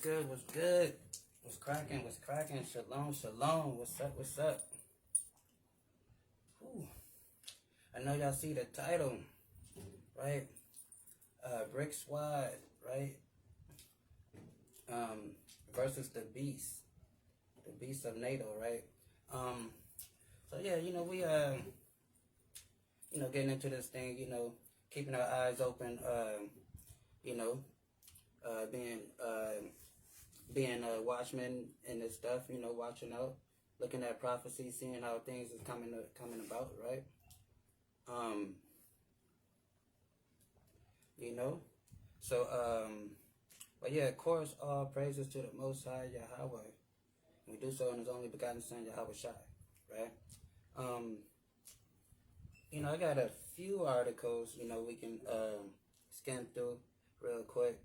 good? What's good? What's cracking? What's cracking? Shalom, shalom. What's up? What's up? Ooh. I know y'all see the title, right? Brick Squad, right? Versus the Beast of NATO, right? So yeah, we getting into this thing, keeping our eyes open, you know, being a watchman and this stuff, watching out, looking at prophecy, seeing how things is coming about, right? So but yeah, of course, all praises to the Most High Yahweh. We do so in His only begotten Son Yahweh Shai, right? I got a few articles, we can skim through real quick.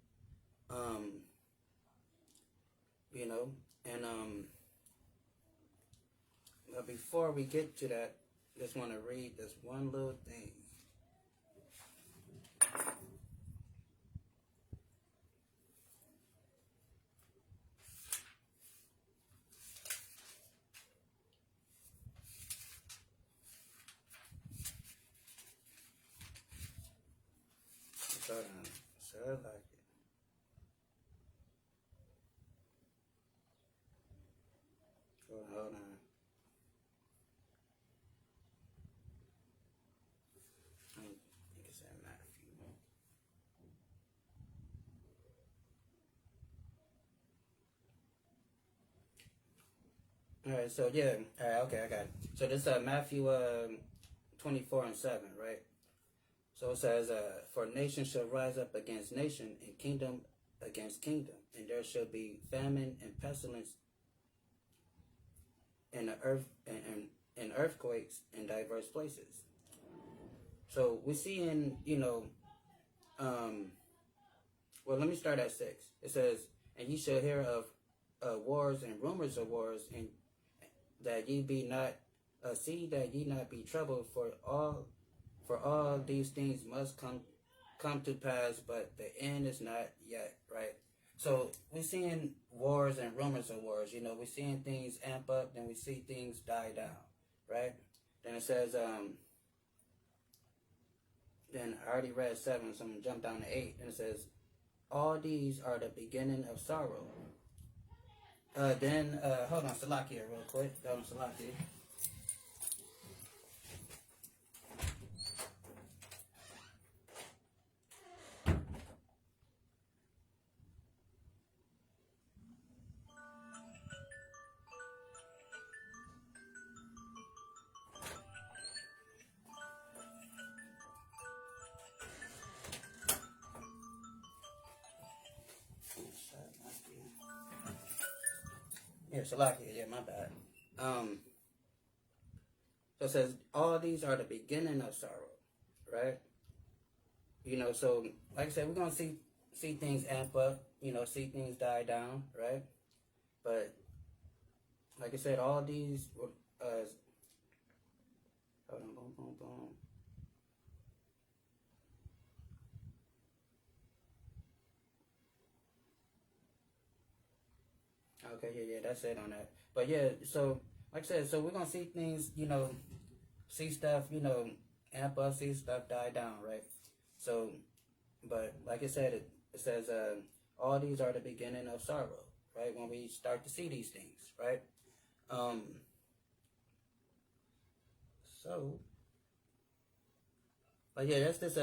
But before we get to that, just want to read this one little thing. Hold on, so I like it. Hold on. I think it's at Matthew. Alright, so yeah, alright, okay, I got it. So this Matthew 24:7, right? So it says, for nation shall rise up against nation, and kingdom against kingdom, and there shall be famine and pestilence in the earth and earthquakes in diverse places. So we see in, well, let me start at 6. It says, and ye shall hear of wars and rumors of wars, and that ye be not, see that ye not be troubled, for all these things must come to pass, but the end is not yet, right? So we're seeing wars and rumors of wars, we're seeing things amp up, then we see things die down, right? Then it says, then I already read 7, so I'm going to jump down to 8, and it says, all these are the beginning of sorrow. Then, hold on, Salakia real quick. Hold on, Salakia. Yeah, Salakia, yeah, my bad. So it says, all these are the beginning of sorrow, right? So like I said, we're gonna see things amp up, see things die down, right? But like I said, all these hold on, boom, boom, boom. Okay, yeah, that's it on that. But yeah, so like I said, so we're gonna see things, see stuff, amp up, see stuff die down, right? So, but like I said, it says all these are the beginning of sorrow, right? When we start to see these things, right? But yeah, let's just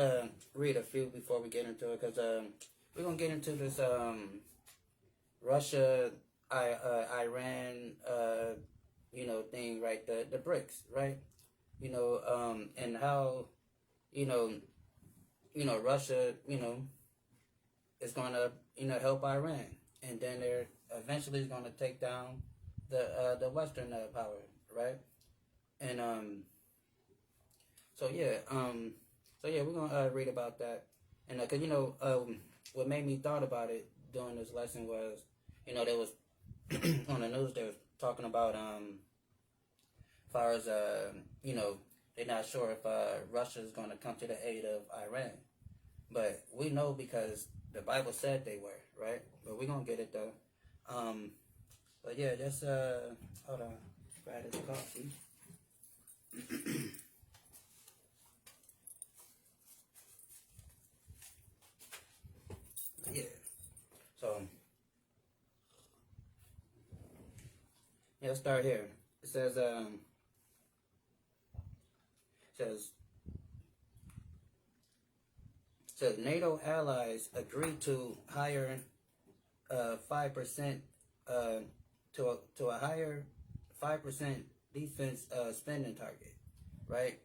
read a few before we get into it, because we're gonna get into this Russia, Iran, thing, right? The BRICS, right? And how, Russia, is gonna, help Iran, and then they're eventually is gonna take down the Western power, right? And so yeah, we're gonna read about that, and cause what made me thought about it during this lesson was, there was on the news they was talking about far as they're not sure if Russia is gonna come to the aid of Iran, but we know because the Bible said they were, right? But we're gonna get it though. Um, but yeah, just hold on, grab this coffee. Yeah. So yeah, let's start here. It says says NATO allies agreed to hire 5% to a higher 5% defense spending target, right?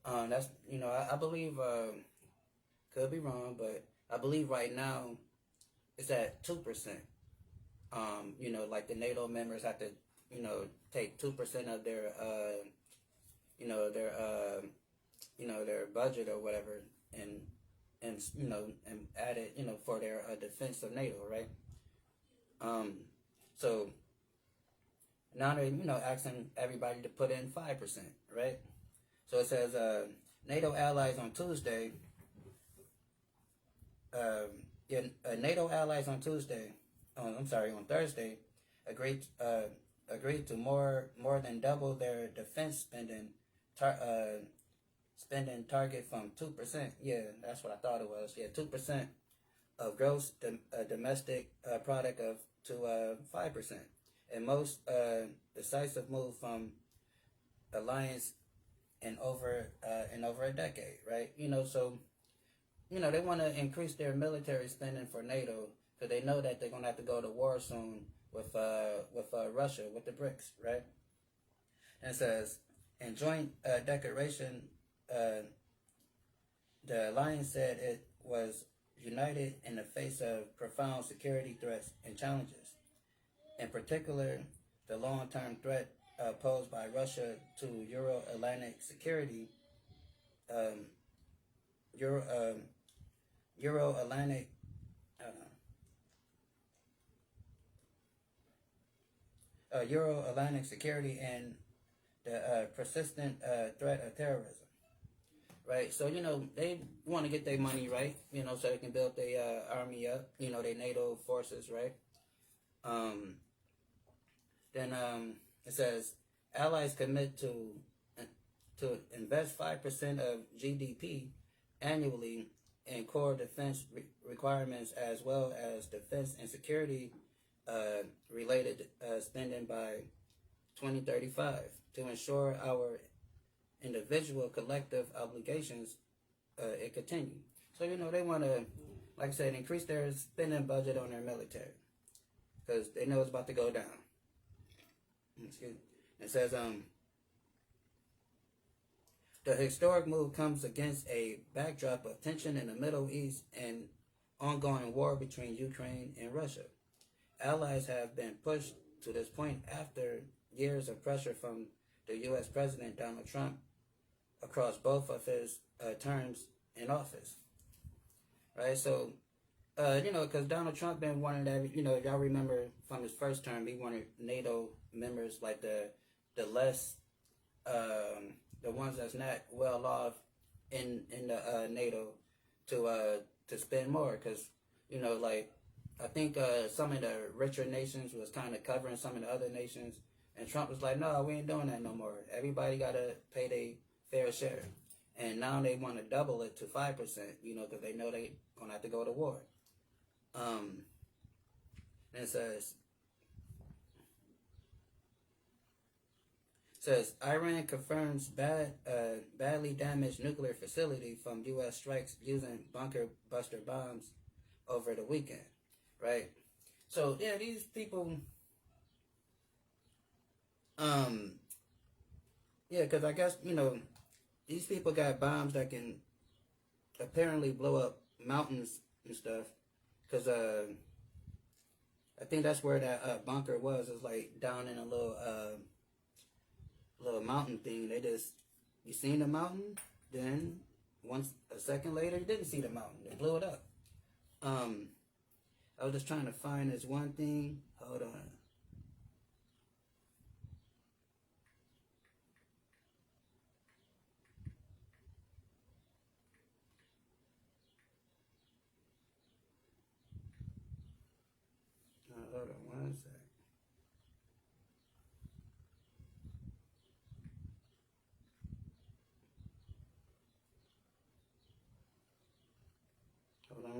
That's I believe could be wrong, but I believe right now it's at 2%. Like the NATO members have to take 2% of their you know their their budget or whatever and add it for their defense of NATO, right? So now they're asking everybody to put in 5%, right? So it says NATO allies on Tuesday. NATO allies on Tuesday. On Thursday, agreed to more than double their defense spending target from 2%. Yeah, that's what I thought it was. Yeah, 2% of gross domestic product to 5%, and most decisive move from alliance in over a decade, right? So they want to increase their military spending for NATO because they know that they're gonna have to go to war soon with Russia, with the BRICS, right? And it says in joint declaration, the alliance said it was united in the face of profound security threats and challenges. In particular, the long-term threat posed by Russia to Euro-Atlantic security, Euro-Atlantic Euro-Atlantic security and the persistent threat of terrorism, right? So they want to get their money right, so they can build their army up, their NATO forces, right? Then it says allies commit to invest 5% of GDP annually in core defense requirements as well as defense and security related spending by 2035 to ensure our individual collective obligations it continue. So they want to, like I said, increase their spending budget on their military because they know it's about to go down. Excuse me. It says the historic move comes against a backdrop of tension in the Middle East and ongoing war between Ukraine and Russia. Allies have been pushed to this point after years of pressure from the U.S. President Donald Trump across both of his terms in office. Right? So, because Donald Trump been wanting that, y'all remember from his first term, he wanted NATO members like the less, the ones that's not well off in the NATO to spend more, because like I think some of the richer nations was kind of covering some of the other nations, and Trump was like, no, we ain't doing that no more. Everybody got to pay their fair share. And now they want to double it to 5%, because they know they going to have to go to war. And it says Iran confirms badly damaged nuclear facility from U.S. strikes using bunker buster bombs over the weekend, right? So yeah, these people, yeah, because I guess these people got bombs that can apparently blow up mountains and stuff. Because I think that's where that bunker was. It's like down in a little mountain thing. You seen the mountain, then a second later, you didn't see the mountain. They blew it up. I was just trying to find this one thing. Hold on. Hold on 1 second.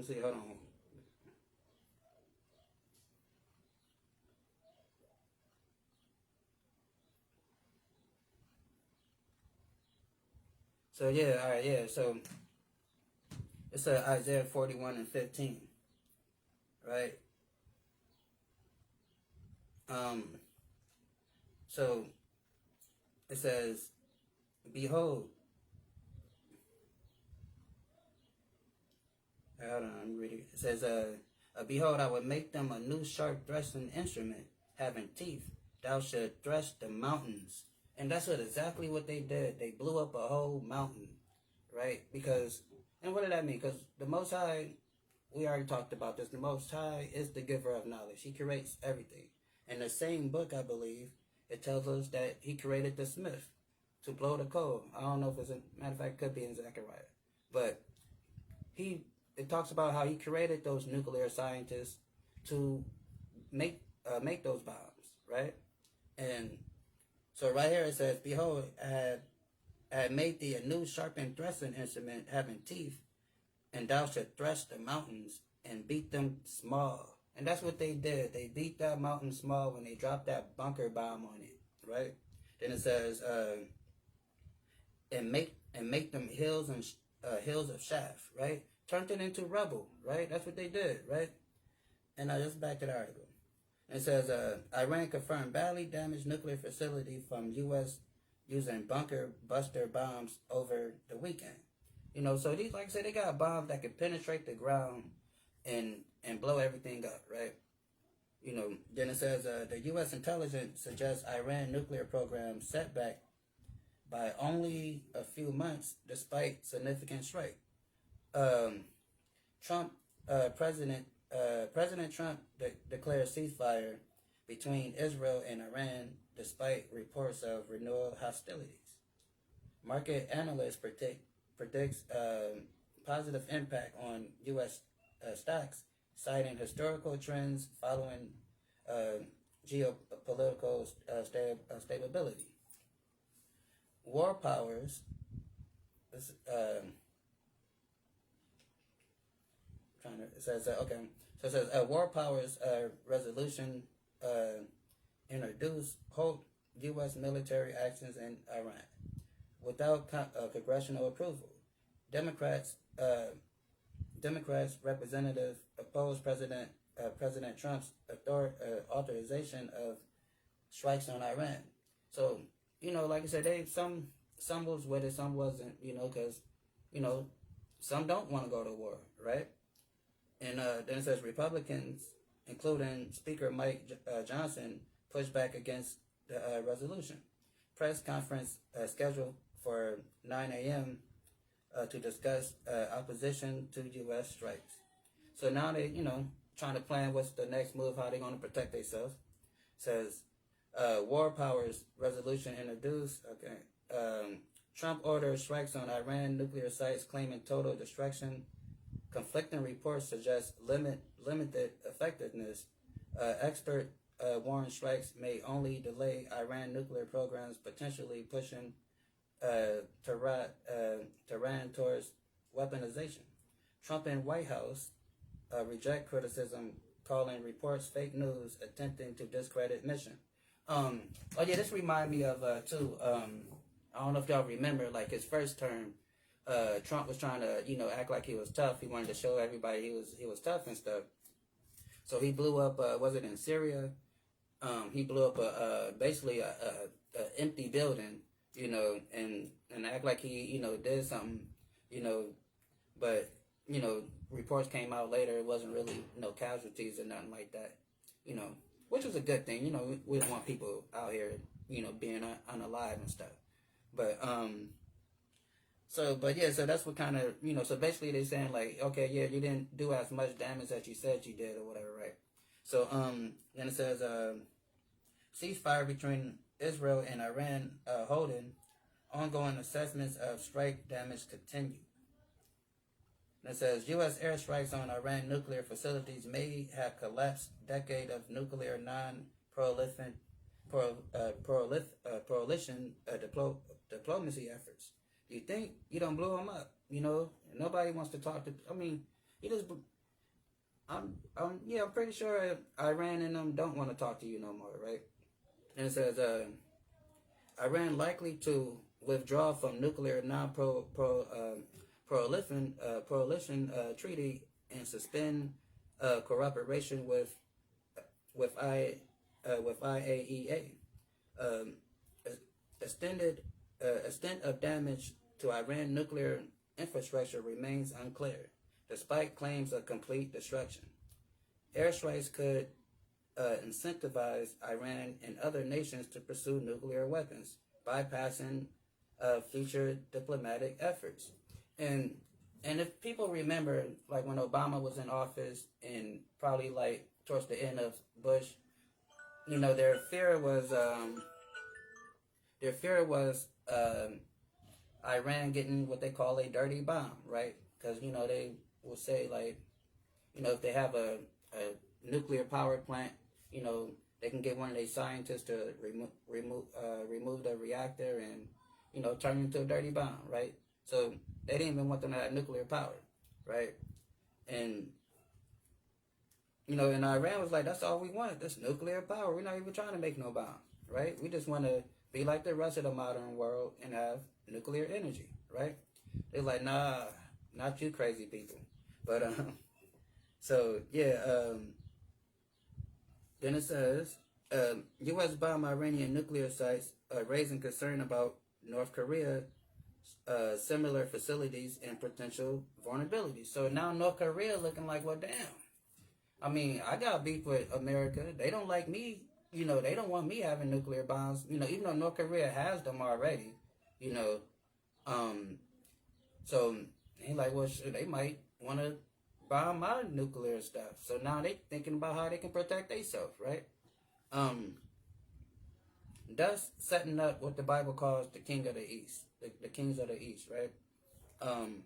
me see. Hold on. So yeah, all right, yeah. So it's Isaiah 41:15, right? Um, so it says, "Behold." Hold on, I'm reading. It says, "Behold, I will make them a new sharp threshing instrument, having teeth. Thou shalt thresh the mountains." And that's exactly what they did. They blew up a whole mountain, right? Because, and what did that mean? Because the Most High, we already talked about this. The Most High is the giver of knowledge. He creates everything. In the same book, I believe, it tells us that he created the smith to blow the coal. I don't know if it's a matter of fact, it could be in Zechariah, but it talks about how he created those nuclear scientists to make those bombs, right? And so right here it says, "Behold, I had made thee a new sharpened threshing instrument having teeth, and thou shalt thresh the mountains and beat them small." And that's what they did. They beat that mountain small when they dropped that bunker bomb on it, right? Then it says, and make them hills and hills of chaff, right? Turned it into rubble, right? That's what they did, right? And just back to the article. It says, Iran confirmed badly damaged nuclear facility from U.S. using bunker buster bombs over the weekend. You know, so these, like I said, they got bombs that can penetrate the ground and blow everything up, right? You know, then it says, the U.S. intelligence suggests Iran nuclear program setback by only a few months despite significant strike. President Trump declared ceasefire between Israel and Iran despite reports of renewed hostilities. Market analysts predicts positive impact on U.S. Stocks, citing historical trends following geopolitical stability. War powers. It says okay. So it says war powers resolution introduced halt U.S. military actions in Iran without congressional approval. Democrats representative opposed President Trump's authorization of strikes on Iran. So you know, like I said, some was with it, some wasn't. You know, because you know some don't want to go to war, right? And then it says Republicans, including Speaker Mike Johnson, pushed back against the resolution. Press conference scheduled for 9 a.m. To discuss opposition to U.S. strikes. So now they, you know, trying to plan what's the next move, how they're going to protect themselves. Says war powers resolution introduced. Okay. Trump orders strikes on Iran nuclear sites, claiming total destruction. Conflicting reports suggest limited effectiveness. Expert warn strikes may only delay Iran nuclear programs, potentially pushing Tehran towards weaponization. Trump and White House reject criticism, calling reports fake news, attempting to discredit mission. Oh yeah, this remind me of too. I don't know if y'all remember, like his first term. Trump was trying to, you know, act like he was tough. He wanted to show everybody he was tough and stuff. So he blew up. Was it in Syria? He blew up basically a empty building, you know, and act like he, you know, did something, you know, but you know, reports came out later. It wasn't really no casualties or nothing like that, you know, which was a good thing. You know, we don't want people out here, you know, being unalive and stuff. But So that's what kind of, you know, so basically they're saying like, okay, yeah, you didn't do as much damage as you said you did or whatever, right? So, then it says, ceasefire between Israel and Iran holding, ongoing assessments of strike damage continue. And it says, U.S. airstrikes on Iran nuclear facilities may have collapsed decade of nuclear non-proliferation diplomacy efforts. You think you don't blow them up, you know? Nobody wants to talk to. I mean, He just, yeah, I'm pretty sure Iran and them don't want to talk to you no more, right? And it says, Iran likely to withdraw from nuclear non-proliferation treaty and suspend cooperation with IAEA. Um, extent of damage to Iran nuclear infrastructure remains unclear, despite claims of complete destruction. Airstrikes could incentivize Iran and other nations to pursue nuclear weapons, bypassing future diplomatic efforts. And if people remember, like when Obama was in office, and probably like towards the end of Bush, their fear was Iran getting what they call a dirty bomb, right? Because they will say, like, if they have a nuclear power plant, they can get one of their scientists to remove the reactor and turn it into a dirty bomb, right? So they didn't even want them to have nuclear power, right? And and Iran was like, that's all we want, this nuclear power. We're not even trying to make no bomb, right? We just want to be like the rest of the modern world and have nuclear energy, right? They're like, nah, not you crazy people. But so yeah, then it says, U.S. bomb Iranian nuclear sites, raising concern about North Korea, similar facilities and potential vulnerabilities. So now North Korea looking like, well, damn. I mean, I got beef with America. They don't like me. They don't want me having nuclear bombs. Even though North Korea has them already. So they like, well, shit, they might want to bomb my nuclear stuff. So now they thinking about how they can protect themselves, right? Thus setting up what the Bible calls the king of the east, the kings of the east, right? And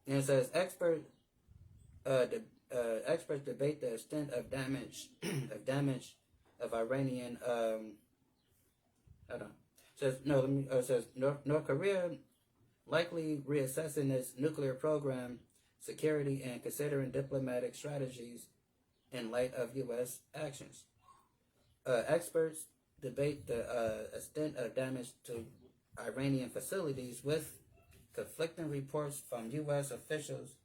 it says experts debate the extent of damage of Iranian. Hold on. It says North Korea likely reassessing its nuclear program security and considering diplomatic strategies in light of U.S. actions. Experts debate the extent of damage to Iranian facilities with conflicting reports from U.S. officials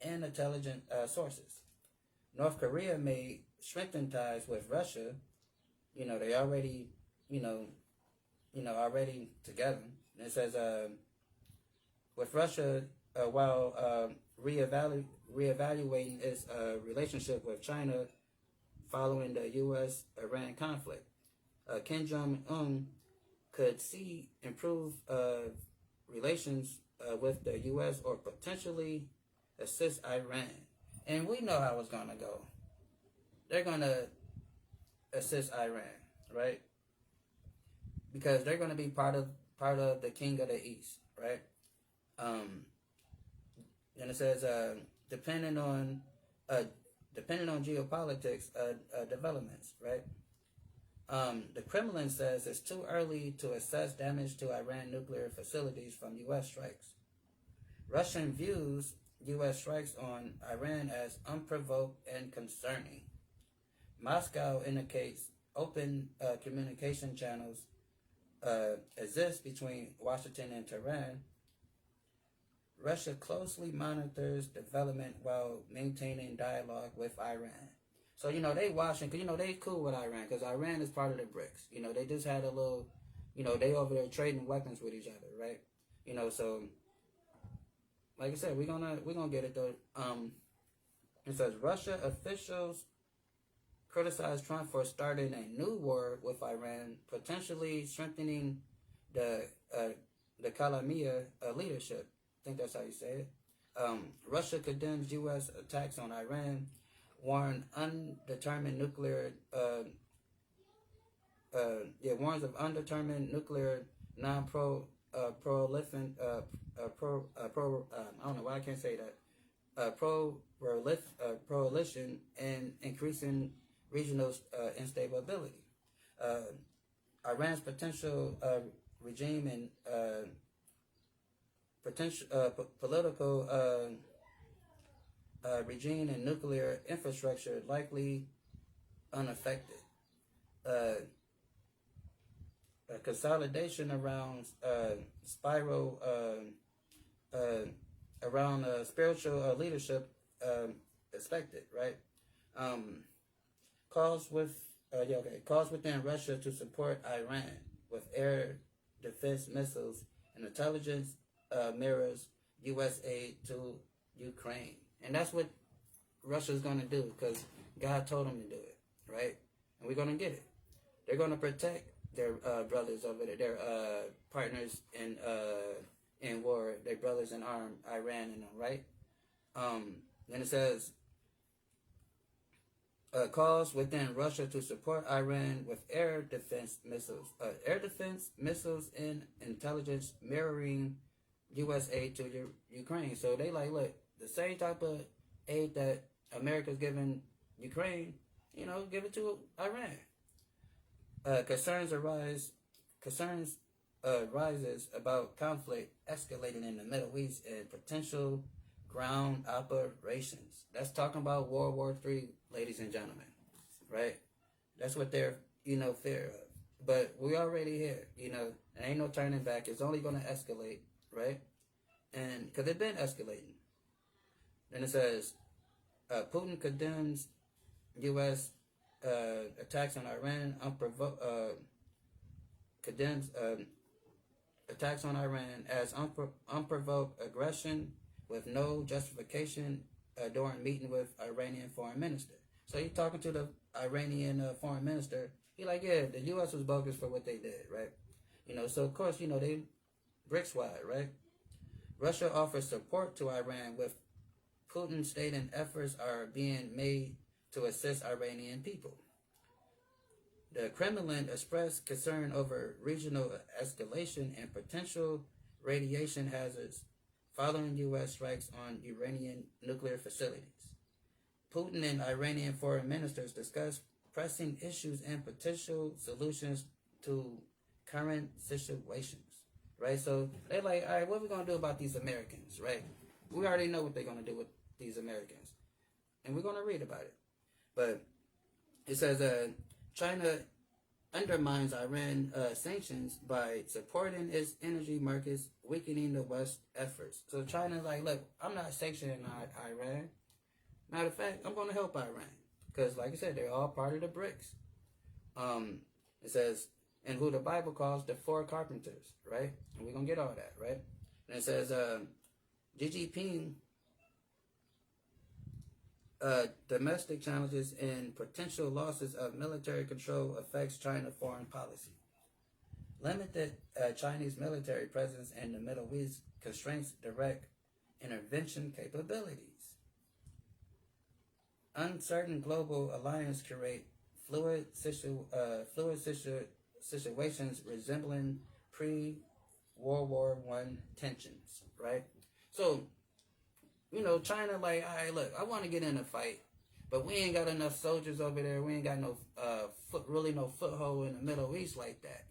and intelligence sources. North Korea may strengthen ties with Russia. They already, already together. And it says, with Russia, while reevaluating its relationship with China following the U.S.-Iran conflict. Kim Jong-un could see improved relations with the U.S. or potentially assist Iran. And we know how it's going to go. They're going to assist Iran, right? Because they're going to be part of the king of the East, right? And it says, depending on geopolitics developments, right? The Kremlin says it's too early to assess damage to Iran nuclear facilities from U.S. strikes. Russian views U.S. strikes on Iran as unprovoked and concerning. Moscow indicates open communication channels exist between Washington and Tehran. Russia closely monitors development while maintaining dialogue with Iran. So, they watching, because, they cool with Iran, because Iran is part of the BRICS. They just had a little, they over there trading weapons with each other, right? So, like I said, we're gonna get it, though. It says, Russia officials criticized Trump for starting a new war with Iran, potentially strengthening the Kalamia leadership. I think that's how you say it. Russia condemns U.S. attacks on Iran, warns of undetermined nuclear non-proliferation. I don't know why I can't say that. Proliferation and increasing regional instability. Iran's potential regime and political regime and nuclear infrastructure likely unaffected. Uh, a consolidation around spiral around spiritual leadership expected, right? Um, calls within Russia to support Iran with air defense missiles and intelligence mirrors U.S. aid to Ukraine, and that's what Russia's going to do because God told them to do it, right? And we're going to get it. They're going to protect their brothers over there, their partners in war, their brothers in arms, Iran and them, right? Then it says, calls within Russia to support Iran with air defense missiles and intelligence mirroring U.S. aid to Ukraine. So they like, look, the same type of aid that America's giving Ukraine, give it to Iran. Concerns rises about conflict escalating in the Middle East and potential ground operations. That's talking about World War III, ladies and gentlemen, right? That's what they're, fear of. But we already here, there ain't no turning back. It's only going to escalate, right? And because it's been escalating. Then it says, Putin condemns U.S. Attacks on Iran, condemns attacks on Iran as unprovoked aggression with no justification during meeting with Iranian foreign minister. So he's talking to the Iranian foreign minister. He like, yeah, the U.S. was bogus for what they did, right? So of course, they bricks wide, right? Russia offers support to Iran with Putin stating efforts are being made to assist Iranian people. The Kremlin expressed concern over regional escalation and potential radiation hazards following U.S. strikes on Iranian nuclear facilities. Putin and Iranian foreign ministers discussed pressing issues and potential solutions to current situations, right? So they're like, all right, what are we going to do about these Americans, right? We already know what they're going to do with these Americans, and we're going to read about it. But it says China undermines Iran sanctions by supporting its energy markets, weakening the West's efforts. So China's like, look, I'm not sanctioning Iran. Matter of fact, I'm going to help Iran. Because, like I said, they're all part of the BRICS. It says, and who the Bible calls the four carpenters, right? And we're going to get all that, right? And it says, Xi Jinping, domestic challenges and potential losses of military control affects China foreign policy. Limited Chinese military presence in the Middle East constraints direct intervention capabilities. Uncertain global alliance create fluid situations resembling pre-World War I tensions, right? So, China like, all right, look, I want to get in a fight, but we ain't got enough soldiers over there. We ain't got no no foothold in the Middle East like that,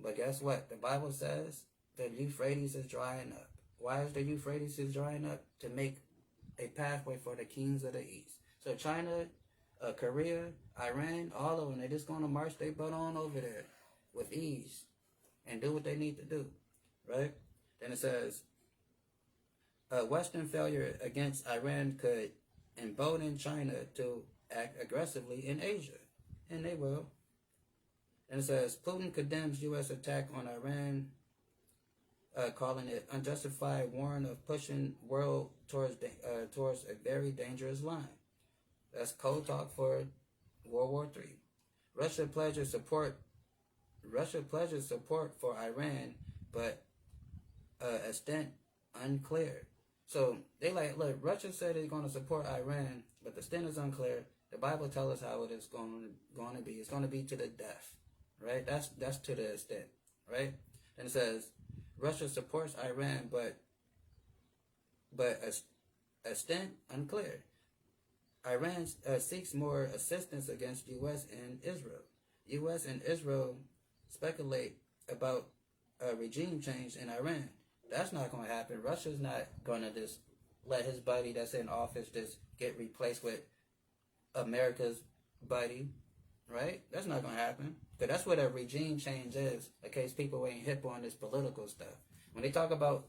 But guess what? The Bible says the Euphrates is drying up. Why is the Euphrates is drying up? To make a pathway for the kings of the East. So China, Korea, Iran, all of them, they're just going to march their butt on over there with ease and do what they need to do, right? Then it says, Western failure against Iran could embolden China to act aggressively in Asia, and they will. And it says, Putin condemns U.S. attack on Iran, calling it unjustified warning of pushing world towards a very dangerous line. That's code talk for World War III. Russia pledges support for Iran, but extent unclear. So they like, look, Russia said it's going to support Iran, but the extent is unclear. The Bible tells us how it is going to be. It's going to be to the death, right? That's to the extent, right? And it says Russia supports Iran, but extent unclear. Iran seeks more assistance against U.S. and Israel. U.S. and Israel speculate about a regime change in Iran. That's not going to happen. Russia's not going to just let his buddy that's in office just get replaced with America's buddy, right? That's not going to happen. Because that's what a regime change is, in case people ain't hip on this political stuff. When they talk about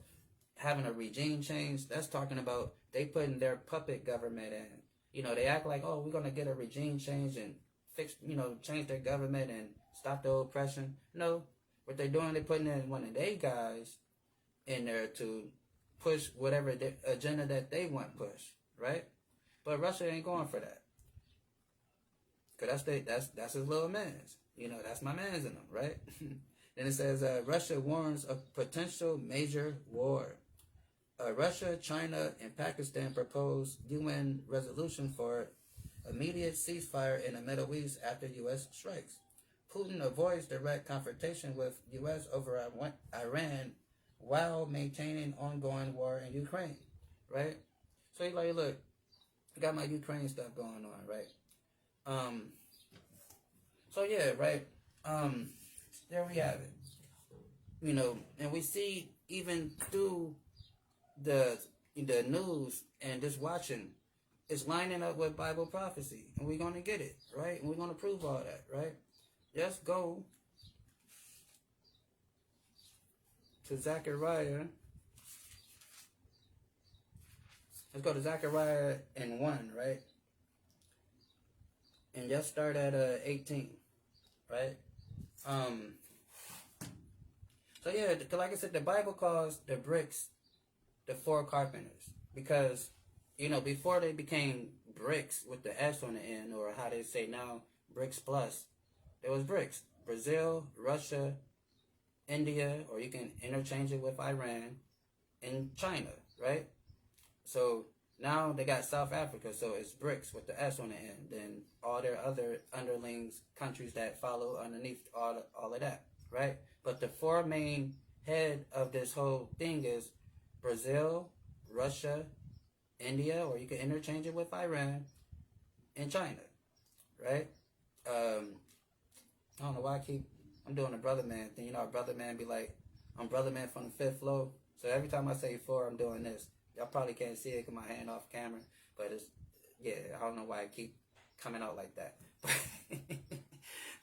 having a regime change, that's talking about they putting their puppet government in. You know, they act like, oh, we're going to get a regime change and fix, you know, change their government and stop the oppression. No, what they're doing, they're putting in one of their guys in there to push whatever agenda that they want pushed, right? But Russia ain't going for that. Because that's his little mans. You know, that's my mans in them, right? Then it says, Russia warns of potential major war. Russia, China, and Pakistan propose UN resolution for immediate ceasefire in the Middle East after U.S. strikes. Putin avoids direct confrontation with U.S. over Iran while maintaining ongoing war in Ukraine, right? So he's like, look, I got my Ukraine stuff going on, right? So yeah, right? There we have it. You know, and we see even through the news and just watching, it's lining up with Bible prophecy, and we're going to get it, right? And we're going to prove all that, right? Just go to Zechariah. Let's go to Zechariah in 1, right? And just start at 18, right? So yeah, like I said, the Bible calls the bricks the 4 carpenters, because, you know, before they became bricks with the S on the end, or how they say now, bricks plus, there was bricks. Brazil, Russia, India, or you can interchange it with Iran, and China, right? So now they got South Africa, so it's BRICS with the S on the end. Then all their other underlings, countries that follow underneath all of that, right? But the 4 main head of this whole thing is Brazil, Russia, India, or you can interchange it with Iran, and China, right? I don't know why I'm doing a brother man thing. You know, a brother man be like, I'm brother man from the 5th floor. So every time I say 4, I'm doing this. Y'all probably can't see it because my hand off camera, but it's, yeah, I don't know why I keep coming out like that.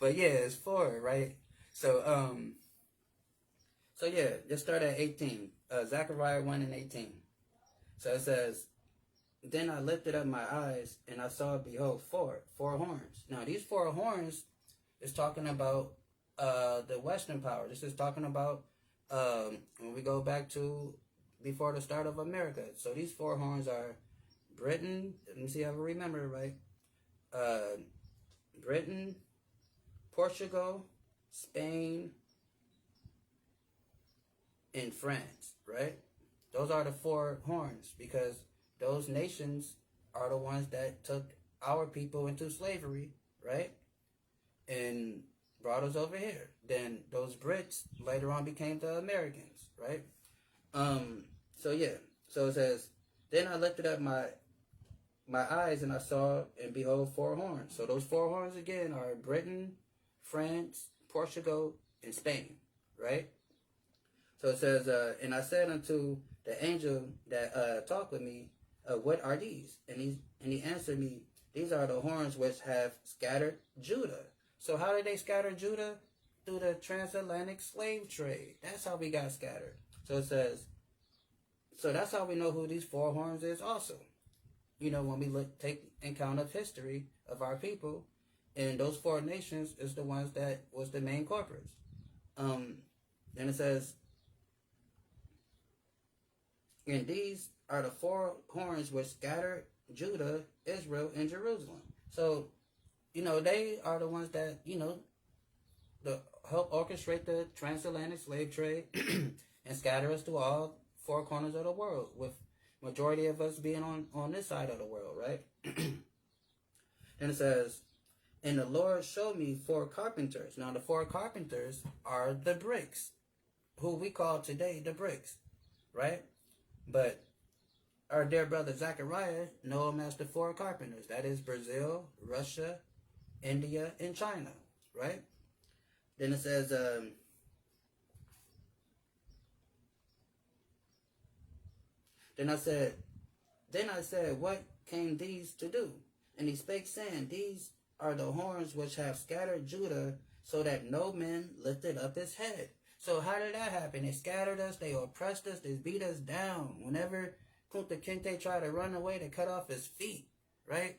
But yeah, it's 4, right? So, so yeah, just start at 18. Zechariah 1 and 18. So it says, then I lifted up my eyes and I saw, behold, 4 horns. Now these 4 horns is talking about the Western power. This is talking about when we go back to before the start of America. So these 4 horns are Britain. Let me see if I remember it right. Britain, Portugal, Spain, and France, right? Those are the 4 horns, because those nations are the ones that took our people into slavery, right? And brought us over here. Then those Brits later on became the Americans, right? So yeah, so it says, then I lifted up my eyes and I saw, and behold, 4 horns. So those 4 horns again are Britain, France, Portugal, and Spain, right? So it says, and I said unto the angel that talked with me, what are these? And he answered me, these are the horns which have scattered Judah. So how did they scatter Judah? Through the transatlantic slave trade. That's how we got scattered. So it says, so that's how we know who these 4 horns is also. You know, when we take account of history of our people, and those 4 nations is the ones that was the main corporates. Then it says, and these are the 4 horns which scattered Judah, Israel, and Jerusalem. So, you know, they are the ones that, you know, help orchestrate the transatlantic slave trade and scatter us to all 4 corners of the world, with majority of us being on this side of the world, right? And it says, and the Lord showed me 4 carpenters. Now the 4 carpenters are the bricks, who we call today the bricks, right? But our dear brother Zechariah know them as the 4 carpenters. That is Brazil, Russia, India, and China, right? Then it says, then I said, Then I said, what came these to do? And he spake, saying, these are the horns which have scattered Judah, so that no man lifted up his head. So how did that happen? They scattered us, they oppressed us, they beat us down. Whenever Kunta Kinte tried to run away, they cut off his feet, right?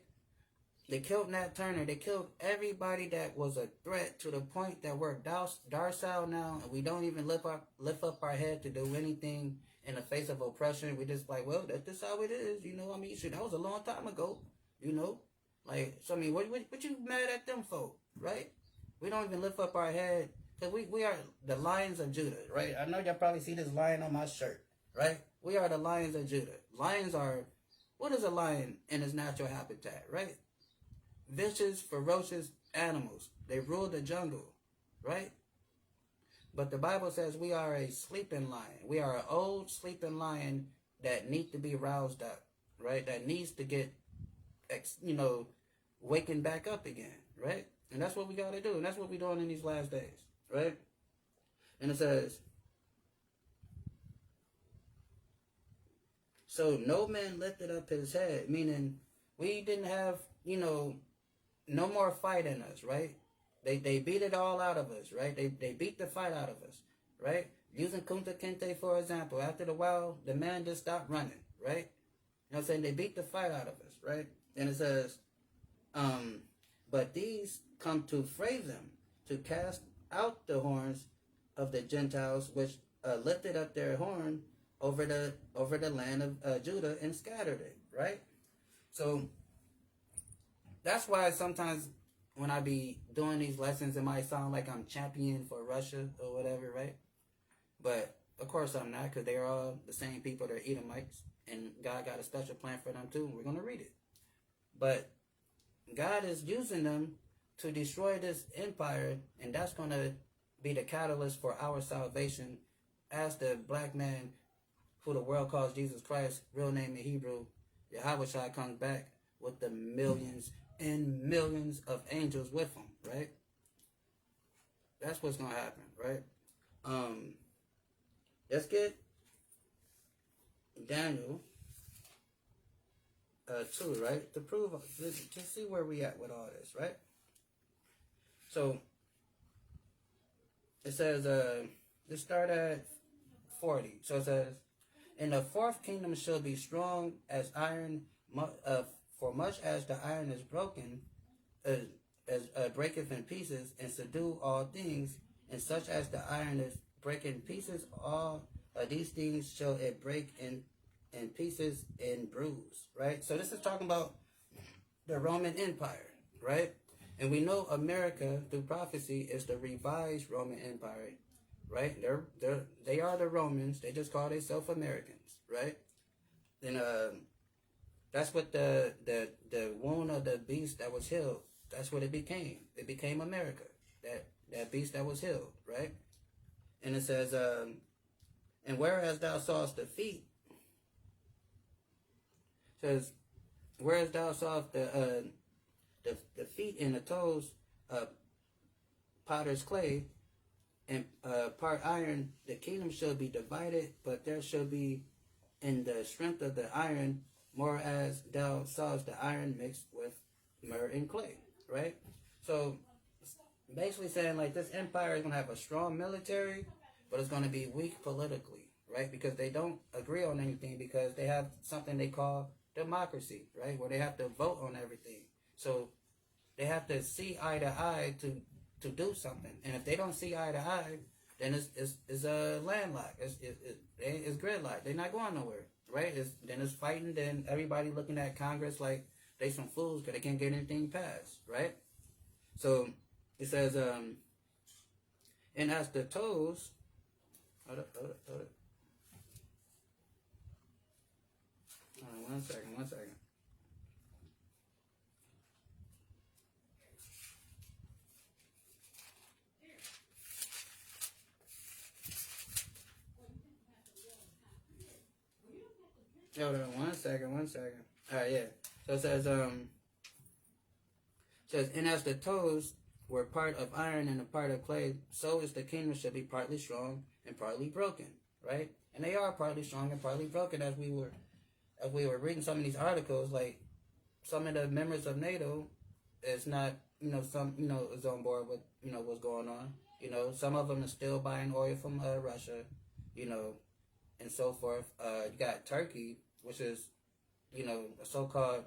They killed Nat Turner. They killed everybody that was a threat, to the point that we're docile now, and we don't even lift up our head to do anything in the face of oppression. We just like, well, that's how it is, you know. I mean, shit, that was a long time ago, you know. Like, so I mean, what you mad at them for, right? We don't even lift up our head, because we are the lions of Judah, right? I know y'all probably see this lion on my shirt, right? We are the lions of Judah. Lions are, what is a lion in its natural habitat, right? Vicious, ferocious animals. They rule the jungle, right? But the Bible says we are a sleeping lion. We are an old sleeping lion that needs to be roused up, right? That needs to get, waking back up again, right? And that's what we got to do. And that's what we're doing in these last days, right? And it says, so no man lifted up his head, meaning we didn't have, no more fight in us, right? They beat it all out of us, right? They beat the fight out of us, right? Using Kunta Kinte, for example, after a while, the man just stopped running, right? You know what I'm saying? They beat the fight out of us, right? And it says, but these come to fray them, to cast out the horns of the Gentiles, which lifted up their horn over the land of Judah and scattered it, right? So that's why sometimes when I be doing these lessons, it might sound like I'm champion for Russia or whatever, right? But of course I'm not, because they are all the same people. They're Edomites, and God got a special plan for them too, and we're going to read it. But God is using them to destroy this empire, and that's going to be the catalyst for our salvation as the black man who the world calls Jesus Christ, real name in Hebrew, Yahushua, comes back with the millions and millions of angels with him, right? That's what's going to happen, right? Let's get Daniel 2, right? To prove, to see where we at with all this, right? So, it says, let's start at 40. So it says, and the fourth kingdom shall be strong as iron, for much as the iron is broken, breaketh in pieces, and subdue all things, and such as the iron is breaking in pieces, all these things shall it break in pieces and bruise, right? So this is talking about the Roman Empire, right? And we know America, through prophecy, is the revised Roman Empire, right? They are the Romans. They just call themselves Americans, right? And that's what the wound of the beast that was healed, that's what it became. It became America, that beast that was healed, right? And it says, and whereas thou sawest the feet, says, whereas thou sawest the feet and the toes, potter's clay, and part iron, the kingdom shall be divided, but there shall be in the strength of the iron, more as thou sawest the iron mixed with myrrh and clay, right? So basically saying, like, this empire is going to have a strong military, but it's going to be weak politically, right? Because they don't agree on anything, because they have something they call democracy, right? Where they have to vote on everything. So they have to see eye to eye to do something. And if they don't see eye to eye, then it's a landlocked. It's gridlocked. They're not going nowhere, right? Then it's fighting. Then everybody looking at Congress like they some fools because they can't get anything passed, right? So it says, and as the toes, hold up. One second. Hold on, one second. Alright, yeah. So it says, and as the toes were part of iron and a part of clay, so is the kingdom shall be partly strong and partly broken, right? And they are partly strong and partly broken, if we were reading some of these articles, like some of the members of NATO is not, some, is on board with, what's going on. Some of them are still buying oil from Russia, and so forth. You got Turkey, which is, a so-called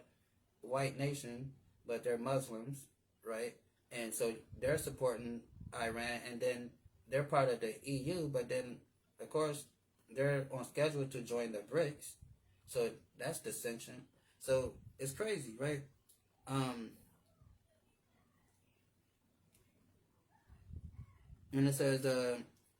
white nation, but they're Muslims, right? And so they're supporting Iran, and then they're part of the EU, but then, of course, they're on schedule to join the BRICS. So that's dissension. So it's crazy, right? And it says,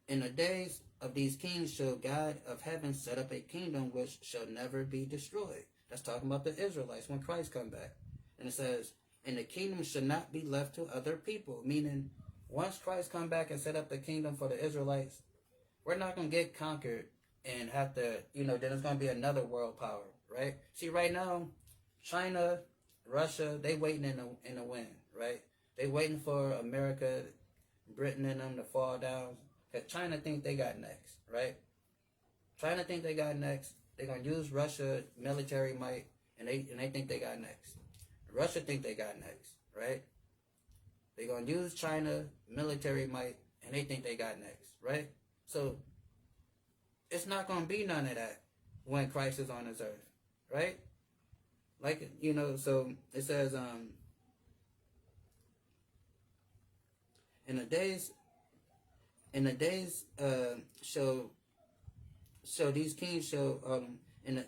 in the days of these kings shall God of heaven set up a kingdom which shall never be destroyed. That's talking about the Israelites when Christ come back. And it says, and the kingdom should not be left to other people. Meaning, once Christ come back and set up the kingdom for the Israelites, we're not going to get conquered and have to, then it's going to be another world power, right? See, right now, China, Russia, they waiting in the wind, right? They waiting for America, Britain and them to fall down. Because China think they got next, right? China think they got next. They're going to use Russia military might, and they think they got next. Russia think they got next, right? They're going to use China military might, and they think they got next, right? So, it's not going to be none of that when Christ is on this earth, right? Like, so it says, in the days shall these kings shall in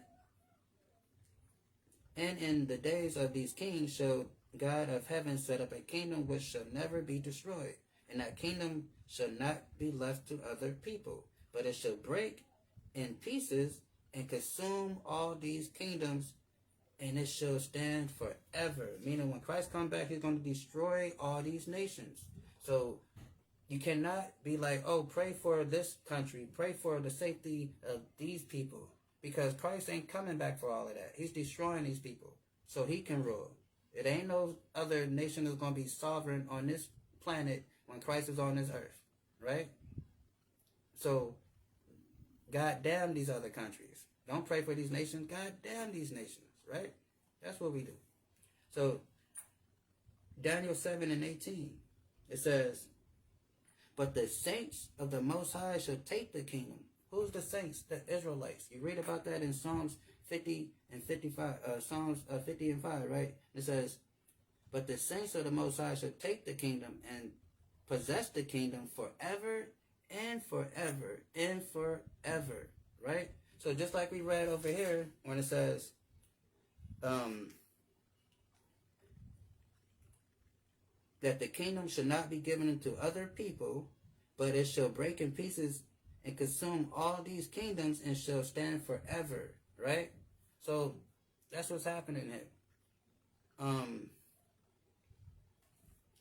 the days of these kings shall God of heaven set up a kingdom which shall never be destroyed, and that kingdom shall not be left to other people, but it shall break in pieces and consume all these kingdoms, and it shall stand forever. Meaning, when Christ comes back, he's going to destroy all these nations. So you cannot be like, oh, pray for this country, pray for the safety of these people, because Christ ain't coming back for all of that. He's destroying these people so he can rule. It ain't no other nation that's going to be sovereign on this planet when Christ is on this earth, right? So, God damn these other countries. Don't pray for these nations. God damn these nations, right? That's what we do. So, Daniel 7:18, it says, but the saints of the Most High shall take the kingdom. Who's the saints? The Israelites. You read about that in Psalms 50 and 55. Psalms 50 and 5, right? It says, but the saints of the Most High shall take the kingdom and possess the kingdom forever and forever and forever, right? So just like we read over here when it says, that the kingdom shall not be given unto other people, but it shall break in pieces and consume all these kingdoms and shall stand forever, right? So that's what's happening here.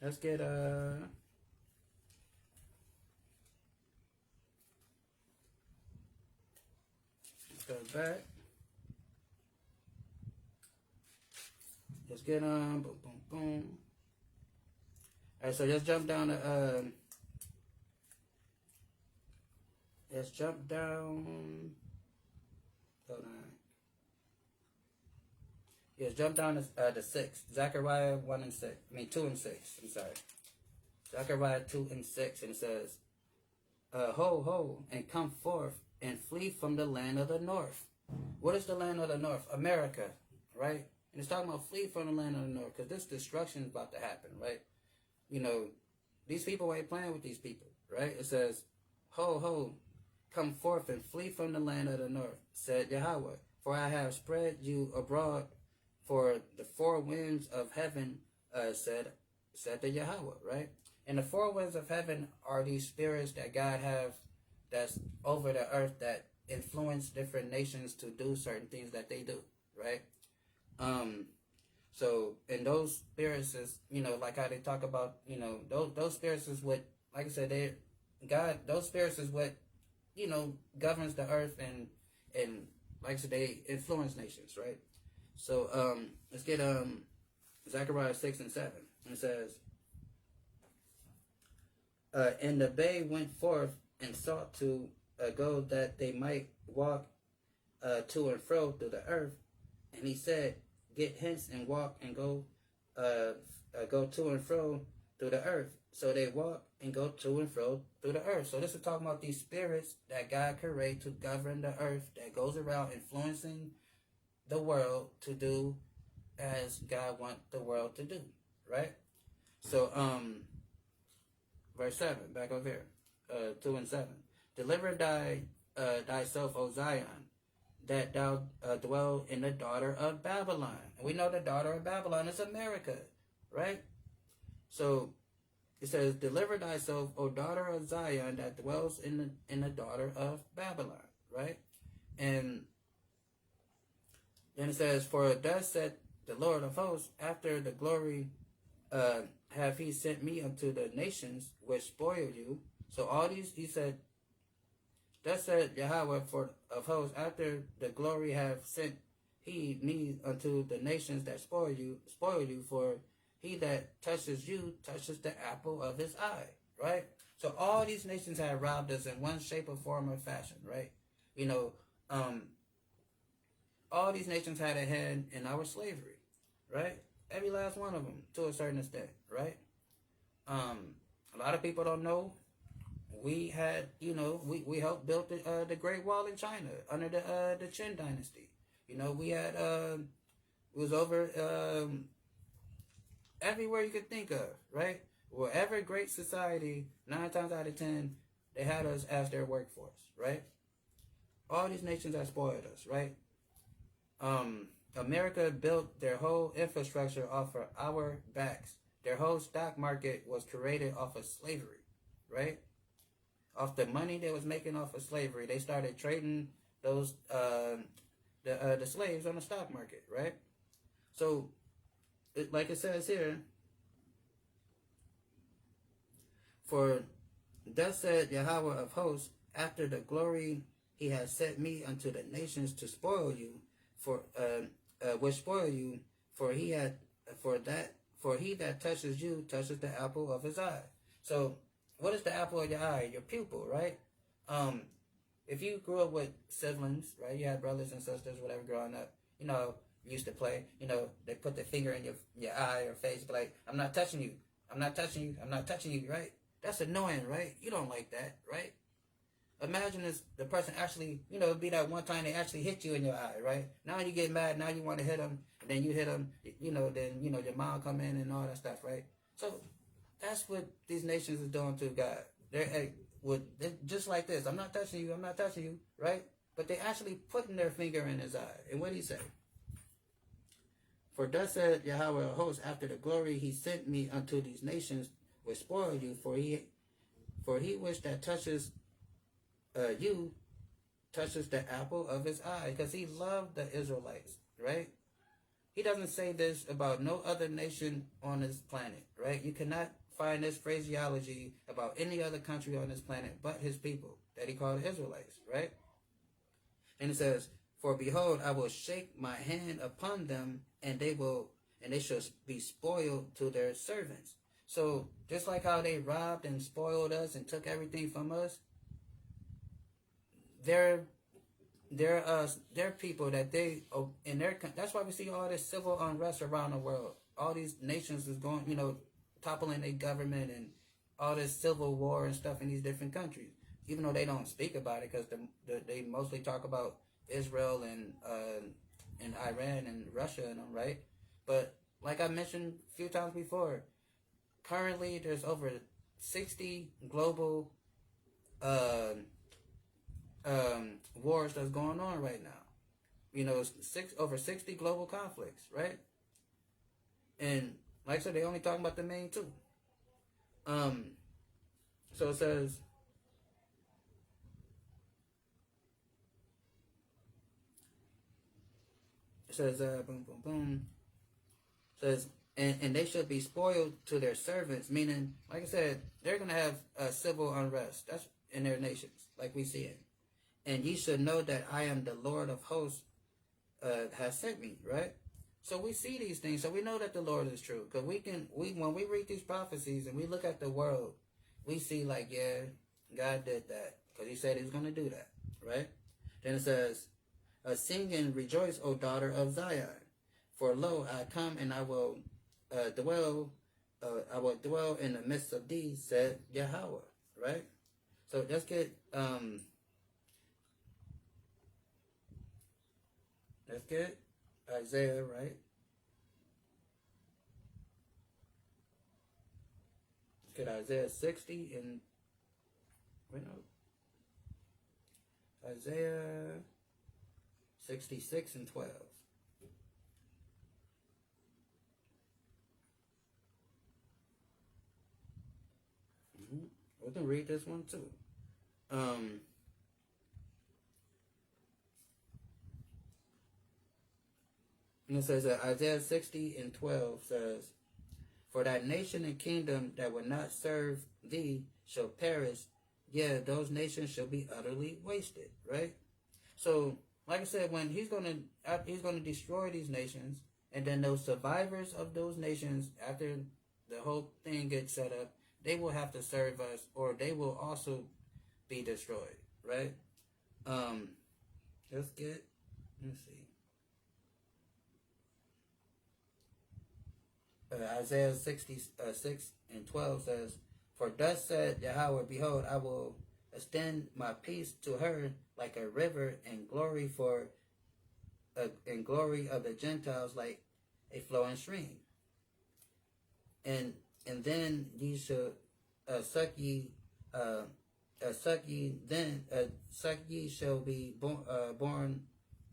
Let's get let's go back. Let's get boom, boom, boom. All right, so let's jump down to hold on. Let's jump down to 6. Zechariah 2 and 6. I'm sorry. Zechariah 2 and 6, and it says, ho, ho, and come forth and flee from the land of the north. What is the land of the north? America, right? And it's talking about flee from the land of the north, because this destruction is about to happen, right? These people ain't playing with these people, right? It says, ho, ho, come forth and flee from the land of the north, said Yahweh, for I have spread you abroad for the four winds of heaven, said the Yahweh, right? And the four winds of heaven are these spirits that God have that's over the earth that influence different nations to do certain things that they do, right? So, and those spirits is, like how they talk about, those spirits is what, like I said, those spirits is what, governs the earth and like I said, they influence nations, right? So, let's get, Zechariah 6 and 7. It says, and the bay went forth and sought to go that they might walk to and fro through the earth, And he said, get hence and walk and go to and fro through the earth. So they walk and go to and fro through the earth. So this is talking about these spirits that God created to govern the earth, that goes around influencing the world to do as God wants the world to do, right? So, verse 7, back over here, 2 and 7. Deliver thyself, O Zion, that thou dwell in the daughter of Babylon. And we know the daughter of Babylon is America, right? So it says, deliver thyself, O daughter of Zion, that dwells in the daughter of Babylon, right? And then it says, for thus said the Lord of hosts, after the glory have he sent me unto the nations which spoil you. So all these, he said, thus said Yahweh of hosts, after the glory have sent he me unto the nations that spoil you, for he that touches you touches the apple of his eye, right? So all these nations have robbed us in one shape or form or fashion, right? You know, all these nations had a hand in our slavery, right? Every last one of them, to a certain extent, right? A lot of people don't know. We had, you know, we helped build the Great Wall in China under the Qin Dynasty. You know, we had it was over everywhere you could think of, right? Wherever great society, 9 times out of 10, they had us as their workforce, right? All these nations have spoiled us, right? America built their whole infrastructure off of our backs. Their whole stock market was created off of slavery, right? Off the money they was making off of slavery, they started trading those the slaves on the stock market, right? So, like it says here, for thus said Yahweh of hosts, after the glory he has set me unto the nations to spoil you, which spoil you, for he that touches you touches the apple of his eye. So, what is the apple of your eye? Your pupil, right? If you grew up with siblings, right? You had brothers and sisters, whatever, growing up. You know, used to play. You know, they put their finger in your eye or face, be like, "I'm not touching you. I'm not touching you. I'm not touching you." Right? That's annoying, right? You don't like that, right? Imagine if the person actually, you know, be that one time they actually hit you in your eye, right? Now you get mad. Now you want to hit them, and then you hit them. You know, then you know your mom come in and all that stuff, right? So that's what these nations is doing to God. They're just like this. I'm not touching you. I'm not touching you, right? But they actually putting their finger in his eye. And what did he say? For thus said Yahweh of hosts, after the glory he sent me unto these nations which spoil you, for he which that touches you touches the apple of his eye, because he loved the Israelites, right? He doesn't say this about no other nation on this planet, right? You cannot find this phraseology about any other country on this planet but his people that he called Israelites, right? And it says, for behold, I will shake my hand upon them, and they shall be spoiled to their servants. So just like how they robbed and spoiled us and took everything from us, they're people that they in their. That's why we see all this civil unrest around the world. All these nations is going, you know, toppling their government and all this civil war and stuff in these different countries. Even though they don't speak about it, because they mostly talk about Israel and Iran and Russia and them, right? But like I mentioned a few times before, currently there's over 60 global wars that's going on right now. You know, over 60 global conflicts, right? And like I said, they only talking about the main two. So it says, boom, boom, boom. It says, and they should be spoiled to their servants, meaning, like I said, they're going to have civil unrest. That's in their nations, like we see it. And ye should know that I am the Lord of hosts, has sent me, right? So we see these things, so we know that the Lord is true. Because when we read these prophecies and we look at the world, we see like, yeah, God did that. Because he said he was going to do that, right? Then it says, Sing and rejoice, O daughter of Zion. For lo, I come and I will dwell in the midst of thee, said Yahweh. Right? So let's get Isaiah, right? Let's get Isaiah 60 and wait no. Isaiah 66 and 12. We can read this one too. And it says that Isaiah 60 and 12 says, for that nation and kingdom that will not serve thee shall perish, yeah, those nations shall be utterly wasted, right? So, like I said, when he's gonna destroy these nations, and then those survivors of those nations, after the whole thing gets set up, they will have to serve us, or they will also be destroyed, right? Let's see. Isaiah 66 and 12 says, for thus said Yahweh, behold, I will extend my peace to her like a river, and glory of the Gentiles like a flowing stream. And then ye shall suck ye shall be born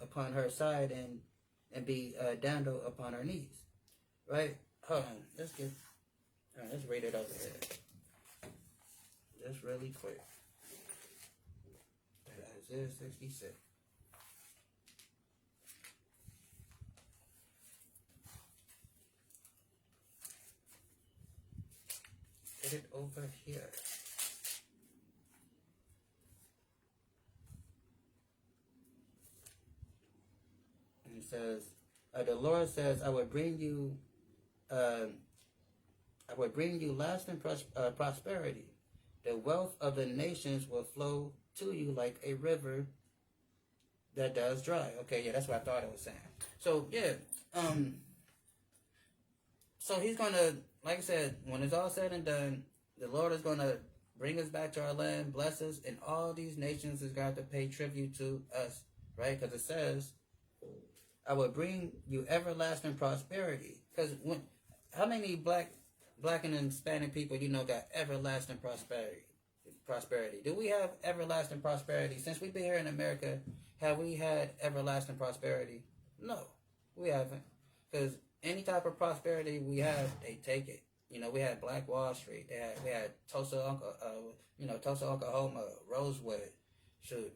upon her side, and be dandled upon her knees. Right? Hold on. Let's read it over here. Just really quick. Isaiah 66. Get it over here. And it says, the Lord says, I will bring you lasting prosperity. The wealth of the nations will flow to you like a river that does dry. Okay, yeah, that's what I thought it was saying. So yeah, so he's gonna, like I said, when it's all said and done, the Lord is gonna bring us back to our land, bless us, and all these nations is going to pay tribute to us, right? Because it says, I will bring you everlasting prosperity. Because how many black and Hispanic people got everlasting prosperity? Do we have everlasting prosperity? Since we've been here in America, have we had everlasting prosperity? No, we haven't. Because any type of prosperity we have, they take it. We had Black Wall Street. We had Tulsa, Oklahoma, Rosewood, shoot,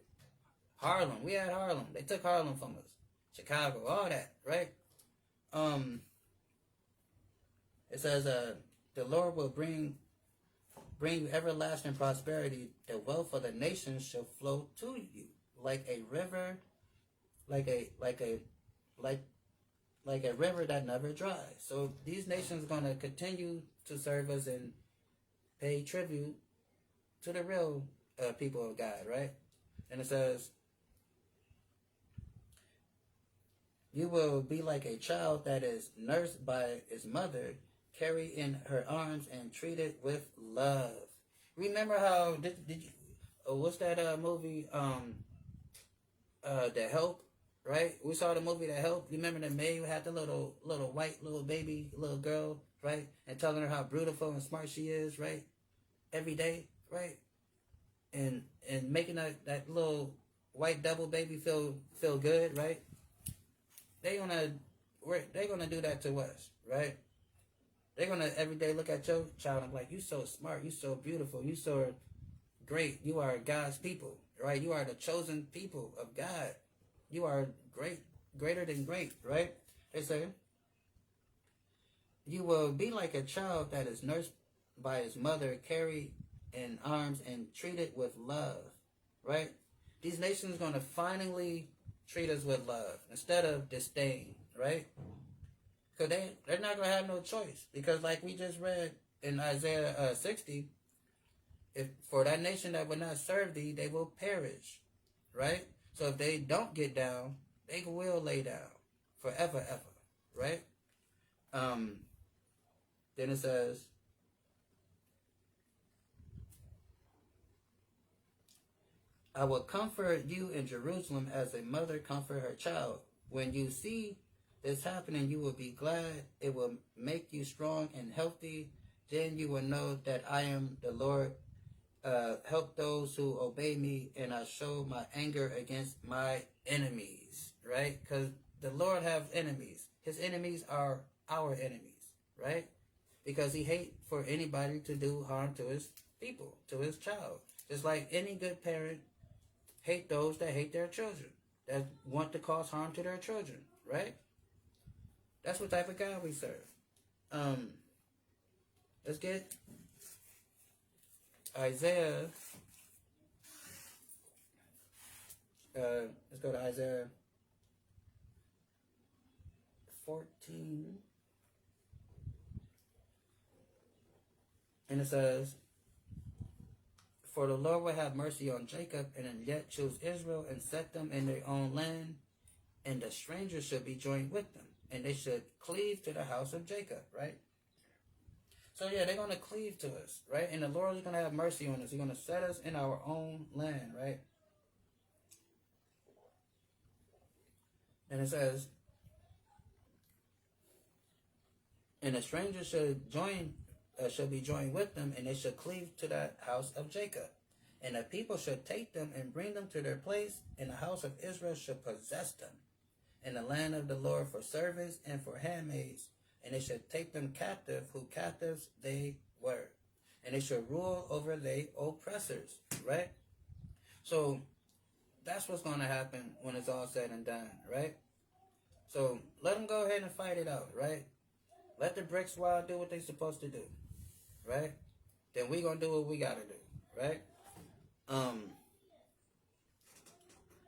Harlem. We had Harlem. They took Harlem from us. Chicago, all that, right? It says, the Lord will bring you everlasting prosperity. The wealth of the nations shall flow to you like a river, like a river that never dries. So these nations are going to continue to serve us and pay tribute to the real people of God, right? And it says, you will be like a child that is nursed by its mother, carried in her arms and treated with love. Remember how did you? What's that movie? The Help, right? We saw the movie The Help. You remember the maid had the little white baby little girl, right? And telling her how beautiful and smart she is, right? Every day, right? And making that little white double baby feel good, right? They're gonna do that to us, right? They're gonna every day look at your child and be like, you so smart, you so beautiful, you so great, you are God's people, right? You are the chosen people of God. You are greater than great, right? They say, you will be like a child that is nursed by his mother, carried in arms and treated with love, right? These nations are gonna finally treat us with love instead of disdain, right? Because they're not going to have no choice. Because like we just read in Isaiah 60, if for that nation that will not serve thee, they will perish, right? So if they don't get down, They will lay down forever, ever, right? Then it says, I will comfort you in Jerusalem as a mother comfort her child. When you see this happening, you will be glad. It will make you strong and healthy. Then you will know that I am the Lord. Help those who obey me, and I show my anger against my enemies, right? Because the Lord have enemies. His enemies are our enemies, right? Because he hate for anybody to do harm to his people, to his child. Just like any good parent hate those that hate their children, that want to cause harm to their children, right? That's what type of God we serve. Let's get Isaiah. Let's go to Isaiah 14. And it says, for the Lord will have mercy on Jacob, and yet choose Israel, and set them in their own land, and the strangers should be joined with them, and they should cleave to the house of Jacob, right? So yeah, they're going to cleave to us, right? And the Lord is going to have mercy on us. He's going to set us in our own land, right? And it says, and the strangers should be joined with them, and they should cleave to that house of Jacob. And the people should take them and bring them to their place, and the house of Israel should possess them, in the land of the Lord for servants and for handmaids. And they should take them captive, who captives they were. And they should rule over their oppressors, right? So that's what's going to happen when it's all said and done, right? So let them go ahead and fight it out, right? Let the brick squad do what they're supposed to do, right? Then we going to do what we got to do, right?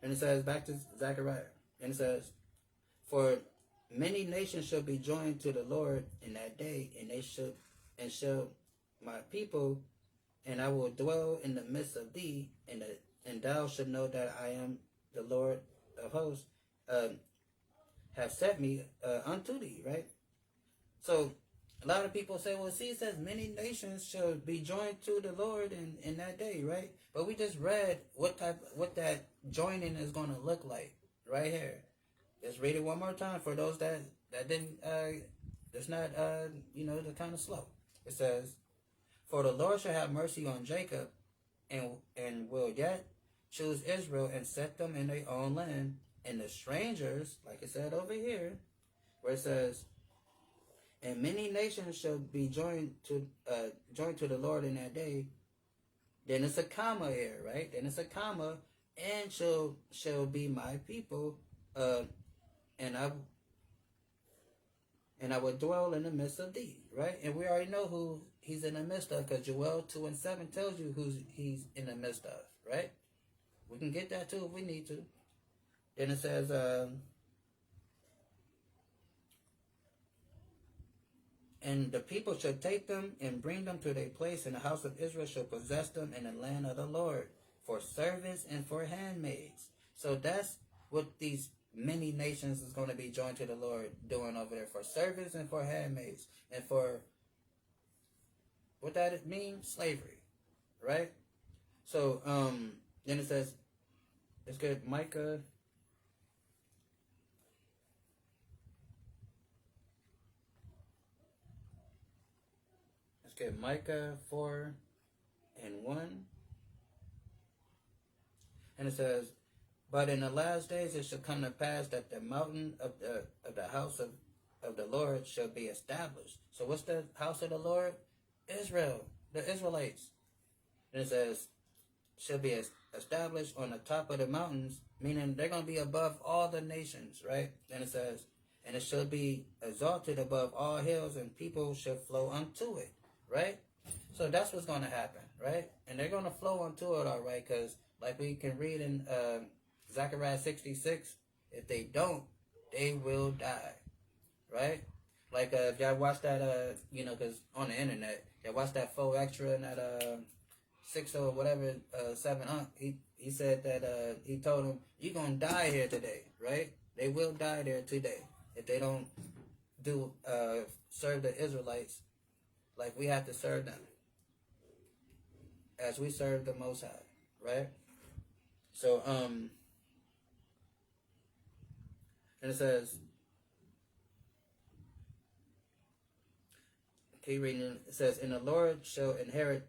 And it says, back to Zechariah, and it says, for many nations shall be joined to the Lord in that day, and shall my people, and I will dwell in the midst of thee, and thou shalt know that I am the Lord of hosts, have sent me unto thee, right? So a lot of people say, well, see, it says many nations shall be joined to the Lord in that day, right? But we just read what that joining is going to look like right here. Let's read it one more time for those that didn't, that's not, they're kind of slow. It says, for the Lord shall have mercy on Jacob, and will yet choose Israel, and set them in their own land. And the strangers, like it said over here, where it says, and many nations shall be joined to the Lord in that day. Then it's a comma here, right? Then it's a comma, and shall be my people, and I will dwell in the midst of thee, right? And we already know who he's in the midst of, because Joel 2:7 tells you who he's in the midst of, right? We can get that too if we need to. Then it says, and the people shall take them and bring them to their place, and the house of Israel shall possess them in the land of the Lord for servants and for handmaids. So that's what these many nations is going to be joined to the Lord doing over there, for servants and for handmaids, and for what that means, slavery, right? So then it says, let's get Micah. Let's get Micah 4:1. And it says, but in the last days it shall come to pass that the mountain of the house of the Lord shall be established. So what's the house of the Lord? Israel, the Israelites. And it says, shall be established on the top of the mountains, meaning they're going to be above all the nations, right? And it says, and it shall be exalted above all hills, and people shall flow unto it, right? So that's what's going to happen, right? And they're going to flow unto it, all right, because like we can read in Zechariah 66, if they don't, they will die, right? Like if y'all watch that, because on the internet, y'all watch that 4 extra and that 6 or whatever, 7 he said that he told him, you're going to die here today, right? They will die there today if they don't do serve the Israelites like we have to serve them as we serve the Most High, right? So and it says, keep reading. It says, "And the Lord shall inherit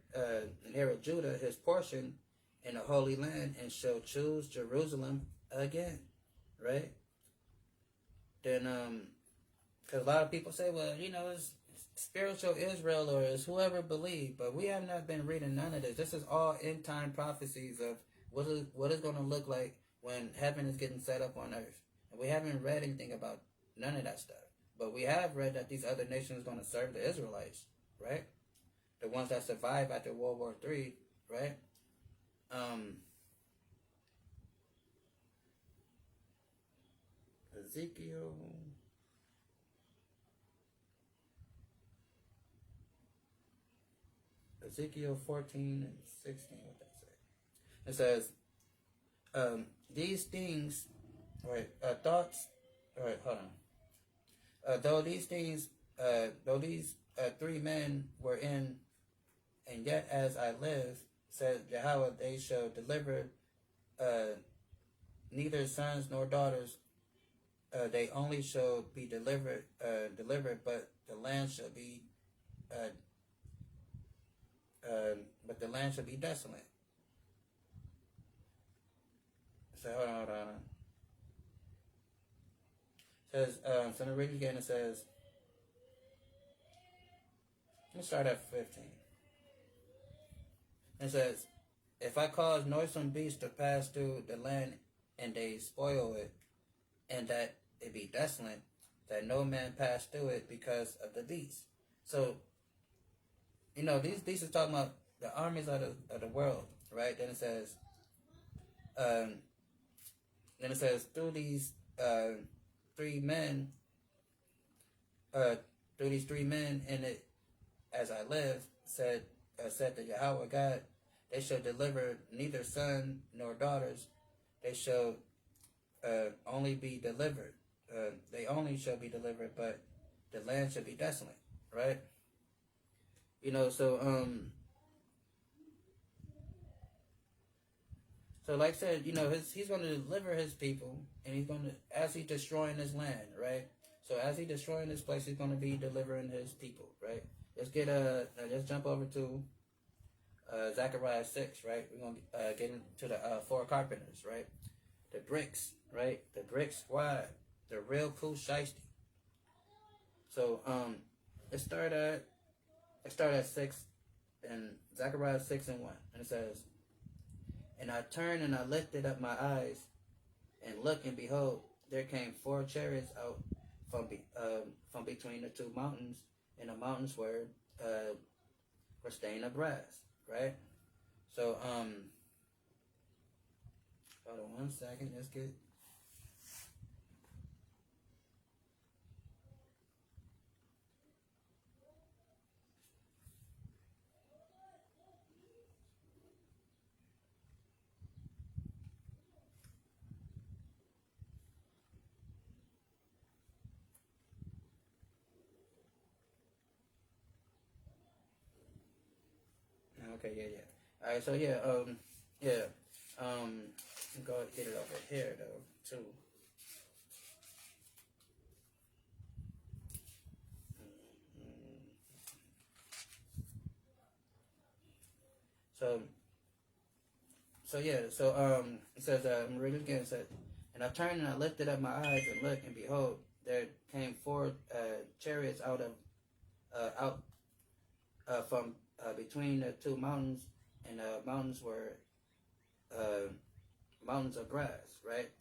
Judah his portion in the Holy Land, and shall choose Jerusalem again." Right? Then because a lot of people say, well, it's spiritual Israel or it's whoever believe, but we have not been reading none of this. This is all end time prophecies of what is going to look like when heaven is getting set up on earth. And we haven't read anything about none of that stuff. But we have read that these other nations are going to serve the Israelites, right? The ones that survived after World War III, right? Ezekiel 14 and 16, what that say? It says, these things, right, thoughts, all right, hold on. Though these three men were in, and yet as I live, said Yahweh, they shall deliver neither sons nor daughters. They only shall be delivered, but the land shall be, desolate. So hold on. It says, so I'm reading again. It says, let me start at 15. It says, if I cause noisome beasts to pass through the land, and they spoil it, and that it be desolate, that no man pass through it because of the beast. So, these are talking about the armies of the world, right? Then it says, through these three men, and it, as I live, said the Yahweh God, they shall deliver neither son nor daughters. They shall only be delivered. They only shall be delivered, but the land shall be desolate, right? So like I said, he's going to deliver his people, and he's going to, as he's destroying his land, right? So as he's destroying this place, he's going to be delivering his people, right? Let's jump over to Zechariah 6, right? We're going to get into the four carpenters, right? The bricks, right? The brick squad, the real cool shiesty. So it started at 6, and Zechariah 6 and 1, and it says, "And I turned and I lifted up my eyes, and looked, and behold, there came 4 chariots out from between the 2 mountains, and the mountains were stained of brass." Right? So hold on 1 second. Let's get. Okay, yeah. All right, so go get it over here though too. It says, I'm reading again. It says, "And I turned and I lifted up my eyes and looked, and behold, there came 4 chariots out from between the 2 mountains, and the mountains were mountains of brass." Right.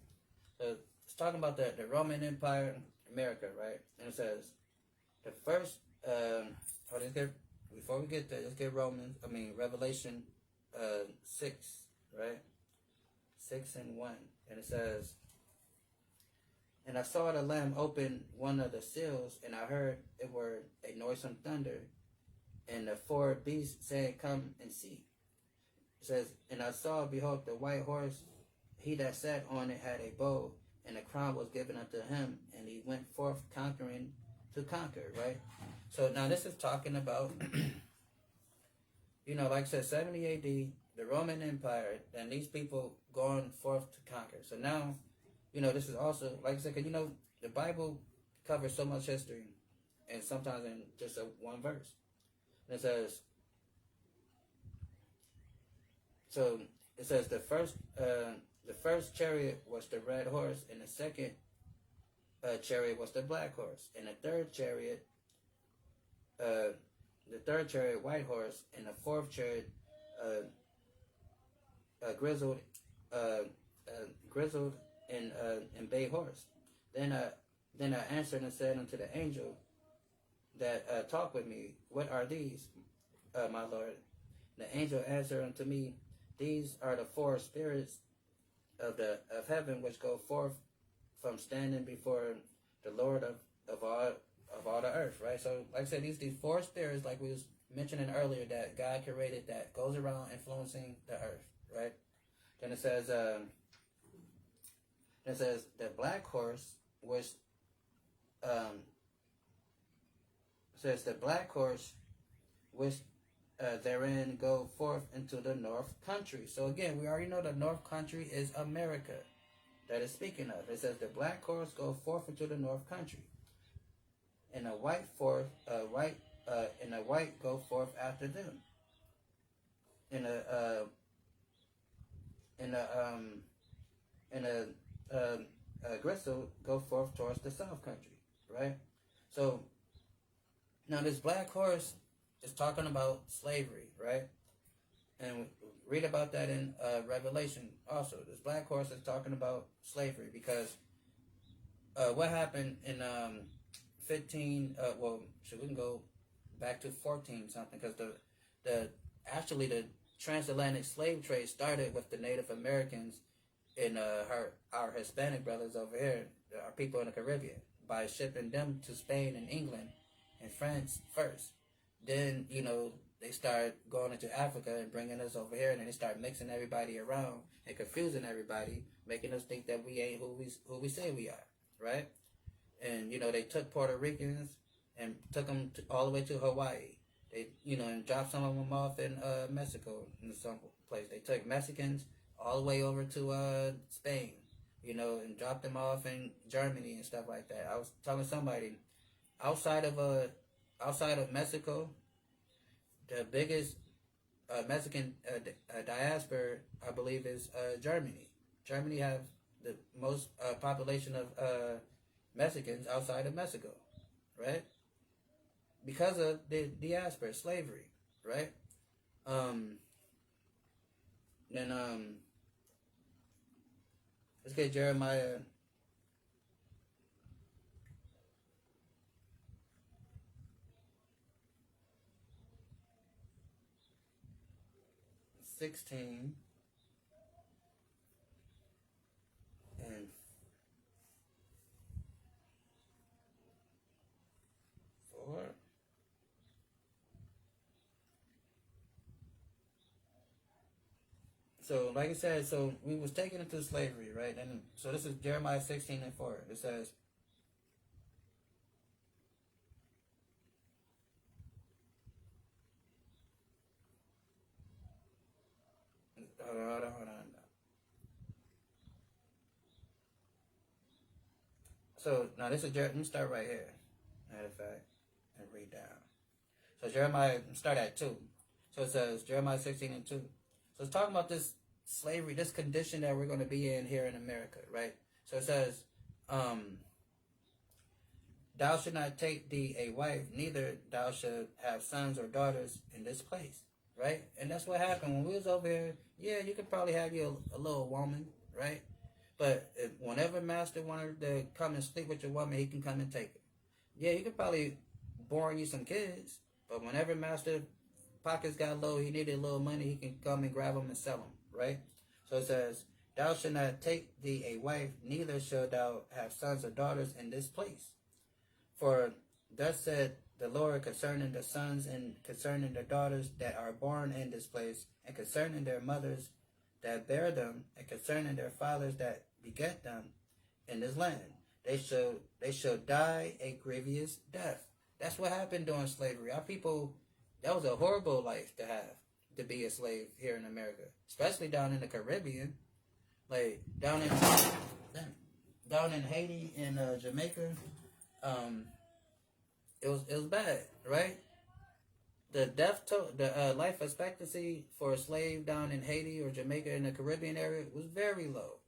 So it's talking about the Roman Empire, America, right? And it says the first. Before we get there, let's get Revelation 6, right? 6 and 1, and it says, "And I saw the Lamb open one of the seals, and I heard it were a noisome thunder, and the 4 beasts saying, Come and see." It says, "And I saw, behold, the white horse. He that sat on it had a bow, and a crown was given unto him, and he went forth conquering to conquer, right? So now this is talking about, like I said, 70 AD, the Roman Empire, and these people going forth to conquer. So now, this is also, like I said, because, the Bible covers so much history, and sometimes in just one verse. And it says, so it says the first chariot was the red horse, and the second chariot was the black horse, and the third chariot white horse, and the fourth chariot grizzled and bay horse. Then I answered and said unto the angel that talked with me, what are these, my Lord? The angel answered unto me, these are the four spirits of heaven which go forth from standing before the Lord of all the earth, right? So, like I said, these four spirits, like we was mentioning earlier, that God created, that goes around influencing the earth, right? Then it says the black horse was says the black horse which therein go forth into the north country. So again, we already know the north country is America that is speaking of. It says the black horse go forth into the north country, and a white go forth after them, and a gristle go forth towards the south country, right? So now this black horse is talking about slavery, right? And we read about that in Revelation also. This black horse is talking about slavery, because what happened in 15, we can go back to 14 something, because the transatlantic slave trade started with the Native Americans and our Hispanic brothers over here, our people in the Caribbean, by shipping them to Spain and England and France first. Then, they start going into Africa and bringing us over here, and then they start mixing everybody around and confusing everybody, making us think that we ain't who we say we are, right? And, they took Puerto Ricans and took them all the way to Hawaii. They, and dropped some of them off in Mexico, in some place. They took Mexicans all the way over to Spain, and dropped them off in Germany and stuff like that. I was telling somebody, outside of Mexico, the biggest Mexican diaspora, I believe, is Germany. Germany have the most population of Mexicans outside of Mexico, right? Because of the diaspora, slavery, right? Let's get Jeremiah 16 and 4. So, like I said, so we was taken into slavery, right? And so this is Jeremiah 16 and 4. It says, hold on. So now this is let me start right here. Matter of fact, and read down. So Jeremiah, start at 2. So it says Jeremiah 16 and 2. So it's talking about this slavery, this condition that we're going to be in here in America, right? So it says, thou shalt not take thee a wife, neither thou shalt have sons or daughters in this place, right? And that's what happened when we was over here. Yeah, you could probably have you a little woman, right? But whenever master wanted to come and sleep with your woman, he can come and take her. Yeah, you could probably born you some kids, but whenever master pockets got low, he needed a little money, he can come and grab them and sell them, right? So it says, thou shalt not take thee a wife, neither shalt thou have sons or daughters in this place. For thus said the Lord concerning the sons and concerning the daughters that are born in this place, and concerning their mothers that bear them, and concerning their fathers that beget them, in this land. They shall die a grievous death. That's what happened during slavery. Our people, that was a horrible life to have, to be a slave here in America, especially down in the Caribbean, like down in Haiti and Jamaica. It was bad, right? The life expectancy for a slave down in Haiti or Jamaica in the Caribbean area was very low.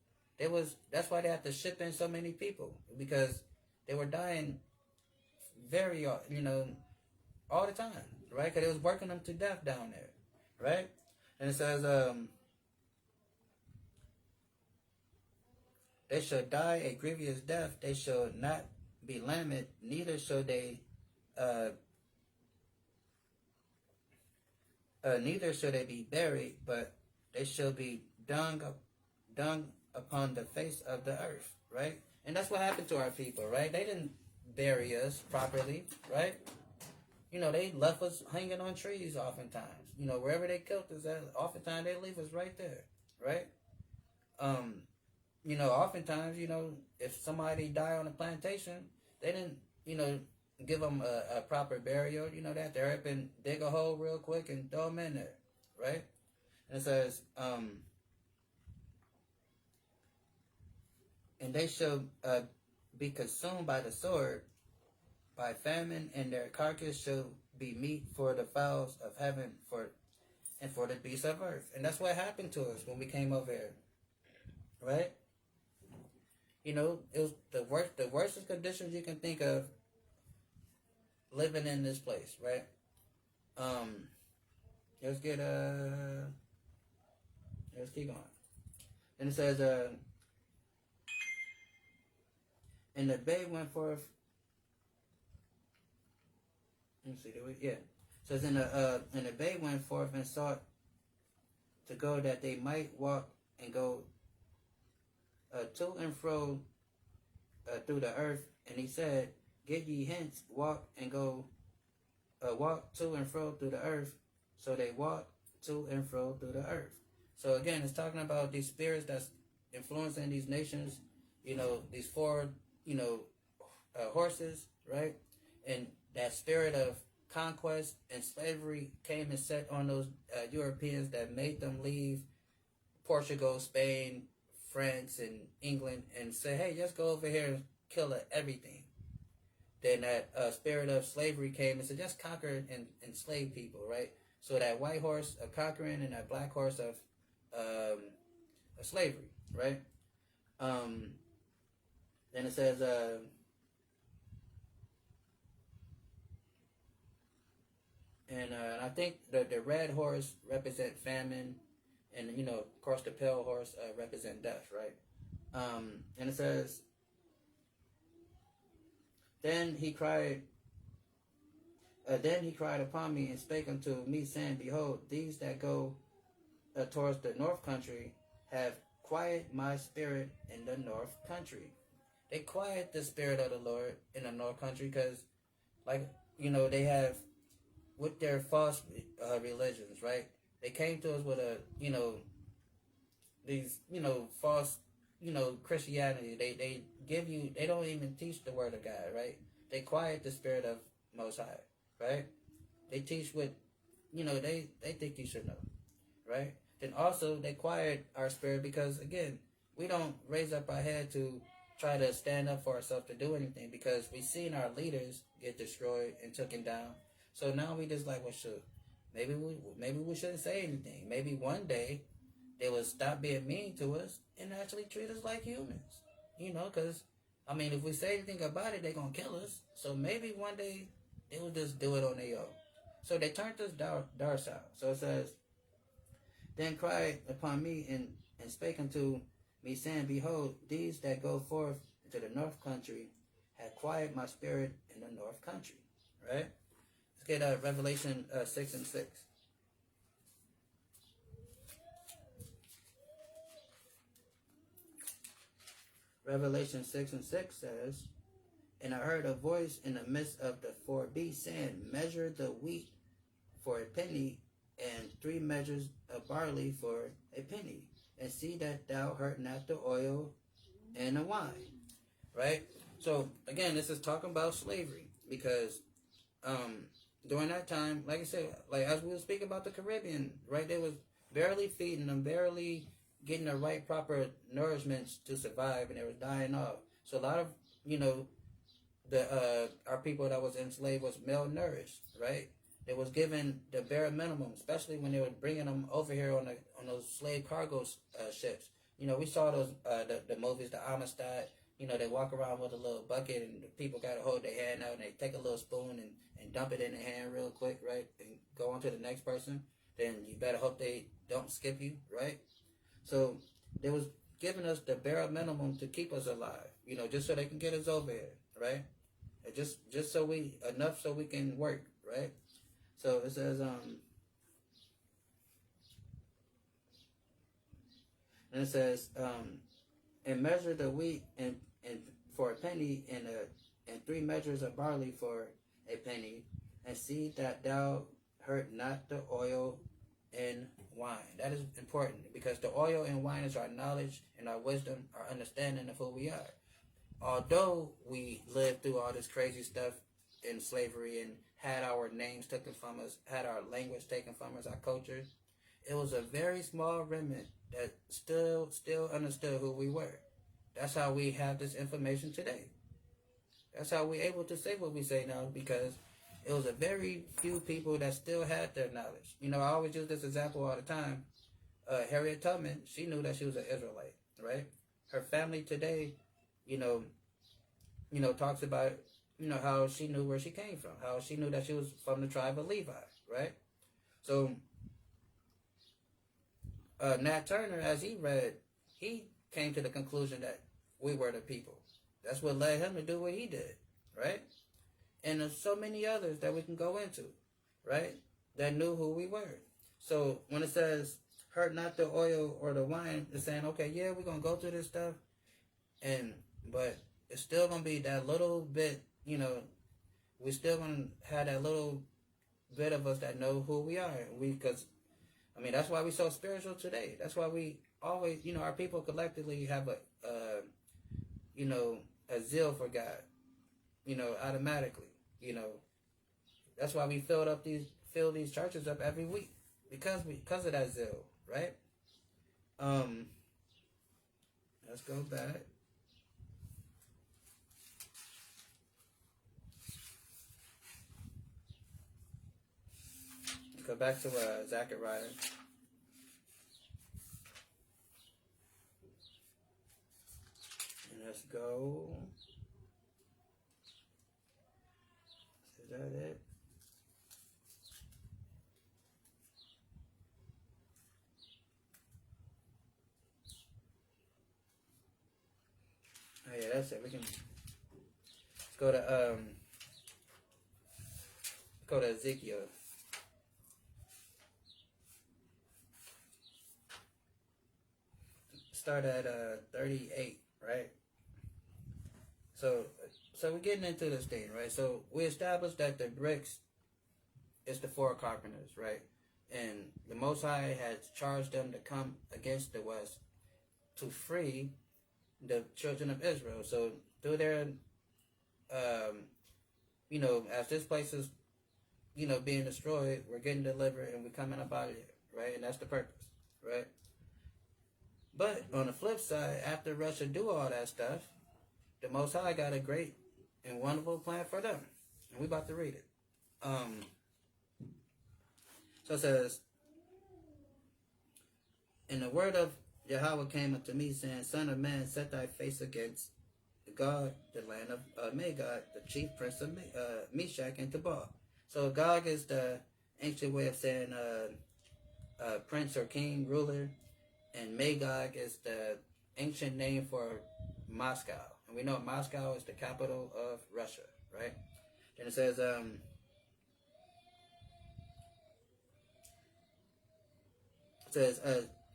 That's why they had to ship in so many people, because they were dying very, all the time, right? Because it was working them to death down there, right? And it says, they shall die a grievous death. They shall not be lamented, neither shall they, neither shall they be buried, but they shall be dung upon the face of the earth, right? And that's what happened to our people, right? They didn't bury us properly, right? They left us hanging on trees oftentimes. Wherever they killed us at, oftentimes they leave us right there, right? Oftentimes, if somebody died on a plantation, they didn't, give them a proper burial. They have to hurry up and dig a hole real quick and throw them in there, right? And it says, and they shall be consumed by the sword, by famine, and their carcass shall be meat for the fowls of heaven, and for the beasts of earth. And that's what happened to us when we came over here, right? It was the worst conditions you can think of living in this place, right? Let's keep going. And it says, and the babe went forth. Let me see. Yeah. It says, and the babe went forth and sought to go, that they might walk and go to and fro through the earth. And he said, get ye hence, walk and go, walk to and fro through the earth. So they walked to and fro through the earth. So again, it's talking about these spirits that's influencing these nations. These four, horses, right? And that spirit of conquest and slavery came and set on those Europeans that made them leave Portugal, Spain, France, and England, and say, hey, just go over here and kill everything. Then that spirit of slavery came and said, just conquer and enslave people, right? So that white horse of conquering and that black horse of slavery, right? Then it says, and I think the red horse represent famine, and of course the pale horse represent death, right? And it says, then he cried upon me and spake unto me, saying, behold, these that go towards the north country have quieted my spirit in the north country. They quiet the spirit of the Lord in the north country because, they have, with their false religions, right? They came to us with these, false, Christianity. They give you, they don't even teach the word of God, right? They quiet the spirit of Most High, right? They teach what, they think you should know, right? Then also they quiet our spirit because, again, we don't raise up our head to try to stand up for ourselves to do anything because we seen our leaders get destroyed and taken down. So now we just like, well, shoot, maybe we shouldn't say anything. Maybe one day they will stop being mean to us and actually treat us like humans. Because, if we say anything about it, they're going to kill us. So maybe one day they will just do it on their own. So they turned us docile. So it says, then cried upon me and spake unto me, saying, behold, these that go forth into the north country have quieted my spirit in the north country. Right? Let's get Revelation 6 and 6. Revelation 6 and 6 says, and I heard a voice in the midst of the four beasts saying, measure the wheat for a penny, and 3 measures of barley for a penny, and see that thou hurt not the oil and the wine. right? So again, this is talking about slavery because during that time, like I said, like as we were speaking about the Caribbean, right? They was barely feeding them, barely getting the right proper nourishments to survive, and they was dying off. So a lot of the our people that was enslaved was malnourished, right? They was given the bare minimum, especially when they were bringing them over here on those slave cargo ships. We saw those the movies, the Amistad. They walk around with a little bucket, and the people got to hold their hand out, and they take a little spoon and dump it in their hand real quick, right? And go on to the next person. Then you better hope they don't skip you, right? So they was giving us the bare minimum to keep us alive, just so they can get us over here, right? And just so enough so we can work, right? So it says, and it says, and measure the wheat and for a penny, and 3 measures of barley for a penny, and see that thou hurt not the oil and wine. That is important because the oil and wine is our knowledge and our wisdom, our understanding of who we are. Although we lived through all this crazy stuff in slavery and had our names taken from us, had our language taken from us, our culture, it was a very small remnant that still understood who we were. That's how we have this information today. That's how we're able to say what we say now, because it was a very few people that still had their knowledge. I always use this example all the time. Harriet Tubman, she knew that she was an Israelite, right? Her family today, talks about, how she knew where she came from, how she knew that she was from the tribe of Levi, right? So, Nat Turner, as he read, he came to the conclusion that we were the people. That's what led him to do what he did, right? And there's so many others that we can go into, right? That knew who we were. So when it says, hurt not the oil or the wine, it's saying, okay, yeah, we're going to go through this stuff, but it's still going to be that little bit, we're still going to have that little bit of us that know who we are. Because that's why we're so spiritual today. That's why we always, our people collectively have a zeal for God, automatically, That's why we fill these churches up every week because of that zeal, right? Let's go back. Go back to Zechariah. And let's go. Is that it? Oh yeah, that's it. Let's go to Ezekiel. Start at 38, right? So we're getting into this thing, right? So we established that the bricks is the 4 carpenters, right? And the Most High had charged them to come against the West to free the children of Israel. So through their, as this place is, being destroyed, we're getting delivered and we're coming up out of here, right? And that's the purpose, right? But on the flip side, after Russia do all that stuff, the Most High got a great and wonderful plan for them. And we about to read it. So it says, and the word of Yahweh came unto me, saying, Son of man, set thy face against Gog, the land of Magog, the chief prince of Meshach and Tubal. So Gog is the ancient way of saying prince or king, ruler. And Magog is the ancient name for Moscow. And we know Moscow is the capital of Russia, right? Then it says,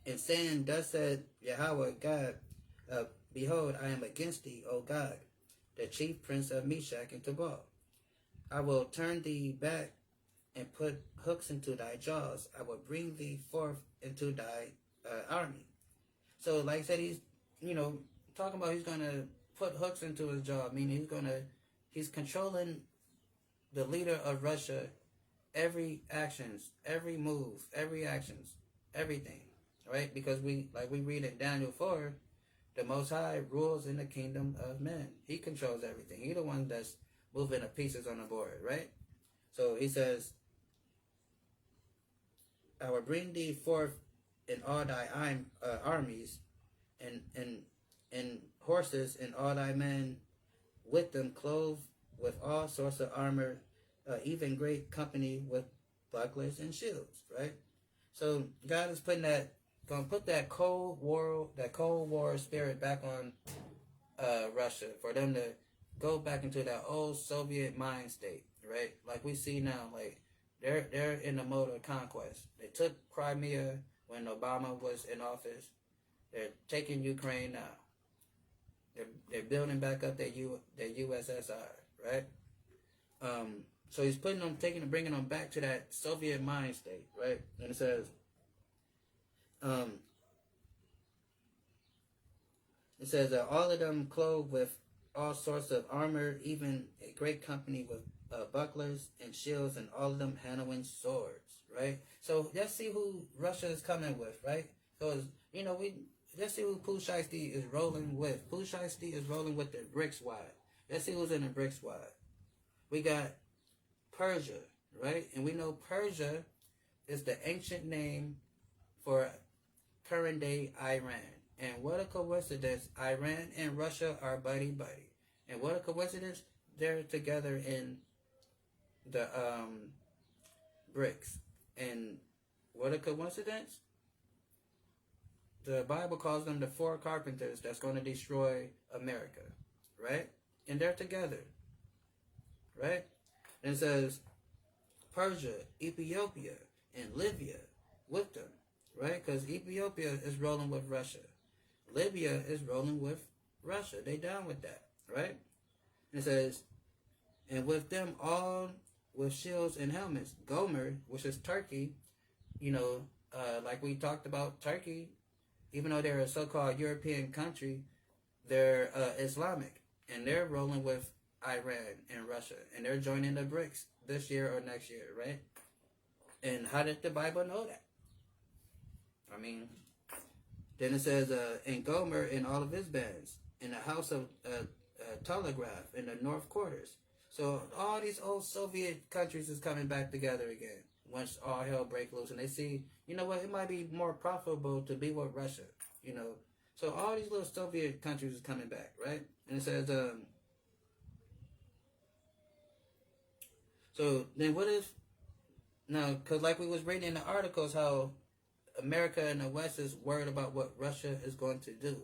and saying, thus said Yahweh God, behold, I am against thee, O God, the chief prince of Meshach and Tubal. I will turn thee back and put hooks into thy jaws. I will bring thee forth into thy army. So, like I said, he's, talking about he's going to put hooks into his jaw, meaning he's controlling the leader of Russia, every actions, every move, every actions, everything, right? Because we read in Daniel 4, the Most High rules in the kingdom of men. He controls everything. He's the one that's moving the pieces on the board, right? So he says, I will bring thee forth in all thy armies, and horses, and all thy men with them, clothed with all sorts of armor, even great company with bucklers and shields, right? So God is gonna put that Cold War spirit back on Russia, for them to go back into that old Soviet mind state, right? Like we see now, like they're in the mode of conquest. They took Crimea when Obama was in office. They're taking Ukraine now. They're building back up their USSR, right? So he's bringing them back to that Soviet mind state, right? And it says, all of them clothed with all sorts of armor, even a great company with bucklers and shields, and all of them handling swords, right? So let's see who Russia is coming with, right? Because, let's see who Pushaisty is rolling with. Pushaisty is rolling with the BRICS squad. Let's see who's in the BRICS squad. We got Persia, right? And we know Persia is the ancient name for current day Iran. And what a coincidence, Iran and Russia are buddy-buddy. And what a coincidence, they're together in the BRICS. And what a coincidence, the Bible calls them the four carpenters that's going to destroy America, right? And they're together, right? And it says Persia, Ethiopia, and Libya with them, right? Because Ethiopia is rolling with Russia. Libya is rolling with Russia. They down with that, right? And it says, and with them all with shields and helmets. Gomer, which is Turkey, like we talked about, Turkey, even though they're a so-called European country, they're Islamic. And they're rolling with Iran and Russia. And they're joining the BRICS this year or next year, right? And how did the Bible know that? I mean, then it says, and Gomer and all of his bands, in the house of Telegraph, in the North Quarters. So all these old Soviet countries is coming back together again once all hell break loose. And they see, you know what, it might be more profitable to be with Russia, So all these little Soviet countries is coming back, right? And it says, so then what if, now, because like we was reading in the articles how America and the West is worried about what Russia is going to do.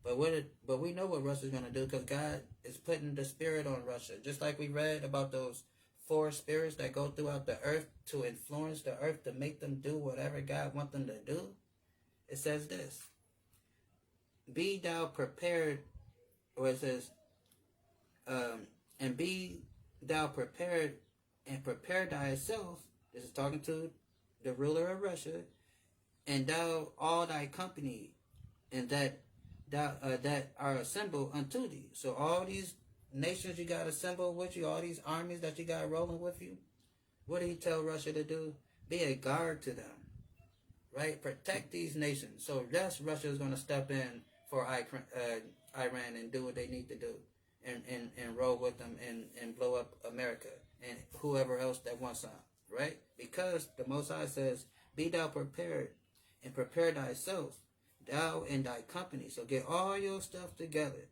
But we know what Russia's going to do, because God is putting the spirit on Russia. Just like we read about those 4 spirits that go throughout the earth to influence the earth to make them do whatever God wants them to do. It says this, be thou prepared, or it says, and be thou prepared and prepare thyself. This is talking to the ruler of Russia, and thou all thy company, and that are assembled unto thee. So all these nations you got assembled with you, all these armies that you got rolling with you, what did he tell Russia to do? Be a guard to them, right? Protect these nations. So that's Russia is going to step in for Iran and do what they need to do, and roll with them and blow up America and whoever else that wants some, right? Because the Most High says, be thou prepared and prepare thyself, thou and thy company. So get all your stuff together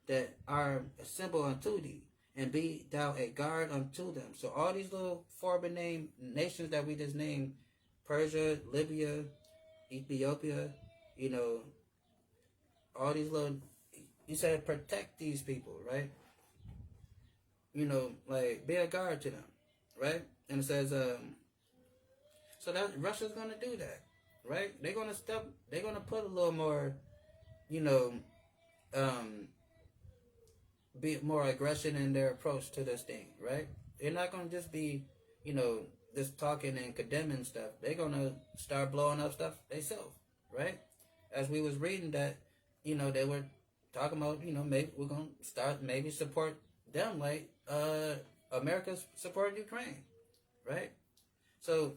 that are assembled unto thee, and be thou a guard unto them. So all these little foreign name nations that we just named, Persia, Libya, Ethiopia, all these little, you said protect these people, right? Like be a guard to them, right? And it says, so that Russia's going to do that, right? They're going to put a little more, be more aggression in their approach to this thing, right? They're not going to just be, just talking and condemning stuff. They're going to start blowing up stuff themselves, right? As we was reading that, they were talking about, maybe we're gonna start maybe support them like America supported Ukraine, right? So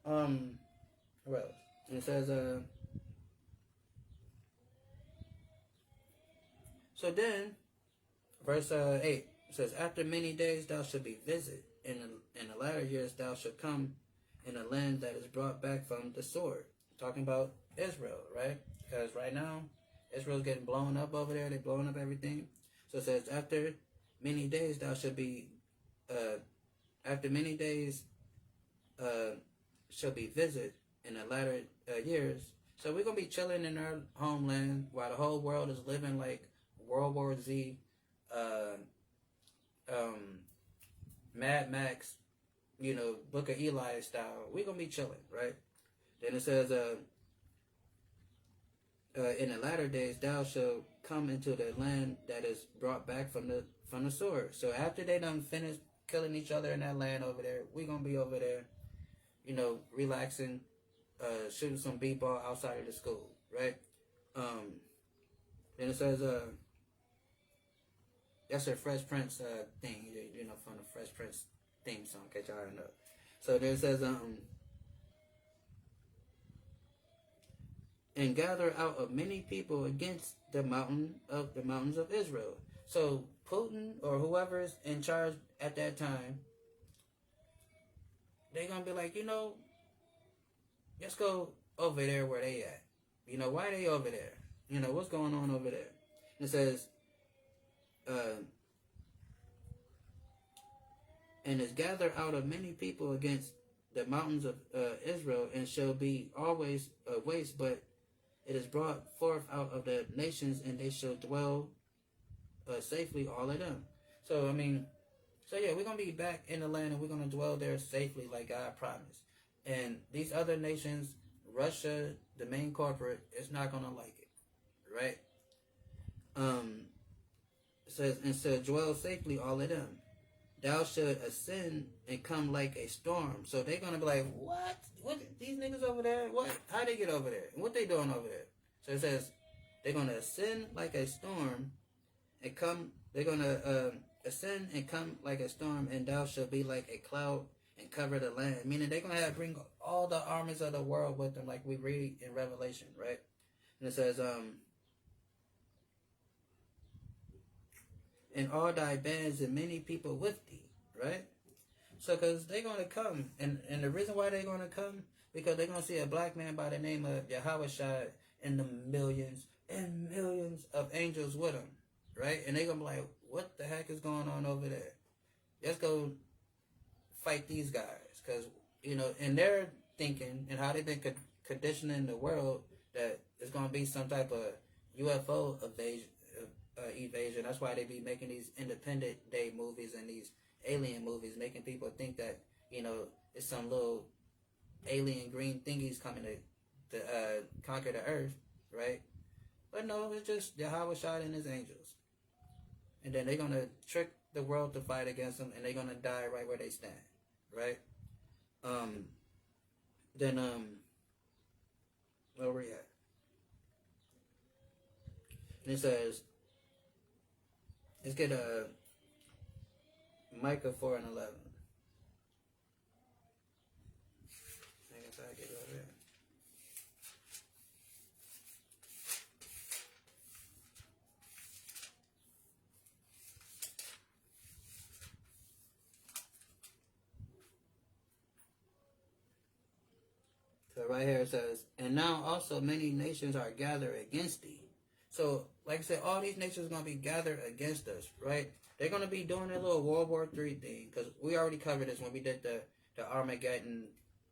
what else? It says so then verse 8 says, after many days thou shalt be visited, in the latter years thou shalt come in a land that is brought back from the sword. Talking about Israel, right? Because right now Israel's getting blown up over there. They're blowing up everything. So it says, after many days thou shalt be after many days shall be visited in the latter years. So we're gonna be chilling in our homeland while the whole world is living like World War Z, Mad Max, Book of Eli style. We're gonna be chilling, right? Then it says, in the latter days thou shalt come into the land that is brought back from the sword. So after they done finished killing each other in that land over there, we're gonna be over there, relaxing, shooting some b-ball outside of the school, right? Then it says, that's a Fresh Prince thing, from the Fresh Prince theme song, in case y'all don't know. So then it says, and gather out of many people against the mountains of Israel. So Putin or whoever's in charge at that time, they're gonna be like, let's go over there where they at. Why they over there? What's going on over there? It says, and is gathered out of many people against the mountains of Israel, and shall be always a waste, but it is brought forth out of the nations, and they shall dwell safely, all of them. So, yeah, we're going to be back in the land, and we're going to dwell there safely like God promised. And these other nations, Russia, the main corporate, is not going to like it, right? It says, and shall dwell safely, all of them. Thou shalt ascend and come like a storm. So they're going to be like, what? What? These niggas over there? What? How they get over there? What they doing over there? So it says, they're going to ascend like a storm and come. They're going to ascend and come like a storm, and thou shalt be like a cloud and cover the land. Meaning they're going to have bring all the armies of the world with them, like we read in Revelation, right? And it says, and all thy bands and many people with thee, right? So, because they're going to come, and the reason why they're going to come, because they're going to see a black man by the name of Yahushua and the millions and millions of angels with him, right? And they're going to be like, what the heck is going on over there? Let's go fight these guys, because, and they're thinking, and how they've been conditioning the world, that it's going to be some type of UFO evasion. That's why they be making these Independent Day movies and these alien movies, making people think that it's some little alien green thingies coming to conquer the earth, right? But no, it's just Yahushua and his angels, and then they're gonna trick the world to fight against them, and they're gonna die right where they stand, right? Then where we at? And it says, let's get a Micah 4 and 11. I guess I get over there. So right here it says, and now also many nations are gathered against thee. So, like I said, all these nations are going to be gathered against us, right? They're going to be doing their little World War III thing, because we already covered this when we did the Armageddon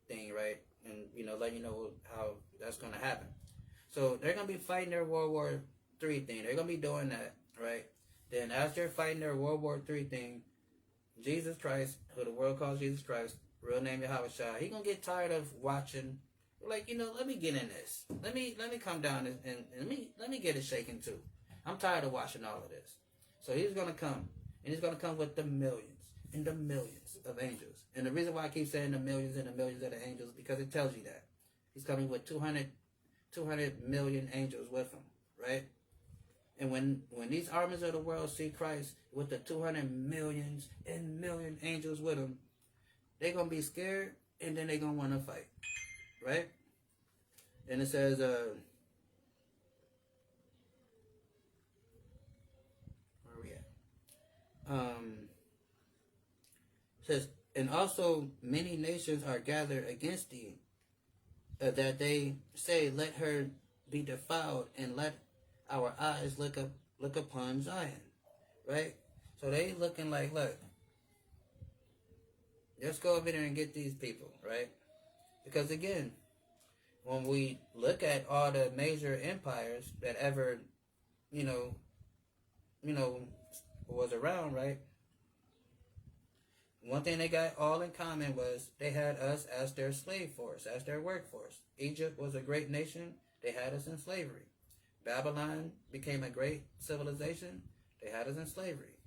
thing, right? And, letting you know how that's going to happen. So, they're going to be fighting their World War III thing. They're going to be doing that, right? Then, as they're fighting their World War III thing, Jesus Christ, who the world calls Jesus Christ, real name Yahushua, he going to get tired of watching. Like, let me get in this. Let me come down and let me get it shaken too. I'm tired of watching all of this. So he's going to come. And he's going to come with the millions and the millions of angels. And the reason why I keep saying the millions and the millions of the angels, because it tells you that. He's coming with 200 million angels with him, right? And when these armies of the world see Christ with the 200 millions and million angels with him, they're going to be scared, and then they're going to want to fight. Right? And it says, where are we at? It says, and also many nations are gathered against thee, that they say, let her be defiled, and let our eyes look upon Zion. Right? So they looking like, look, let's go over there and get these people, right? Because again, when we look at all the major empires that ever, you know, was around, right? One thing they got all in common was they had us as their slave force, as their workforce. Egypt was a great nation. They had us in slavery. Babylon became a great civilization. They had us in slavery.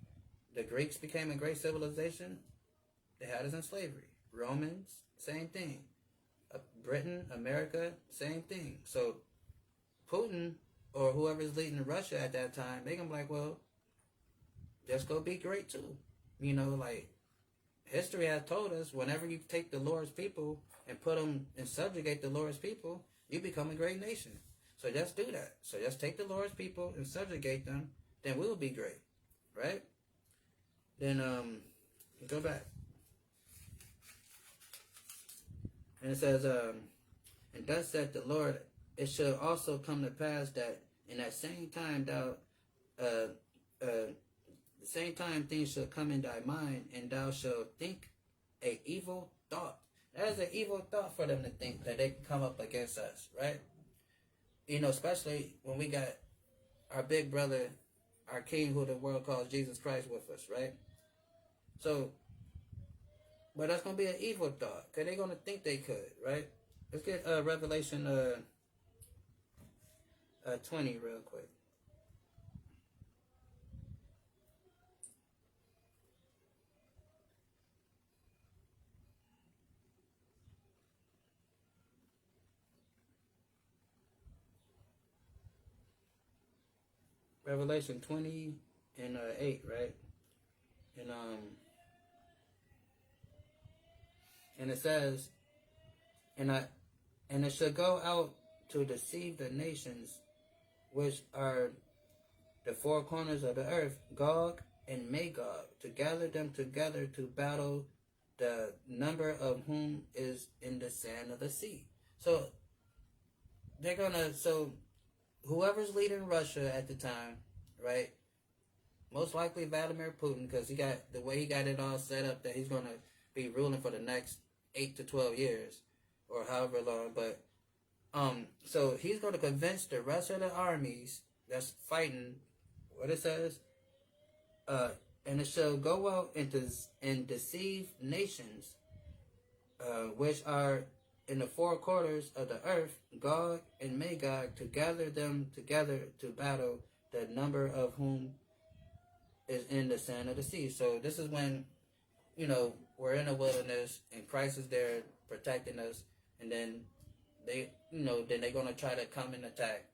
The Greeks became a great civilization. They had us in slavery. Romans, same thing. Britain, America, same thing. So Putin or whoever's leading Russia at that time, they can be like, well, just go be great too. You know, like history has told us whenever you take the Lord's people and put them and subjugate the Lord's people, you become a great nation. So just do that. So just take the Lord's people and subjugate them, then we'll be great. Right? Then go back. And it says, and thus said the Lord, it shall also come to pass that in that same time the same time things shall come in thy mind, and thou shalt think a evil thought. That is an evil thought for them to think that they can come up against us, right? You know, especially when we got our big brother, our king, who the world calls Jesus Christ, with us, right? So, but that's going to be an evil thought, because they're going to think they could, right? Let's get Revelation 20 real quick. Revelation 20 and 8, right? And it says, and it shall go out to deceive the nations which are the four corners of the earth, Gog and Magog, to gather them together to battle, the number of whom is in the sand of the sea. So whoever's leading Russia at the time, right? Most likely Vladimir Putin, because he got the way he got it all set up that he's going to be ruling for the next 8 to 12 years or however long. But so he's going to convince the rest of the armies that's fighting, what it says, and it shall go out and deceive nations which are in the four quarters of the earth, Gog and Magog, to gather them together to battle, the number of whom is in the sand of the sea. So this is when, you know, we're in the wilderness and Christ is there protecting us, and then they're going to try to come and attack.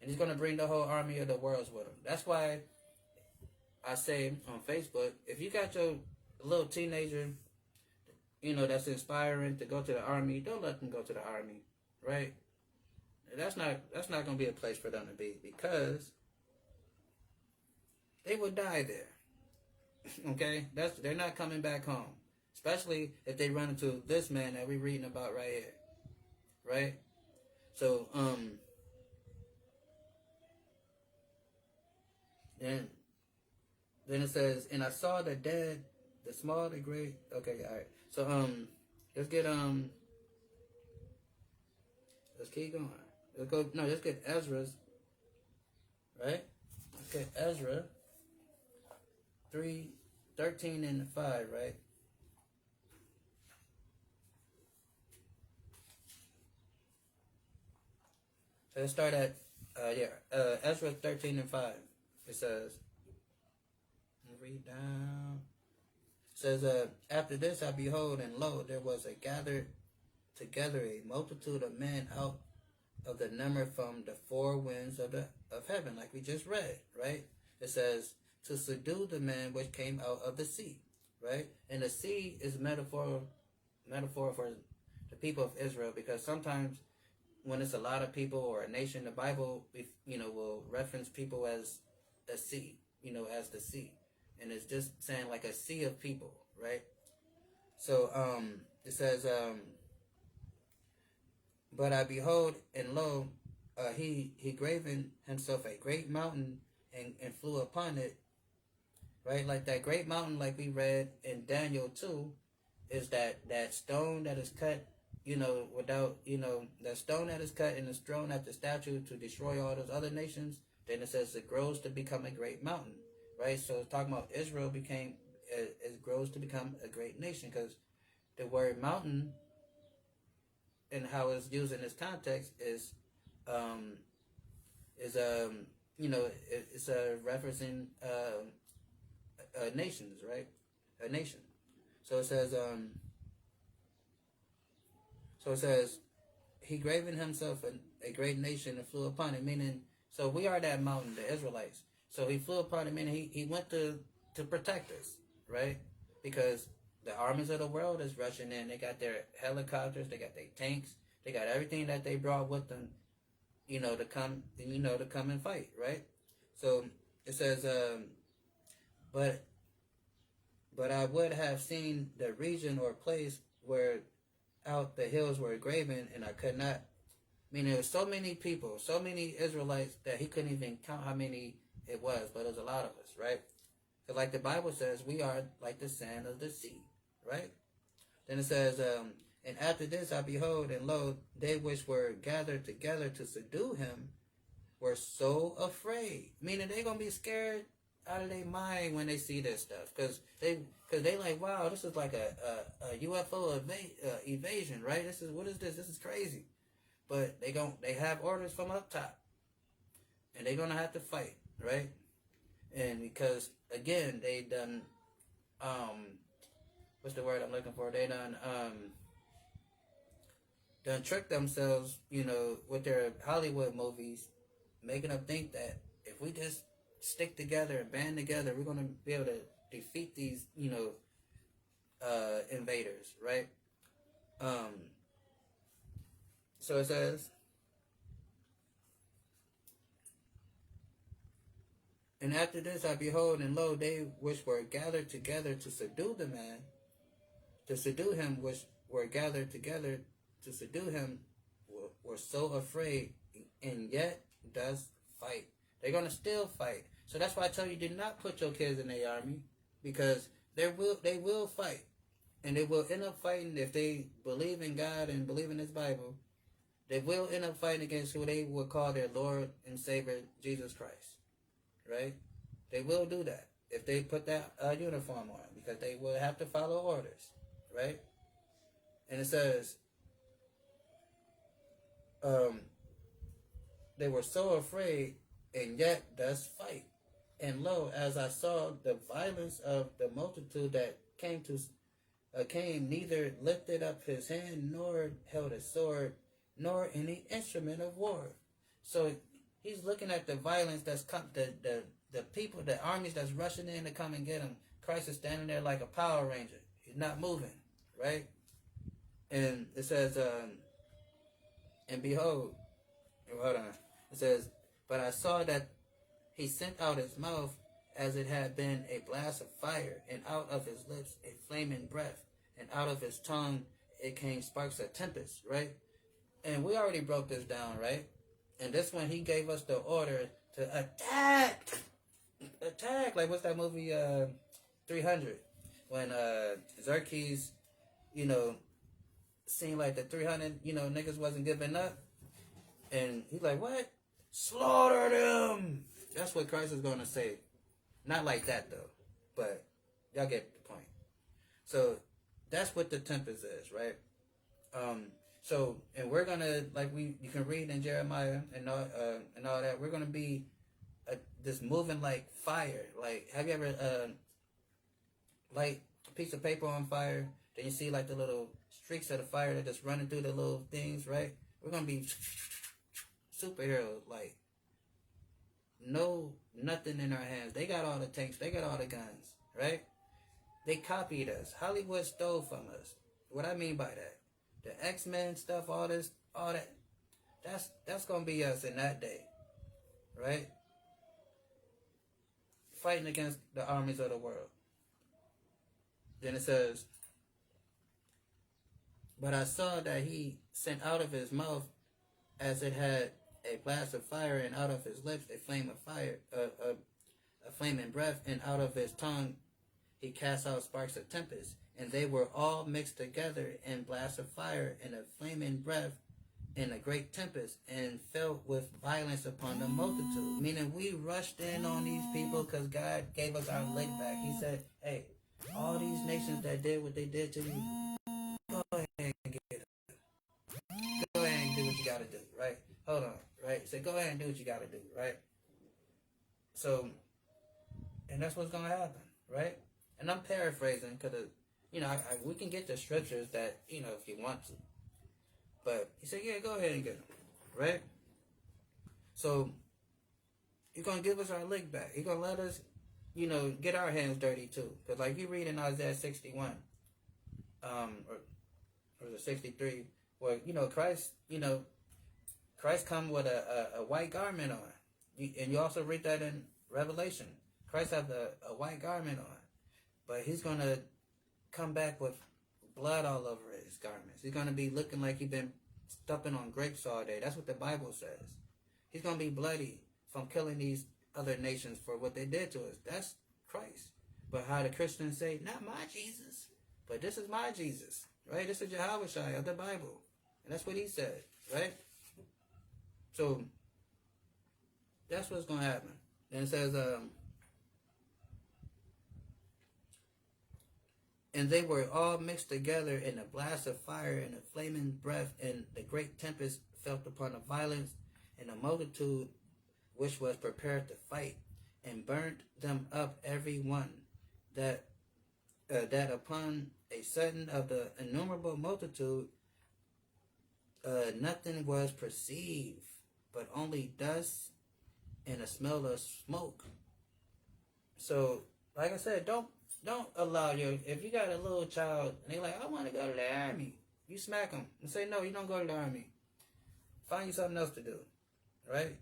And he's going to bring the whole army of the worlds with him. That's why I say on Facebook, if you got your little teenager, you know, that's inspiring to go to the army, don't let them go to the army, right? That's not going to be a place for them to be, because they will die there. Okay? They're not coming back home. Especially if they run into this man that we're reading about right here. Right? So, then it says, and I saw the dead, the small, the great. Okay, all right. So, let's get, let's keep going. Let's get Ezra's, right? Let's get Ezra 3:13 and 5, right? So let's start at, Ezra 13 and 5. It says, read down. It says, after this I behold, and lo, there was gathered together a multitude of men out of the number from the four winds of heaven, like we just read, right? It says to subdue the men which came out of the sea, right? And the sea is metaphor for the people of Israel, because sometimes when it's a lot of people or a nation, the Bible, will reference people as a sea, as the sea, and it's just saying like a sea of people, right? So it says, but I behold, and lo, he graven himself a great mountain and flew upon it, right? Like that great mountain, like we read in Daniel 2, is that stone that is cut, that stone that is cut and is thrown at the statue to destroy all those other nations. Then it says it grows to become a great mountain, right? So it's talking about Israel it grows to become a great nation, because the word mountain and how it's used in this context is it's referencing nations, right? A nation. So it says, he graven himself a great nation and flew upon it, meaning, so we are that mountain, the Israelites. So he flew upon it, meaning he went to protect us, right? Because the armies of the world is rushing in. They got their helicopters, they got their tanks, they got everything that they brought with them, to come and fight, right? So it says, but I would have seen the region or place where out the hills were graven, and I could not. Meaning there was so many people, so many Israelites, that he couldn't even count how many it was, but it was a lot of us, right? So like the Bible says, we are like the sand of the sea, right? Then it says, and after this I behold, and lo, they which were gathered together to subdue him were so afraid. Meaning they're going to be scared out of their mind when they see this stuff. Because they like, wow, this is like a UFO evasion, right? What is this? This is crazy. But they have orders from up top. And they're going to have to fight, right? And because, again, they done, what's the word I'm looking for? They done tricked themselves, with their Hollywood movies, making them think that if we just stick together and band together, we're going to be able to defeat these, invaders, right? So it says, and after this I behold, and lo, they which were gathered together to subdue him, which were gathered together to subdue him, were so afraid, and yet does fight. They're going to still fight. So that's why I tell you, do not put your kids in the army, because they will fight. And they will end up fighting. If they believe in God and believe in His Bible, they will end up fighting against who they would call their Lord and Savior, Jesus Christ. Right? They will do that if they put that uniform on, because they will have to follow orders. Right? And it says, they were so afraid, and yet does fight. And lo, as I saw the violence of the multitude that came, neither lifted up his hand, nor held a sword, nor any instrument of war. So he's looking at the violence that's come, the people, the armies that's rushing in to come and get him. Christ is standing there like a Power Ranger. He's not moving, right? And it says, and behold, hold on. It says, but I saw that he sent out his mouth as it had been a blast of fire, and out of his lips a flaming breath, and out of his tongue it came sparks of tempest, right? And we already broke this down, right? And this one, he gave us the order to attack. Attack. Like, what's that movie, 300? When Xerxes, seemed like the 300, niggas wasn't giving up. And he's like, what? Slaughter them. That's what Christ is going to say. Not like that, though. But y'all get the point. So that's what the tempest is, right? So, and we're going to, you can read in Jeremiah and all that, we're going to be just moving like fire. Like, have you ever light a piece of paper on fire? Then you see like the little streaks of the fire that just running through the little things, right? We're going to be superheroes, like no nothing in our hands. They got all the tanks, they got all the guns, right? They copied us. Hollywood stole from us. What I mean by that, the X-Men stuff, all that, that's gonna be us in that day, right? Fighting against the armies of the world. Then it says, but I saw that he sent out of his mouth as it had a blast of fire, and out of his lips a flame of fire, a flaming breath, and out of his tongue he cast out sparks of tempest, and they were all mixed together in blast of fire and a flaming breath in a great tempest, and fell with violence upon the multitude. Meaning we rushed in on these people because God gave us our lick back. He said, hey, all these nations that did what they did to you, go ahead and get it. Go ahead and do what you got to do, right? Hold on, right? So go ahead and do what you got to do, right? So, and that's what's going to happen, right? And I'm paraphrasing because, we can get the scriptures that, if you want to. But he said, yeah, go ahead and get them, right? So, he's going to give us our lick back. He's going to let us, get our hands dirty too. Because like you read in Isaiah 61, or was it 63, where, Christ come with a white garment on. And you also read that in Revelation. Christ has a white garment on. But he's going to come back with blood all over his garments. He's going to be looking like he's been stepping on grapes all day. That's what the Bible says. He's going to be bloody from killing these other nations for what they did to us. That's Christ. But how the Christians say, not my Jesus, but this is my Jesus, right? This is Yahweh of the Bible. And that's what he said, right? So, that's what's going to happen. Then it says, and they were all mixed together in a blast of fire and a flaming breath, and the great tempest fell upon the violence, and a multitude which was prepared to fight, and burnt them up every one, that upon a sudden of the innumerable multitude nothing was perceived, but only dust and a smell of smoke. So, like I said, don't allow if you got a little child and they're like, I want to go to the army, you smack them and say, no, you don't go to the army. Find you something else to do, right?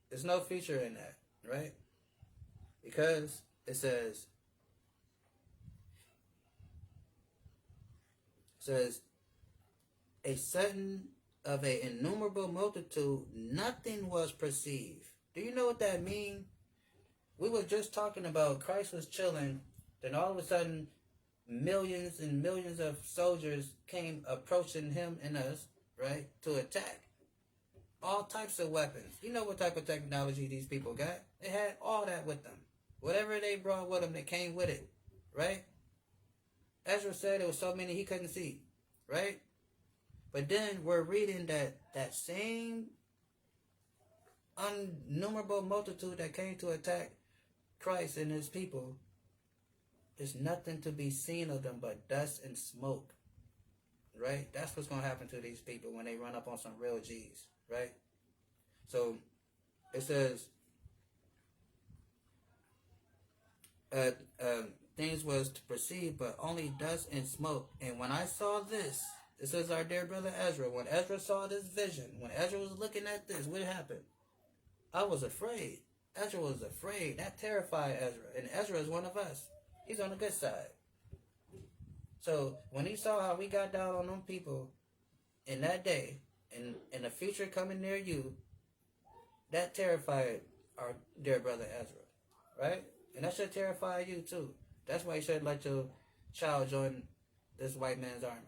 There's no feature in that, right? Because it says, a sudden of an innumerable multitude, nothing was perceived. Do you know what that means? We were just talking about Christ was chilling, then all of a sudden millions and millions of soldiers came approaching him and us, right, to attack. All types of weapons. You know what type of technology these people got? They had all that with them. Whatever they brought with them, they came with it, right? Ezra said there was so many he couldn't see, right? But then we're reading that same innumerable multitude that came to attack Christ and his people, there's nothing to be seen of them but dust and smoke, right? That's what's going to happen to these people when they run up on some real G's, right? So it says, things was to perceive, but only dust and smoke. And when I saw this, it says our dear brother Ezra, when Ezra saw this vision, when Ezra was looking at this, what happened? I was afraid. Ezra was afraid. That terrified Ezra. And Ezra is one of us. He's on the good side. So when he saw how we got down on them people in that day, and in the future coming near you, that terrified our dear brother Ezra, right? And that should terrify you too. That's why you should let your child join this white man's army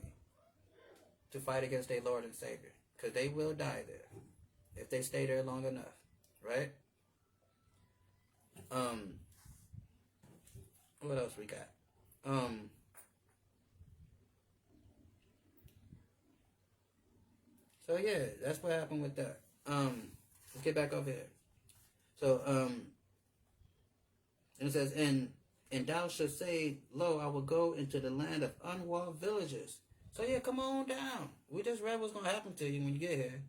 to fight against their Lord and Savior, because they will die there if they stay there long enough, right? What else we got? So yeah, that's what happened with that. Let's get back over here. So and it says, and thou shalt say, lo, I will go into the land of unwalled villages. So yeah, come on down. We just read what's gonna happen to you when you get here.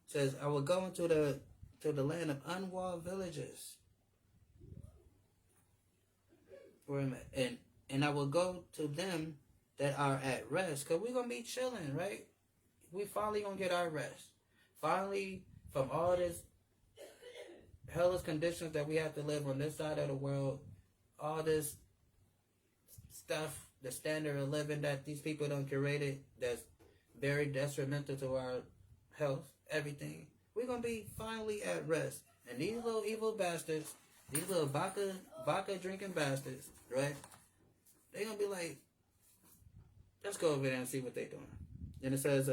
It says, I will go into the land of unwalled villages. And I will go to them that are at rest. Because we're going to be chilling, right? We finally going to get our rest. Finally, from all this hellish conditions that we have to live on this side of the world, all this stuff, the standard of living that these people done curated that's very detrimental to our health, everything, we're going to be finally at rest. And these little evil bastards, these little vodka drinking bastards, right? They're going to be like, let's go over there and see what they're doing. And it says,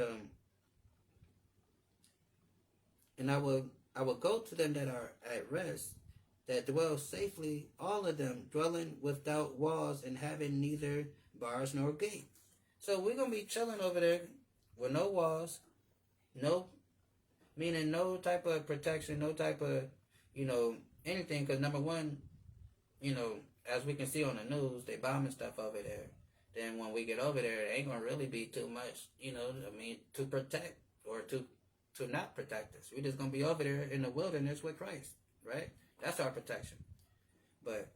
and I will go to them that are at rest, that dwell safely, all of them dwelling without walls and having neither bars nor gate. So we're going to be chilling over there with no walls, meaning no type of protection, no type of, anything. Because number one, as we can see on the news, they bombing stuff over there. Then when we get over there, it ain't going to really be too much, to protect or to not protect us. We're just going to be over there in the wilderness with Christ, right? That's our protection. But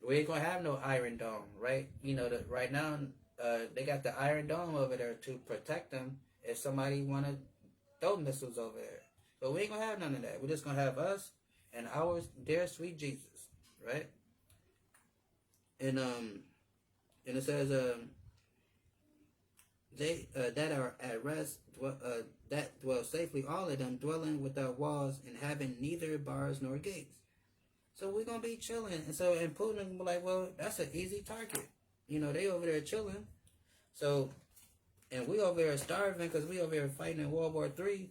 we ain't going to have no Iron Dome, right? Right now, they got the Iron Dome over there to protect them if somebody want to throw missiles over there. But we ain't going to have none of that. We're just going to have us and our dear sweet Jesus, right? And it says, they that are at rest, that dwell safely, all of them dwelling without walls and having neither bars nor gates. So we're going to be chilling. And Putin will be like, well, that's an easy target. They over there chilling. So, and we over there starving because we over here fighting in World War III.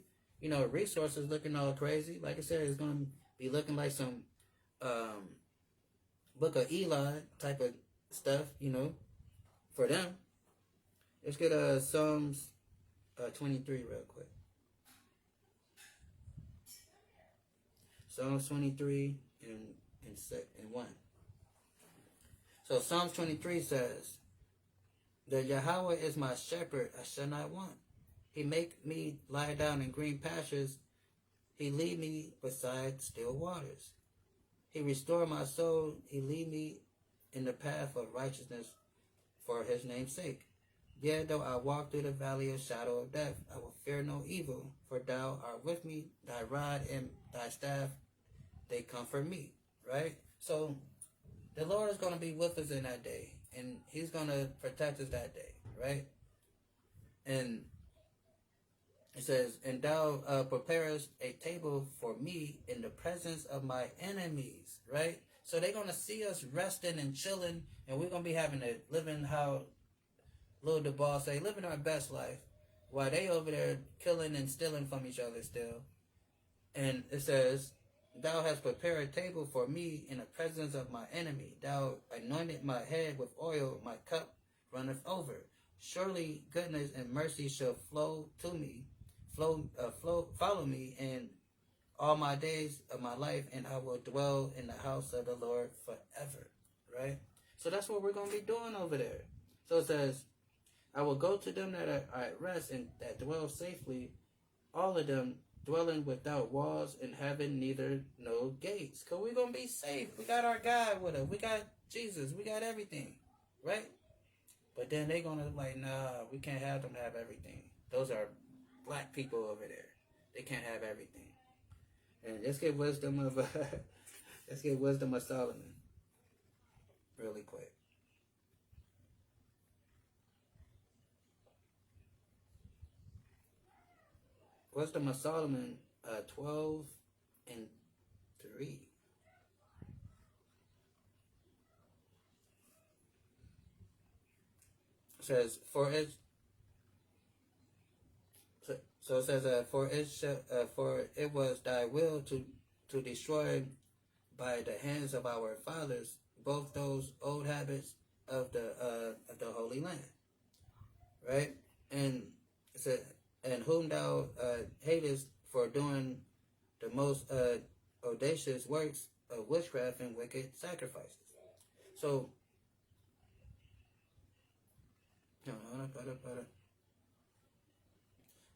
Resources looking all crazy. Like I said, it's going to be looking like some Book of Eli type of stuff, for them. Let's get Psalms 23 real quick. Psalms 23 and 1. So Psalms 23 says, the Yahweh is my shepherd, I shall not want. He make me lie down in green pastures. He lead me beside still waters. He restore my soul. He lead me in the path of righteousness for his name's sake. Yet though I walk through the valley of shadow of death, I will fear no evil, for thou art with me, thy rod and thy staff, they comfort me, right? So the Lord is going to be with us in that day, and he's going to protect us that day, right? And it says, and thou preparest a table for me in the presence of my enemies, right? So they're going to see us resting and chilling, and we're going to be having to living how Lil DeBall say, living our best life, while they over there killing and stealing from each other still. And it says, thou hast prepared a table for me in the presence of my enemy. Thou anointed my head with oil, my cup runneth over. Surely goodness and mercy shall follow me in all my days of my life, and I will dwell in the house of the Lord forever. Right? So that's what we're going to be doing over there. So it says, I will go to them that are at rest and that dwell safely, all of them dwelling without walls and having neither no gates. Because we're going to be safe. We got our God with us. We got Jesus. We got everything. Right? But then they're going to like, nah, we can't have them have everything. Those are black people over there. They can't have everything. And let's get wisdom of Solomon really quick. Wisdom of Solomon 12 and 3. It says, for it says, for it was thy will to destroy by the hands of our fathers both those old habits of the Holy Land, right? And it said, and whom thou hatest for doing the most audacious works of witchcraft and wicked sacrifices. So,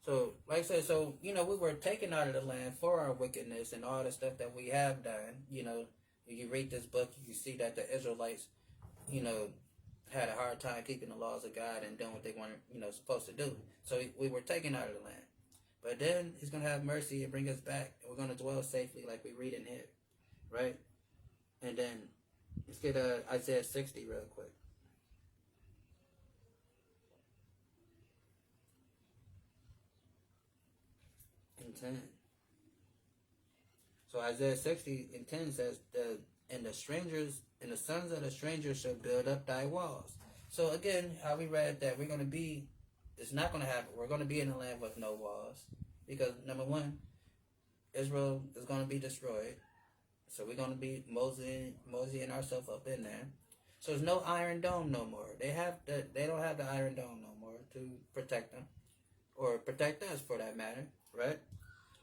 So, like I said, so, we were taken out of the land for our wickedness and all the stuff that we have done. If you read this book, you see that the Israelites, you know, had a hard time keeping the laws of God and doing what they weren't, supposed to do. So we were taken out of the land. But then he's going to have mercy and bring us back. And we're going to dwell safely like we read in here. Right? And then let's get Isaiah 60 real quick. And 10. So Isaiah 60 and 10 says, and the sons of the strangers shall build up thy walls. So again, how we read that it's not going to happen. We're going to be in a land with no walls. Because number one, Israel is going to be destroyed. So we're going to be moseying ourselves up in there. So there's no Iron Dome no more. They don't have the Iron Dome no more to protect them. Or protect us for that matter. Right?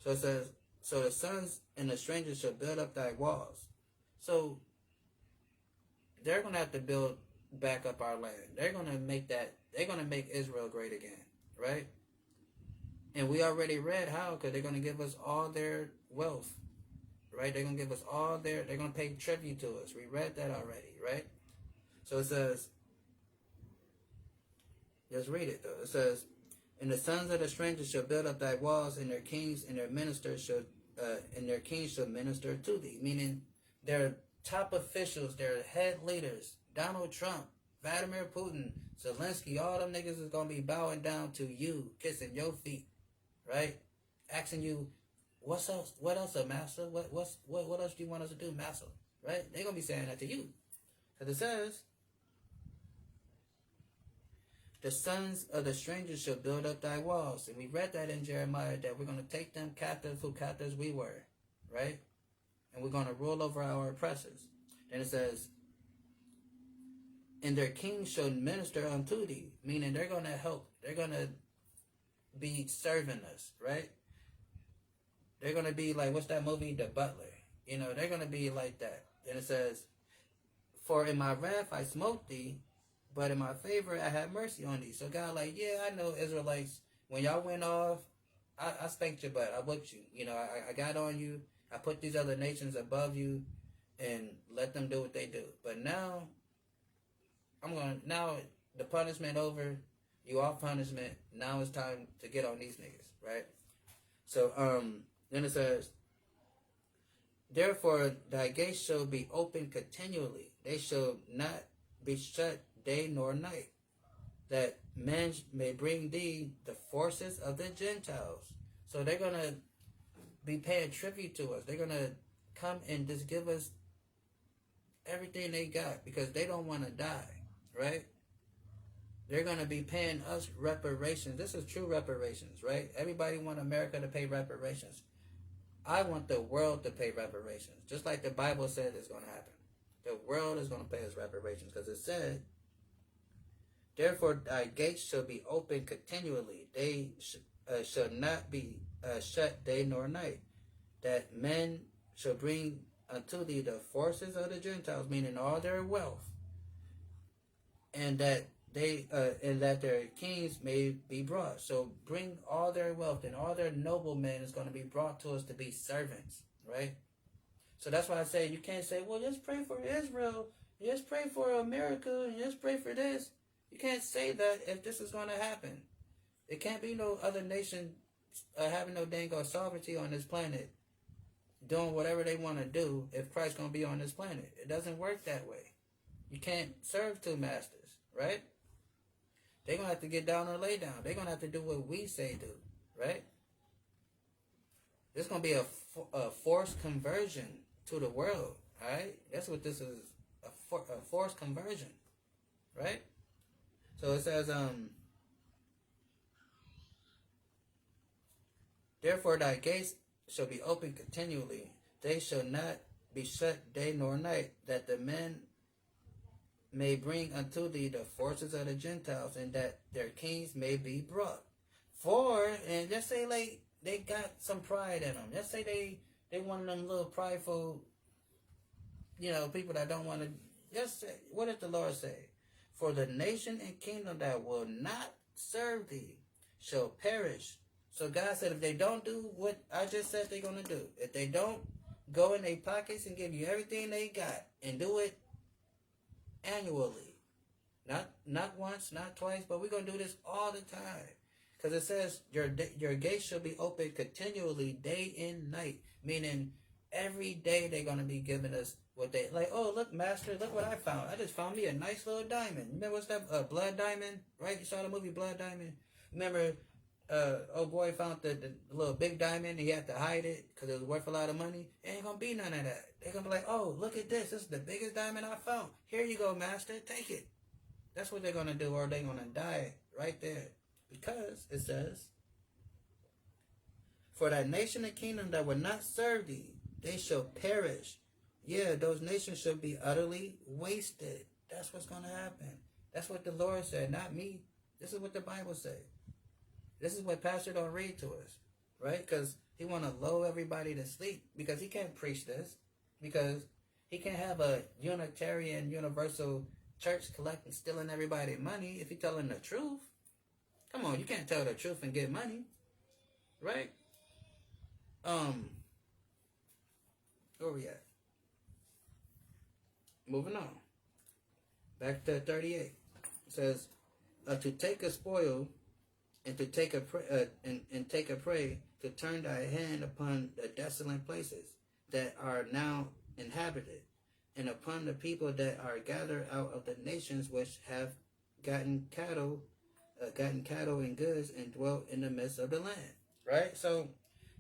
So it says, so the sons and the strangers shall build up thy walls. So they're going to have to build back up our land. They're going to make Israel great again, right? And we already read how, because they're going to give us all their wealth, right? They're going to give us they're going to pay tribute to us. We read that already, right? So it says, just read it though. It says, and the sons of the strangers shall build up thy walls, and their kings and their ministers shall minister to thee. Meaning, their top officials, their head leaders, Donald Trump, Vladimir Putin, Zelensky, all them niggas is gonna be bowing down to you, kissing your feet, right? Asking you, what's else? What else, master? What else do you want us to do, master? Right? They're gonna be saying that to you, because it says, the sons of the strangers shall build up thy walls. And we read that in Jeremiah, that we're going to take them captives who captives we were. Right? And we're going to rule over our oppressors. Then it says, and their kings shall minister unto thee. Meaning they're going to help. They're going to be serving us. Right? They're going to be like, what's that movie? The Butler. They're going to be like that. Then it says, for in my wrath I smote thee, but in my favor, I have mercy on thee. So God, like, yeah, I know Israelites. When y'all went off, I spanked your butt. I whipped you. I got on you. I put these other nations above you and let them do what they do. But now, now the punishment over. You off punishment. Now it's time to get on these niggas, right? So, then it says, therefore thy gates shall be open continually. They shall not be shut day nor night, that men may bring thee the forces of the Gentiles. So they're going to be paying tribute to us. They're going to come and just give us everything they got, because they don't want to die, right? They're going to be paying us reparations. This is true reparations, right? Everybody want America to pay reparations. I want the world to pay reparations, just like the Bible said it's going to happen. The world is going to pay us reparations, because it said, therefore thy gates shall be open continually. They shall not be shut day nor night, that men shall bring unto thee the forces of the Gentiles, meaning all their wealth, and that their kings may be brought. So bring all their wealth, and all their noblemen is going to be brought to us to be servants, right? So that's why I say, you can't say, well, just pray for Israel, just pray for America, and just pray for this. You can't say that if this is going to happen. It can't be no other nation having no dang sovereignty on this planet, doing whatever they want to do if Christ's going to be on this planet. It doesn't work that way. You can't serve two masters, right? They're going to have to get down or lay down. They're going to have to do what we say do, right? There's going to be a forced conversion to the world, all right? That's what this is, a forced conversion, right? So it says, therefore thy gates shall be open continually. They shall not be shut day nor night, that the men may bring unto thee the forces of the Gentiles, and that their kings may be brought. For, and just say like they got some pride in them. Just say they one of them little prideful, people that don't want to. Just say, what does the Lord say? For the nation and kingdom that will not serve thee shall perish, So God said if they don't do what I just said they're going to do, if they don't go in their pockets and give you everything they got and do it annually, not once, not twice, but we're going to do this all the time. Because it says your gates shall be open continually day and night, meaning every day they're going to be giving us what they, like, oh, look, master, look what I found. I just found me a nice little diamond. Remember what's that, Blood Diamond, right? You saw the movie Blood Diamond? Remember, old boy found the little big diamond and he had to hide it because it was worth a lot of money? It ain't going to be none of that. They're going to be like, oh, look at this. This is the biggest diamond I found. Here you go, master. Take it. That's what they're going to do, or they're going to die right there. Because it says, for that nation and kingdom that will not serve thee, they shall perish. Yeah, those nations shall be utterly wasted. That's what's going to happen. That's what the Lord said, not me. This is what the Bible says. This is what Pastor don't read to us, right? Because he want to lull everybody to sleep because he can't preach this. Because he can't have a Unitarian universal church collecting, stealing everybody's money if he's telling the truth. Come on, you can't tell the truth and get money, right? Where we at? Moving on. Back to 38. It says, to take a spoil and to take a and take a prey, to turn thy hand upon the desolate places that are now inhabited, and upon the people that are gathered out of the nations which have gotten cattle and goods and dwelt in the midst of the land. Right? So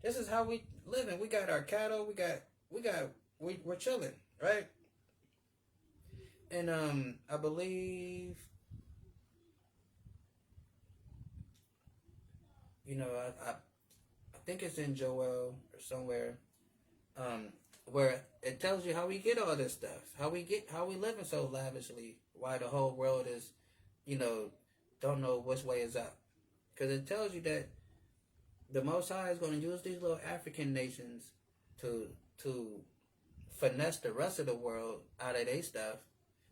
this is how we living. We got our cattle, we're chilling, right? And I believe, I think it's in Joel or somewhere, where it tells you how we get all this stuff, how we living so lavishly, why the whole world is, don't know which way is up. Because it tells you that the Most High is going to use these little African nations to finesse the rest of the world out of their stuff,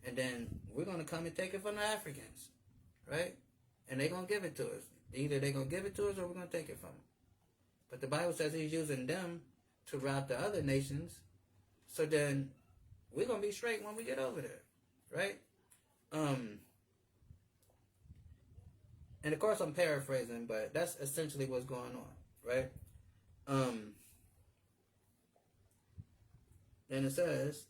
and then we're going to come and take it from the Africans, right? And they're going to give it to us. Either they're going to give it to us or we're going to take it from them. But the Bible says he's using them to rob the other nations, so then we're going to be straight when we get over there, right? And of course I'm paraphrasing, but that's essentially what's going on, right? Then it says,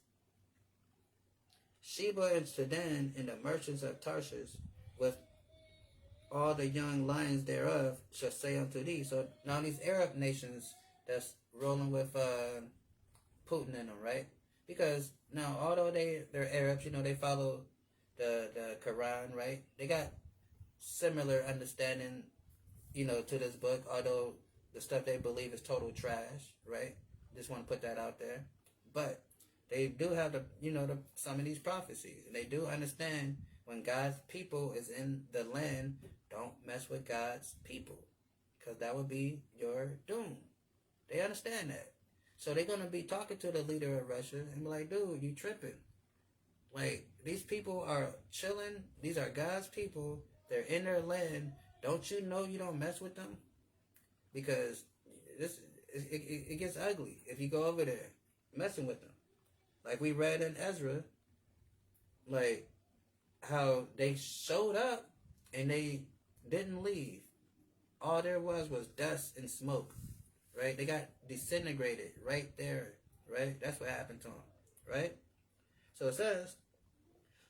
Sheba and Sudan and the merchants of Tarshish with all the young lions thereof shall say unto thee. So now these Arab nations that's rolling with Putin in them, right? Because now although they're Arabs, they follow the Quran, right? They got similar understanding, to this book, although the stuff they believe is total trash, right? Just want to put that out there. But they do have some of these prophecies, and they do understand when God's people is in the land, don't mess with God's people, because that would be your doom. They understand that. So they're going to be talking to the leader of Russia and be like, dude, you tripping. Like, these people are chilling. These are God's people. They're in their land. Don't you know you don't mess with them? Because it gets ugly if you go over there messing with them. Like we read in Ezra, like how they showed up and they didn't leave. All there was dust and smoke, right? They got disintegrated right there, right? That's what happened to them, right? So it says,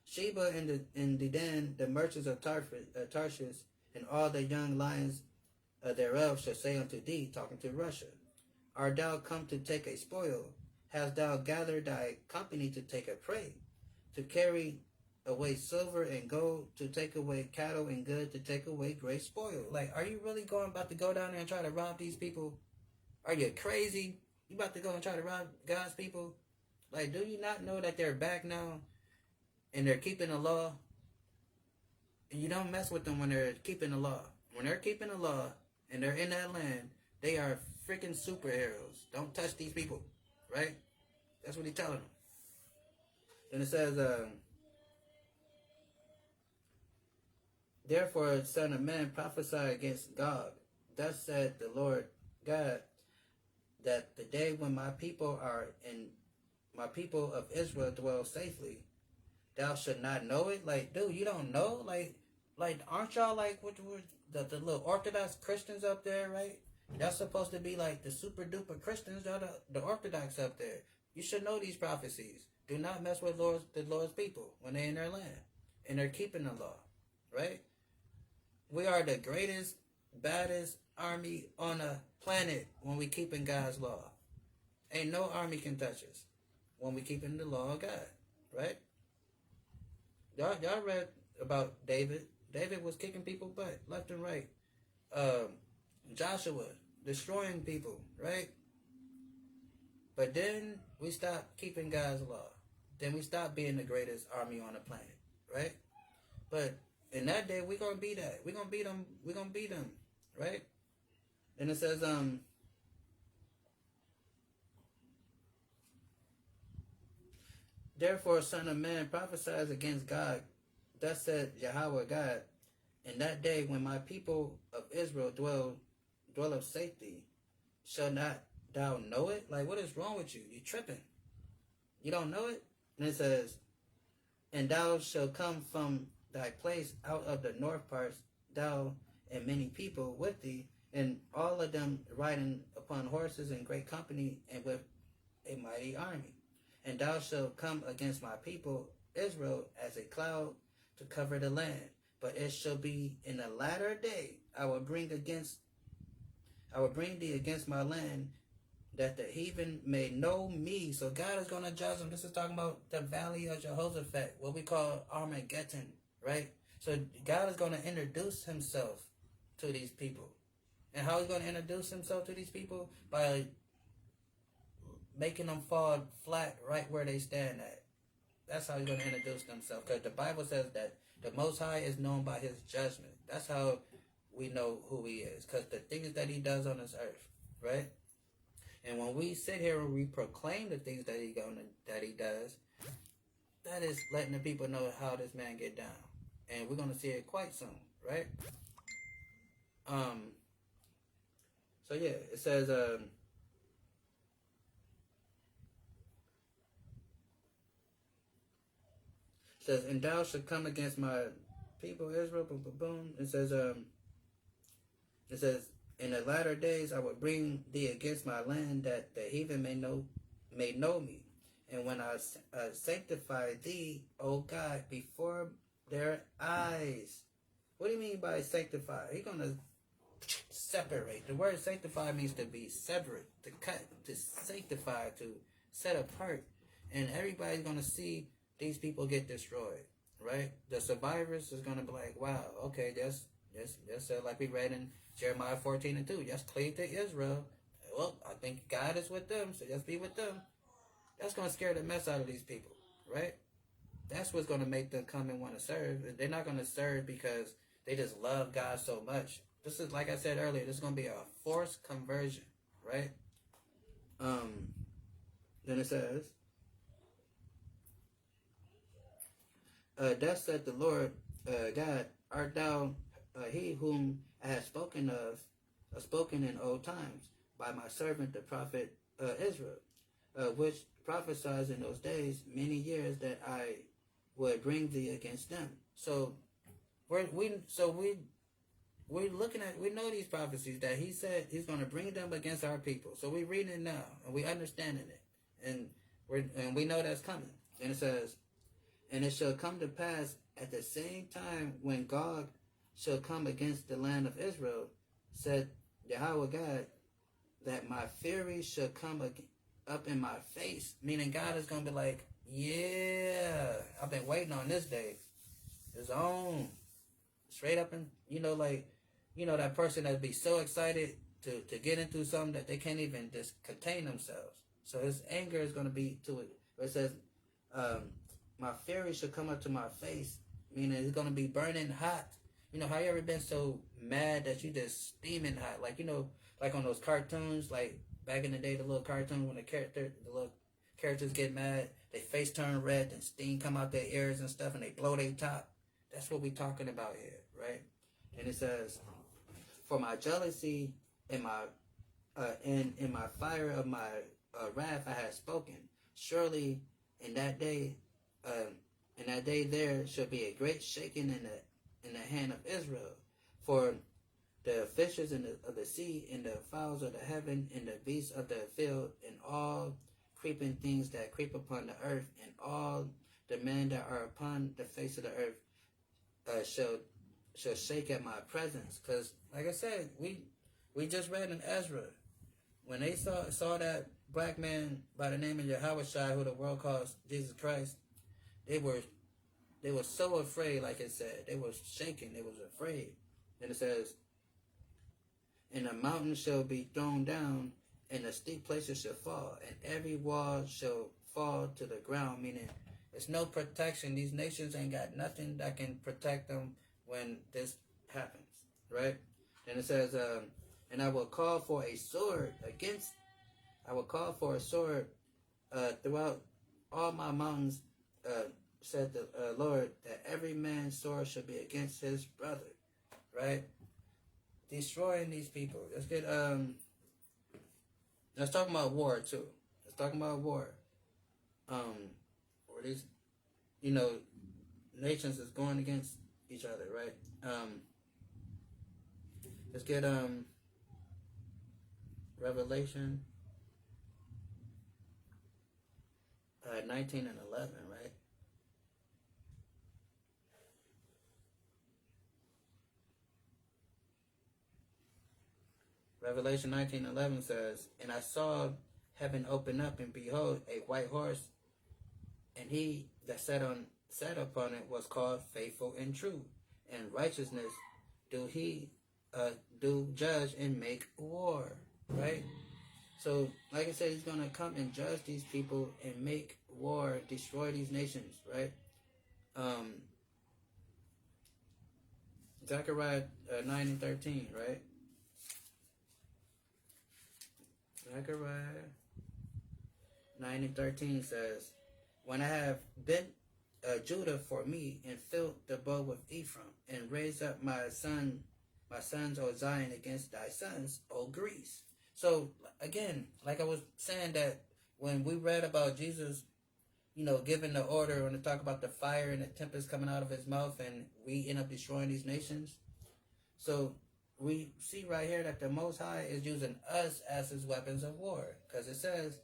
Sheba and Dedan, the merchants of Tarshish, and all the young lions thereof shall say unto thee, talking to Russia, art thou come to take a spoil? Hast thou gathered thy company to take a prey, to carry away silver and gold, to take away cattle and good, to take away great spoil? Like, are you really about to go down there and try to rob these people? Are you crazy? You about to go and try to rob God's people? Like, do you not know that they're back now and they're keeping the law? And you don't mess with them when they're keeping the law. When they're keeping the law and they're in that land, they are freaking superheroes. Don't touch these people, right? That's what he's telling them. Then it says, therefore, son of man, prophesy against Gog, thus said the Lord God, that the day when my people are in my people of Israel dwell safely, thou should not know it. Like, dude, you don't know? Like, aren't y'all like what the little Orthodox Christians up there, right? That's supposed to be like the super duper Christians, y'all the Orthodox up there. You should know these prophecies. Do not mess with the Lord's people when they're in their land and they're keeping the law, right? We are the greatest, baddest army on the planet when we keeping God's law. Ain't no army can touch us when we keeping the law of God, right? Y'all read about David. David was kicking people butt left and right. Joshua destroying people, right? But then we stopped keeping God's law. Then we stopped being the greatest army on the planet, right? But in that day, we're gonna be that. We're gonna beat them. We're gonna beat them, right? And it says, therefore, Son of Man, prophesies against God. Thus said Yahweh God, in that day when my people of Israel dwell of safety, shall not thou know it? Like, what is wrong with you? You tripping. You don't know it? And it says, and thou shalt come from thy place out of the north parts, thou and many people with thee, and all of them riding upon horses in great company and with a mighty army. And thou shalt come against my people Israel as a cloud to cover the land. But it shall be in the latter day I will bring thee against my land, that the heathen may know me. So God is going to judge them. This is talking about the valley of Jehoshaphat, what we call Armageddon, right? So God is going to introduce himself to these people. And how he's going to introduce himself to these people? By making them fall flat right where they stand at. That's how he's going to introduce himself. Because the Bible says that the Most High is known by his judgment. That's how we know who he is. Because the things that he does on this earth, right? And when we sit here and we proclaim the things that he does, that is letting the people know how this man get down. And we're going to see it quite soon, right? So yeah, it says, and thou shalt come against my people Israel, boom, boom, boom. It says, in the latter days I will bring thee against my land, that the heathen may know me. And when I sanctify thee, O God, before their eyes. What do you mean by sanctify? He's going to separate. The word sanctify means to be separate, to cut, to sanctify, to set apart. And everybody's going to see these people get destroyed, right? The survivors is going to be like, wow, okay, that's like we read in Jeremiah 14:2. Just cleave to Israel. Well, I think God is with them, so just be with them. That's going to scare the mess out of these people, right? That's what's going to make them come and want to serve. They're not going to serve because they just love God so much. This is, like I said earlier, this is going to be a forced conversion, right? Then it says, thus said the Lord God, art thou he whom I have spoken in old times by my servant the prophet Israel, which prophesied in those days many years that I would bring thee against them. So we're looking at, we know these prophecies that he said he's going to bring them against our people. So we're reading it now and we understanding it, and we know that's coming. And it says, and it shall come to pass at the same time when Gog shall come against the land of Israel, said Yahweh God, that my fury shall come up in my face. Meaning God is going to be like, yeah, I've been waiting on this day. It's on. Straight up, and that person that'd be so excited to get into something that they can't even just contain themselves. So his anger is going to be to it. It says, my fury shall come up to my face, meaning it's going to be burning hot. How you ever been so mad that you just steaming hot? Like on those cartoons, like back in the day, the little cartoons when the little characters get mad, their face turn red and steam come out their ears and stuff, and they blow their top. That's what we talking about here, right? And it says, for my jealousy and my in my fire of my wrath I had spoken. Surely in that day, there shall be a great shaking in the hand of Israel, for the fishes of the sea, and the fowls of the heaven, and the beasts of the field, and all creeping things that creep upon the earth, and all the men that are upon the face of the earth shall shake at my presence. Because, like I said, we just read in Ezra, when they saw that black man by the name of Yahushua, who the world calls Jesus Christ, they were so afraid, like it said. They were shaking. They was afraid. And it says, and the mountains shall be thrown down, and the steep places shall fall, and every wall shall fall to the ground, meaning there's no protection. These nations ain't got nothing that can protect them when this happens, right? Then it says, and I will call for a sword throughout all my mountains, said the Lord, that every man's sword should be against his brother, right? Destroying these people. Let's talk about war too. Let's talk about war. Where these, nations is going against each other, right? Let's get Revelation 19 and 11, right? Revelation 19:11 says, and I saw heaven open up, and behold, a white horse, and he that sat upon it was called Faithful and True, and righteousness do he do judge and make war, right? So, like I said, he's going to come and judge these people and make war, destroy these nations, right? Zechariah 9 and 13, right? Zechariah 9 and 13 says, when I have bent Judah for me, and filled the bow with Ephraim, and raised up my sons, O Zion, against thy sons, O Greece. So, again, like I was saying, that when we read about Jesus, giving the order, when they talk about the fire and the tempest coming out of his mouth, and we end up destroying these nations. So, we see right here that the Most High is using us as his weapons of war. Because it says,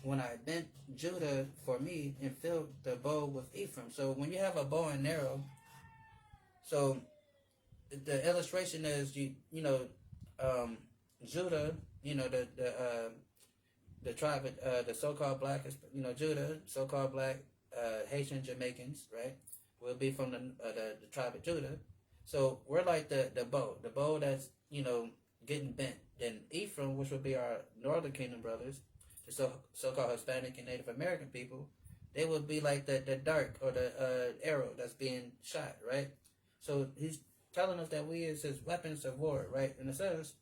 when I bent Judah for me, and filled the bow with Ephraim. So when you have a bow and arrow, so the illustration is, Judah, the tribe, the so-called black, Judah, so-called black Haitian Jamaicans, right, will be from the tribe of Judah. So we're like the bow that's, getting bent. Then Ephraim, which would be our Northern Kingdom brothers, the so-called Hispanic and Native American people, they would be like the dart or the arrow that's being shot, right? So he's telling us that we is his weapons of war, right? And it says,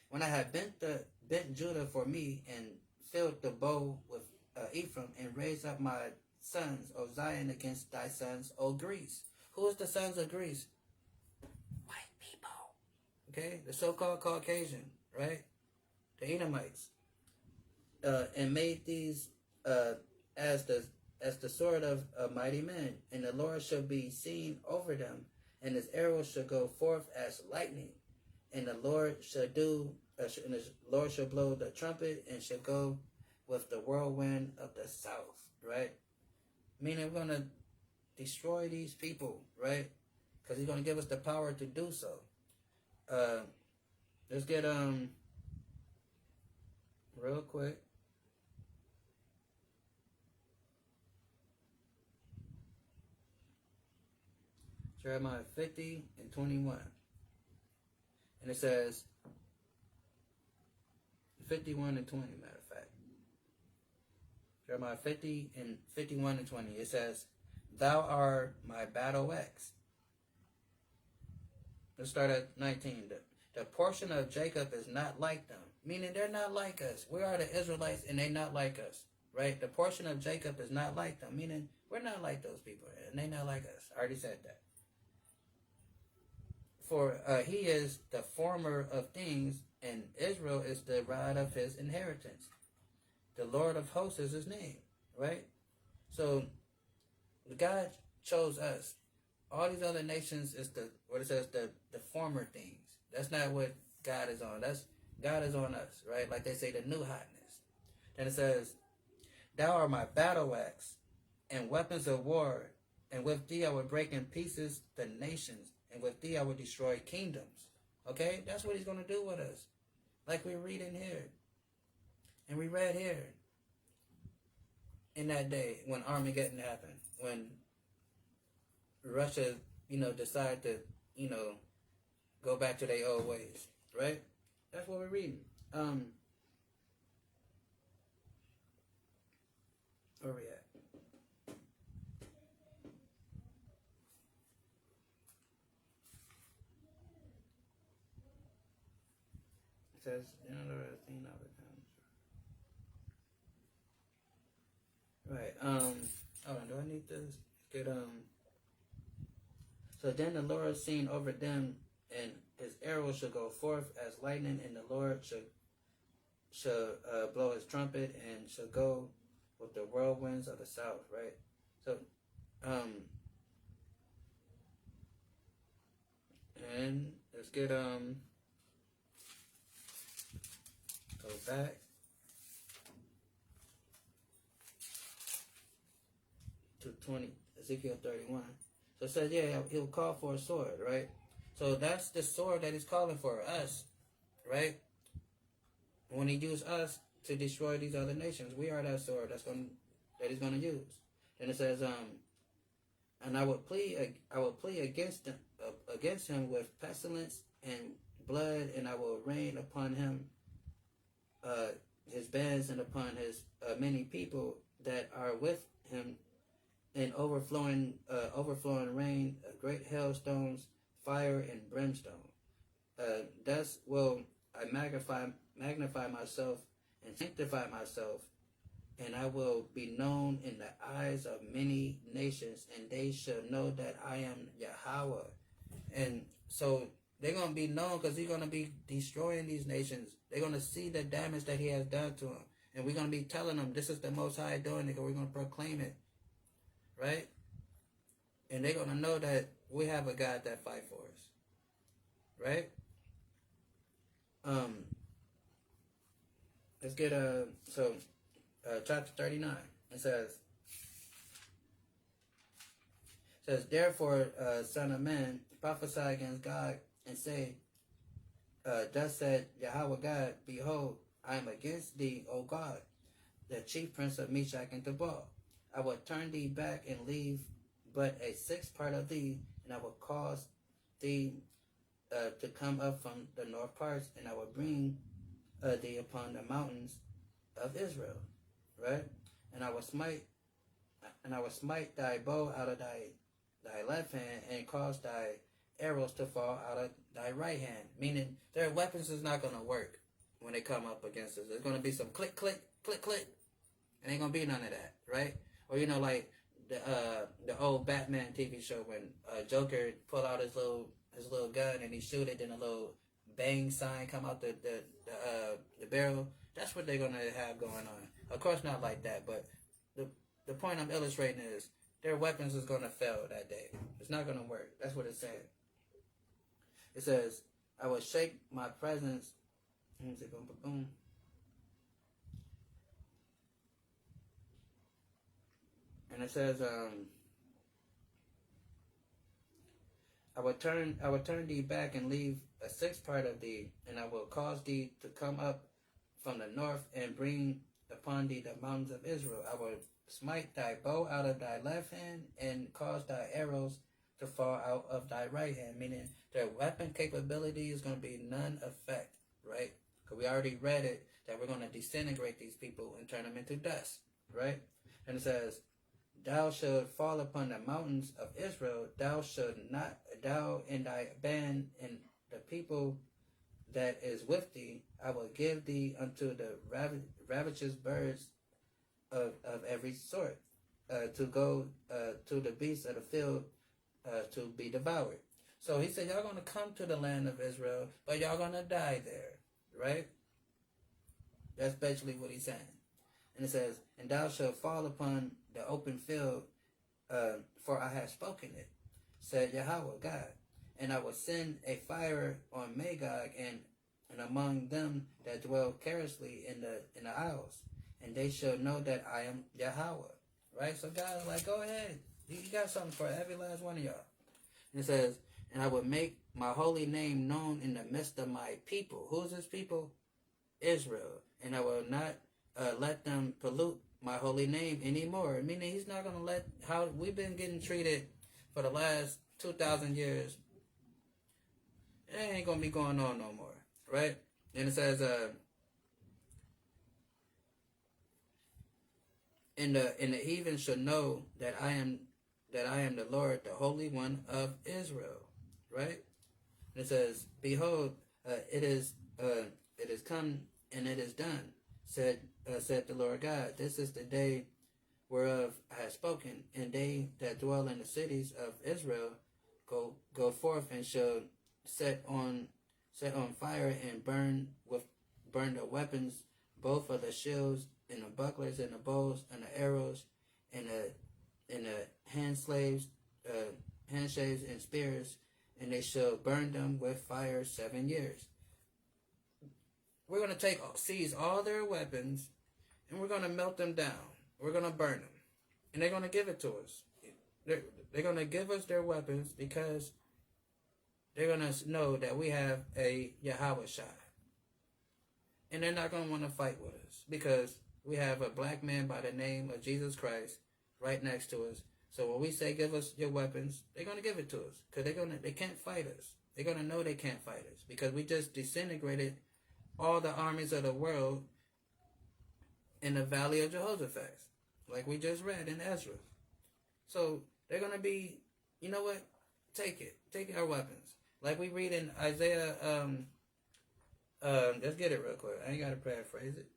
when I had bent Judah for me, and filled the bow with Ephraim, and raised up my sons, O Zion, against thy sons, O Greece. Who is the sons of Greece? White people. Okay? The so-called Caucasian, right? The Edomites. And made these as the sword of mighty men, and the Lord shall be seen over them, and his arrows shall go forth as lightning, and the Lord shall blow the trumpet, and shall go with the whirlwind of the south, right? Meaning we're gonna destroy these people, right? Because he's gonna give us the power to do so. Let's get real quick. Jeremiah 50 and 21. And it says, 51 and 20, matter of fact. Jeremiah 50 and 51 and 20. It says, thou art my battle axe. Let's start at 19. The portion of Jacob is not like them. Meaning they're not like us. We are the Israelites and they're not like us. Right? The portion of Jacob is not like them. Meaning we're not like those people. And they're not like us. I already said that. For he is the former of things, and Israel is the rod of his inheritance. The Lord of hosts is his name, right? So God chose us. All these other nations is what it says, the former things. That's not what God is on. That's God is on us, right? Like they say, the new hotness. Then it says, thou art my battle axe and weapons of war, and with thee I will break in pieces the nations, and with thee I will destroy kingdoms. Okay? That's what he's going to do with us. Like we read in here. And we read here. In that day when Armageddon happened. When Russia, decided to, go back to their old ways. Right? That's what we're reading. Where we at? It says, right. Hold on, do I need this? Good. So then the Lord seen over them, and his arrow shall go forth as lightning, and the Lord shall blow his trumpet, and shall go with the whirlwinds of the south. Right. So, and let's get go back to Ezekiel 31. So it says, yeah, he'll call for a sword, right? So that's the sword that he's calling for us, right? When he used us to destroy these other nations, we are that sword that he's gonna use. And it says, and I would plead against him with pestilence and blood, and I will rain upon him his bands and upon his many people that are with him, in overflowing rain, great hailstones, fire and brimstone. Thus will I magnify myself and sanctify myself, and I will be known in the eyes of many nations, and they shall know that I am Yahweh. And so they're going to be known because he's going to be destroying these nations. They're going to see the damage that he has done to them. And we're going to be telling them, this is the Most High doing it, and we're going to proclaim it. Right? And they're going to know that we have a God that fight for us. Right? Let's get chapter 39. It says, therefore, son of man, prophesy against God and say, thus said Yahweh God, behold, I am against thee, O God, the chief prince of Meshach and Tubal. I will turn thee back and leave but a sixth part of thee, and I will cause thee to come up from the north parts, and I will bring thee upon the mountains of Israel. Right? And I will smite thy bow out of thy left hand, and cause thy arrows to fall out of thy right hand. Meaning their weapons is not going to work when they come up against us. There's going to be some click, click, click, click. It ain't going to be none of that, right? Or, like the old Batman TV show when Joker pull out his little gun and he shoot it, then a little bang sign come out the barrel. That's what they're going to have going on. Of course not like that, but the point I'm illustrating is their weapons is going to fail that day. It's not going to work. That's what it's saying. It says, I will shake my presence. Boom. And it says, I will turn thee back and leave a sixth part of thee, and I will cause thee to come up from the north and bring upon thee the mountains of Israel. I will smite thy bow out of thy left hand and cause thy arrows to fall out of thy right hand. Meaning their weapon capability is going to be none effect, right? Because we already read it that we're going to disintegrate these people and turn them into dust, right? And it says, thou shalt fall upon the mountains of Israel, thou and thy band and the people that is with thee, I will give thee unto the rapacious birds of every sort, to go to the beasts of the field to be devoured. So he said, y'all going to come to the land of Israel, but y'all going to die there, right? That's basically what he's saying. And it says, and thou shalt fall upon the open field, for I have spoken it, said Yahweh God. And I will send a fire on Magog and among them that dwell carelessly in the isles, and they shall know that I am Yahweh. Right? So God is like, go ahead. You got something for every last one of y'all. And it says, and I will make my holy name known in the midst of my people. Who's this people? Israel. And I will not let them pollute my holy name anymore. Meaning he's not going to let how we've been getting treated for the last 2,000 years. It ain't going to be going on no more. Right? And it says, and the heathen shall know that I am the Lord, the Holy One of Israel. Right? And it says, behold, it is come and it is done, said the Lord God. This is the day whereof I have spoken, and they that dwell in the cities of Israel go forth and shall set on fire and burn the weapons, both of the shields and the bucklers and the bows and the arrows and the handshaves and spears, and they shall burn them with fire 7 years. We're going to seize all their weapons, and we're going to melt them down. We're going to burn them, and they're going to give it to us. They're going to give us their weapons because they're going to know that we have a Yahweh Shai. And they're not going to want to fight with us because we have a black man by the name of Jesus Christ right next to us. So when we say give us your weapons, they're going to give it to us because they can't fight us. They're going to know they can't fight us because we just disintegrated all the armies of the world in the valley of Jehoshaphat, like we just read in Ezra. So they're going to be, you know what? Take our weapons. Like we read in Isaiah, let's get it real quick. I ain't got to paraphrase it.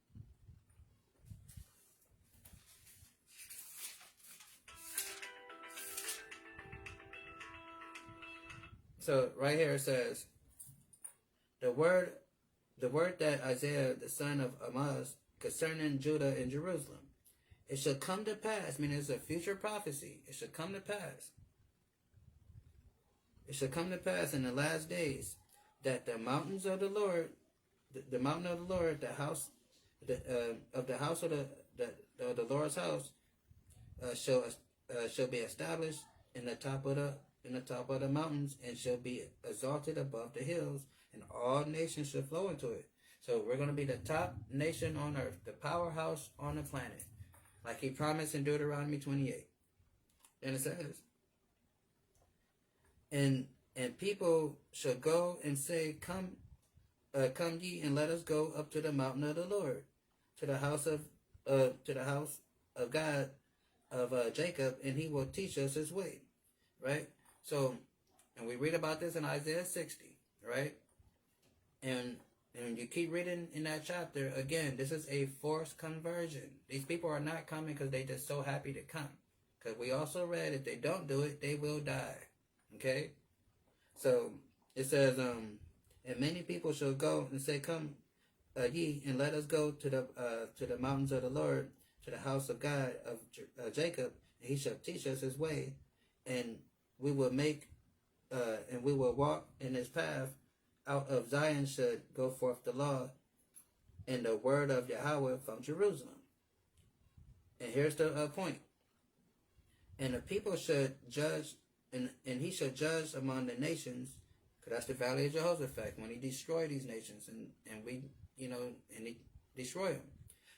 So right here it says, the word that Isaiah the son of Amoz concerning Judah and Jerusalem, it shall come to pass, meaning it's a future prophecy. It shall come to pass. It shall come to pass in the last days that the mountains of the Lord, the mountain of the Lord, the house of the Lord's house, shall be established in the top of the mountains, and shall be exalted above the hills, and all nations shall flow into it. So we're going to be the top nation on earth, the powerhouse on the planet, like he promised in Deuteronomy 28. And it says, and people shall go and say, come ye and let us go up to the mountain of the Lord, to the house of God of Jacob, and he will teach us his way. Right? So, and we read about this in Isaiah 60, right? And you keep reading in that chapter, again, this is a forced conversion. These people are not coming because they just so happy to come. Because we also read, if they don't do it, they will die. Okay? So, it says, and many people shall go and say, come ye, and let us go to the mountains of the Lord, to the house of God of Jacob, and he shall teach us his way, and we will walk in his path. Out of Zion should go forth the law and the word of Yahweh from Jerusalem. And here's the point. And the people should judge, and he should judge among the nations, because that's the valley of Jehoshaphat, when he destroyed these nations, and he destroyed them.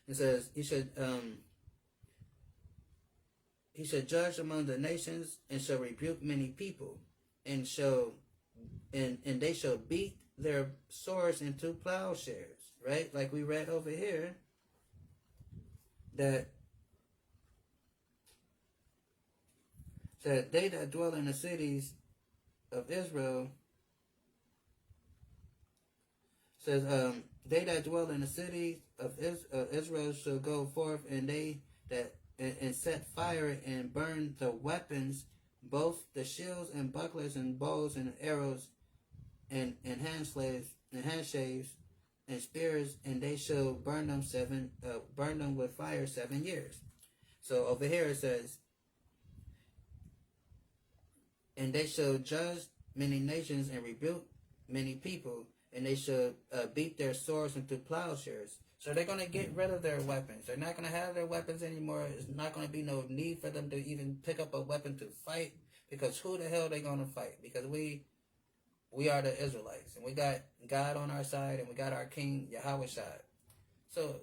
It says he should judge among the nations, and shall rebuke many people, and they shall beat their swords into plowshares. Right? Like we read over here, that they that dwell in the cities of Israel, says, they that dwell in the city of Israel shall go forth, and set fire and burn the weapons, both the shields and bucklers and bows and arrows and hand shaves and spears, and they shall burn them with fire 7 years. So over here it says, and they shall judge many nations and rebuke many people, and they shall beat their swords into plowshares. So they're going to get rid of their weapons. They're not going to have their weapons anymore. There's not going to be no need for them to even pick up a weapon to fight, because who the hell are they going to fight? Because we are the Israelites, and we got God on our side, and we got our King Yahweh side. So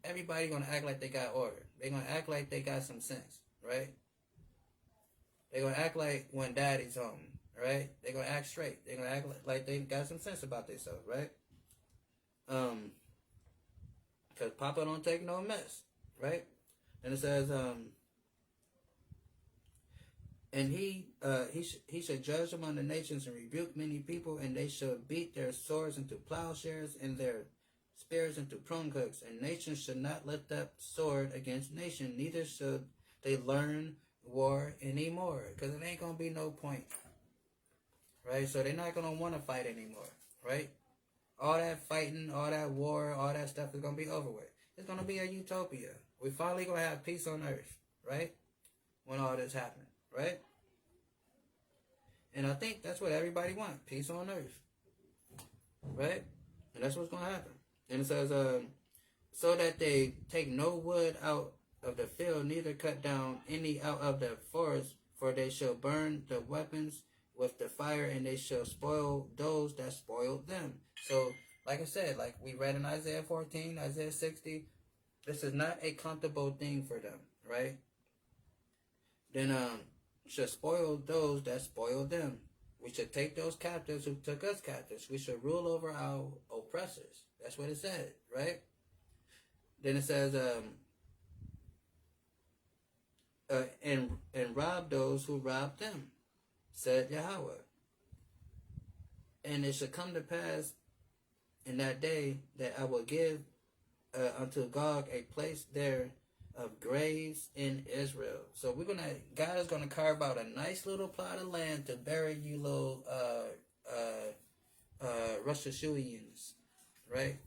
everybody going to act like they got order. They're going to act like they got some sense, right? They're going to act like when daddy's home, right? They're going to act straight. They're going to act like they got some sense about themselves, right? Because Papa don't take no mess, right? And it says, and he shall judge among the nations and rebuke many people, and they shall beat their swords into plowshares and their spears into prune hooks. And nations shall not lift up sword against nation, neither shall they learn war anymore, because it ain't gonna be no point, right? So they're not gonna want to fight anymore, right? All that fighting, all that war, all that stuff is gonna be over with. It's gonna be a utopia. We finally gonna have peace on earth, right? When all this happens, right? And I think that's what everybody wants, peace on earth, right? And that's what's gonna happen. And it says, so that they take no wood out of the field, neither cut down any out of the forest, for they shall burn the weapons with the fire, and they shall spoil those that spoiled them. So, like I said, like we read in Isaiah 14, Isaiah 60, this is not a comfortable thing for them, right? Then, shall spoil those that spoiled them. We should take those captives who took us captives. We should rule over our oppressors. That's what it said, right? Then it says, and rob those who robbed them, said Yahweh. And it shall come to pass in that day that I will give unto Gog a place there of graves in Israel. So God is gonna carve out a nice little plot of land to bury you little Rosh Hashanahs, right?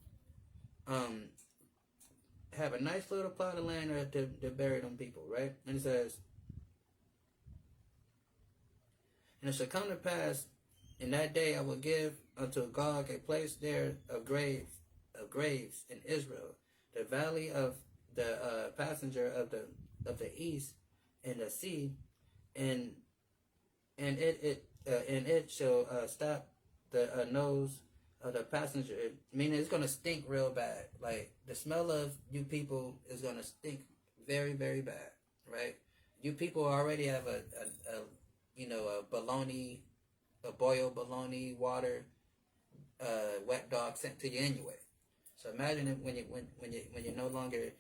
Have a nice little plot of land to bury them people, right? And it says, and it shall come to pass in that day I will give unto Gog a place there of graves in Israel, the valley of the passenger of the east and the sea, and it shall stop the nose of the passenger, meaning it's gonna stink real bad. Like the smell of you people is gonna stink very, very bad, right? You people already have a boiled bologna water, wet dog sent to you anyway. So imagine it when you no longer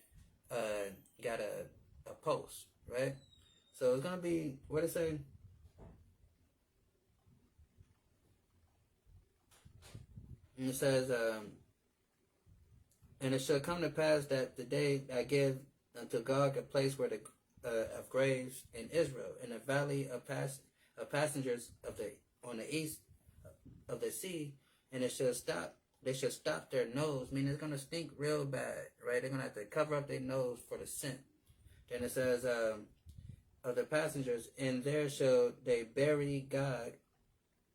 got a post, right? So it's gonna be, what it say? And it says, and it shall come to pass that the day I give unto Gog a place where of graves in Israel, in the valley of passengers on the east of the sea, and it shall stop. They shall stop their nose, meaning it's gonna stink real bad, right? They're gonna have to cover up their nose for the scent. Then it says, of the passengers, and there shall they bury Gog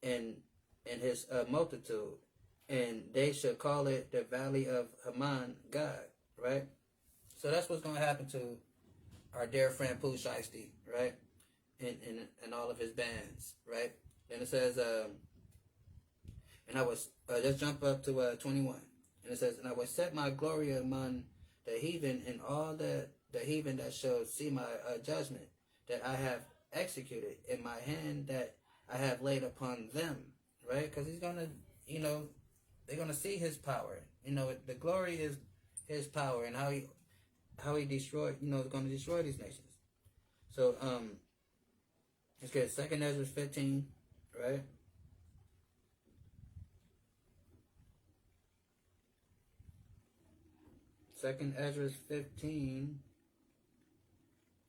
and his multitude, and they shall call it the valley of Haman Gog, right? So that's what's going to happen to our dear friend Pooh Shiesty, right? And all of his bands, right? Then it says, and I was, let's jump up to 21. And it says, and I will set my glory among the heathen, and all the heathen that shall see my judgment that I have executed in my hand that I have laid upon them, right? Because he's going to, they're going to see his power. The glory is his power, and how he destroyed, is going to destroy these nations. So, let's get 2nd Ezra 15, right? Second Ezra 15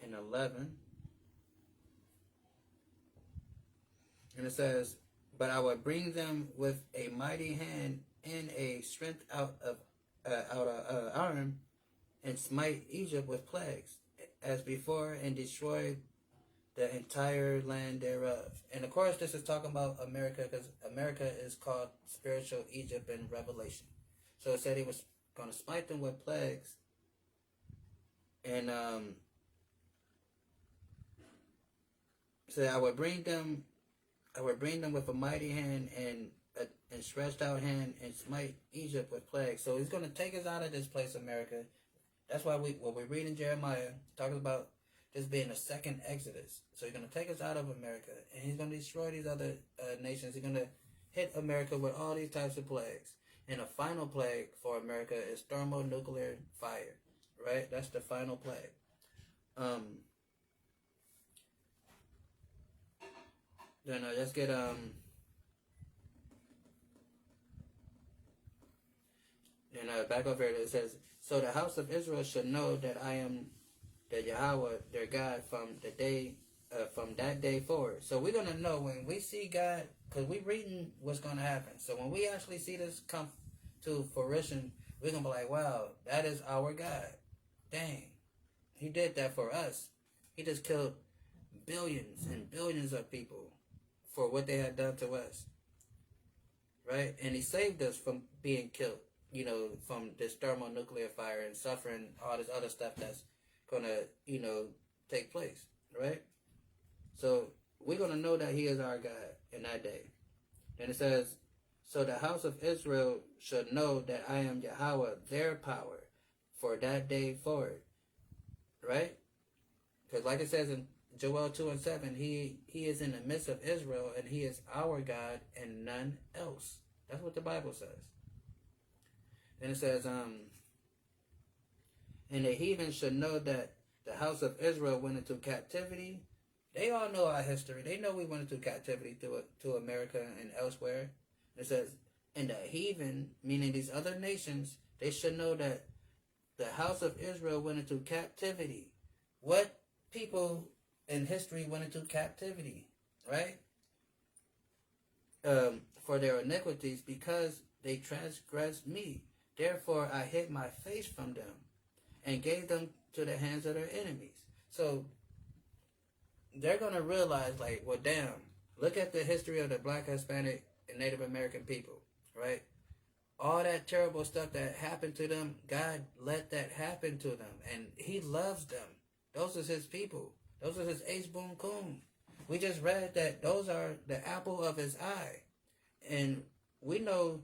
and 11. And it says, but I will bring them with a mighty hand and a strength out of arm, and smite Egypt with plagues, as before, and destroy the entire land thereof. And of course, this is talking about America, because America is called spiritual Egypt in Revelation. So it said he was going to smite them with plagues, and said I would bring them with a mighty hand and stretched out hand, and smite Egypt with plagues. So he's going to take us out of this place, America. That's why what we read in Jeremiah talks about this being a second Exodus. So he's going to take us out of America, and he's going to destroy these other nations. He's going to hit America with all these types of plagues. And the final plague for America is thermonuclear fire, right? That's the final plague. Then let's get back over here. It says, so the house of Israel should know that I am the Yahweh, their God, from that day forward. So we're gonna know when we see God, because we're reading what's gonna happen. So when we actually see this come to fruition, we're gonna be like, wow, that is our God. Dang, he did that for us. He just killed billions and billions of people for what they had done to us, right? And he saved us from being killed, from this thermonuclear fire and suffering all this other stuff that's gonna, take place, right? So we're gonna know that he is our God in that day. Then it says, so the house of Israel should know that I am Yahweh, their power, for that day forward, right? Because like it says in Joel 2:7, he is in the midst of Israel, and he is our God and none else. That's what the Bible says. And it says, and the heathen should know that the house of Israel went into captivity. They all know our history. They know we went into captivity to America and elsewhere. It says, and the heathen, meaning these other nations, they should know that the house of Israel went into captivity. What people in history went into captivity, right? For their iniquities, because they transgressed me. Therefore I hid my face from them, and gave them to the hands of their enemies. So they're going to realize, like, well, damn, look at the history of the Black, Hispanic, and Native American people, right? All that terrible stuff that happened to them, God let that happen to them, and he loves them. Those are his people. Those are his H. Boone Coon. We just read that those are the apple of his eye. And we know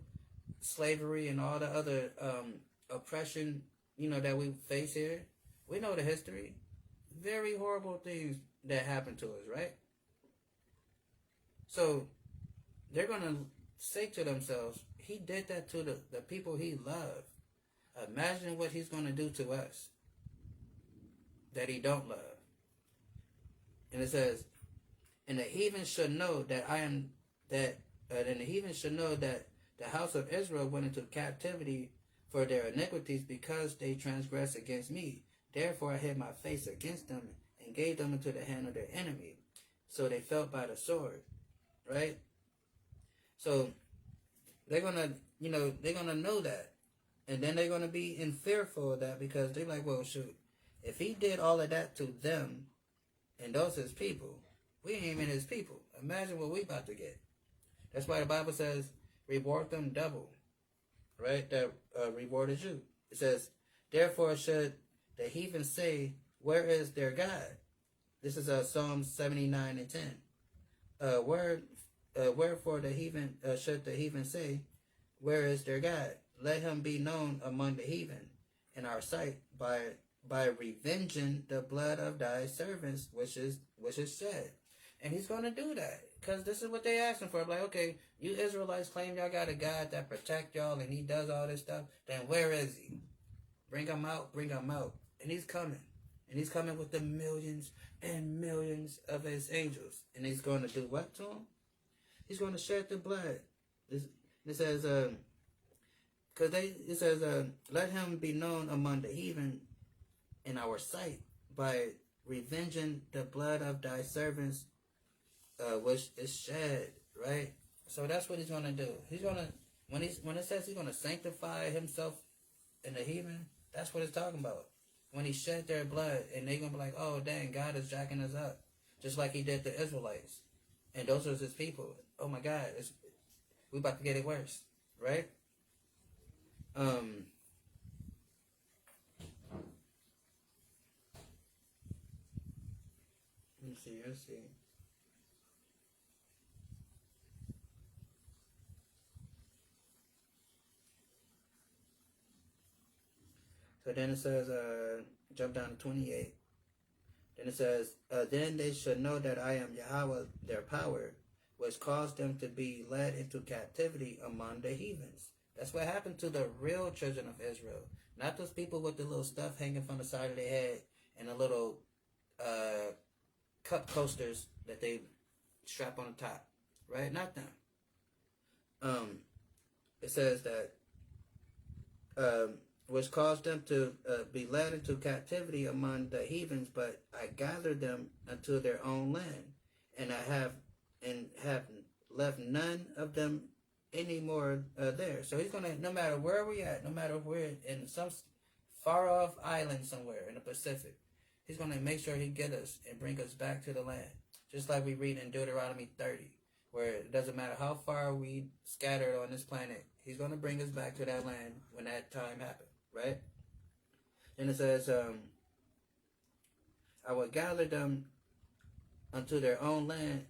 slavery and all the other oppression, that we face here. We know the history. Very horrible things that happened to us, right? So they're going to say to themselves, he did that to the people he loved. Imagine what he's going to do to us that he don't love. And it says, and the heathen should know that and the heathen should know that the house of Israel went into captivity for their iniquities, because they transgressed against me. Therefore I hid my face against them, and gave them into the hand of their enemy. So they fell by the sword, right? So they're gonna, they're gonna know that, and then they're gonna be in fearful of that, because they're like, well, shoot, if he did all of that to them, and those his people, we ain't even his people. Imagine what we about to get. That's why the Bible says, reward them double, right? That reward is you. It says, therefore should the heathen say, where is their God? This is Psalm 79:10. Wherefore the heathen should the heathen say, where is their God? Let him be known among the heathen in our sight by revenging the blood of thy servants, which is shed. And he's going to do that, because this is what they asking for. Like, okay, you Israelites claim y'all got a God that protect y'all, and he does all this stuff. Then where is he? Bring him out, bring him out. And he's coming. And he's coming with the millions and millions of his angels. And he's going to do what to him? He's going to shed the blood. It says, let him be known among the heathen in our sight by revenging the blood of thy servants, which is shed, right? So that's what he's gonna do. He's gonna when it says he's gonna sanctify himself in the heathen, that's what it's talking about. When he shed their blood, and they're gonna be like, oh dang, God is jacking us up, just like he did the Israelites, and those are his people. Oh my God, we about to get it worse, right? Let me see. Let's see. So then it says, jump down to 28. Then it says, then they should know that I am Yahweh, their power, which caused them to be led into captivity among the heathens. That's what happened to the real children of Israel. Not those people with the little stuff hanging from the side of their head and the little cup coasters that they strap on the top. Right? Not them. It says that which caused them to be led into captivity among the heathens, but I gathered them unto their own land, and I have left none of them any more there. So he's gonna, no matter where we at, no matter if we're in some far off island somewhere in the Pacific, he's gonna make sure he get us and bring us back to the land. Just like we read in Deuteronomy 30, where it doesn't matter how far we scattered on this planet, he's gonna bring us back to that land when that time happens. Right? Then it says, I will gather them unto their own land,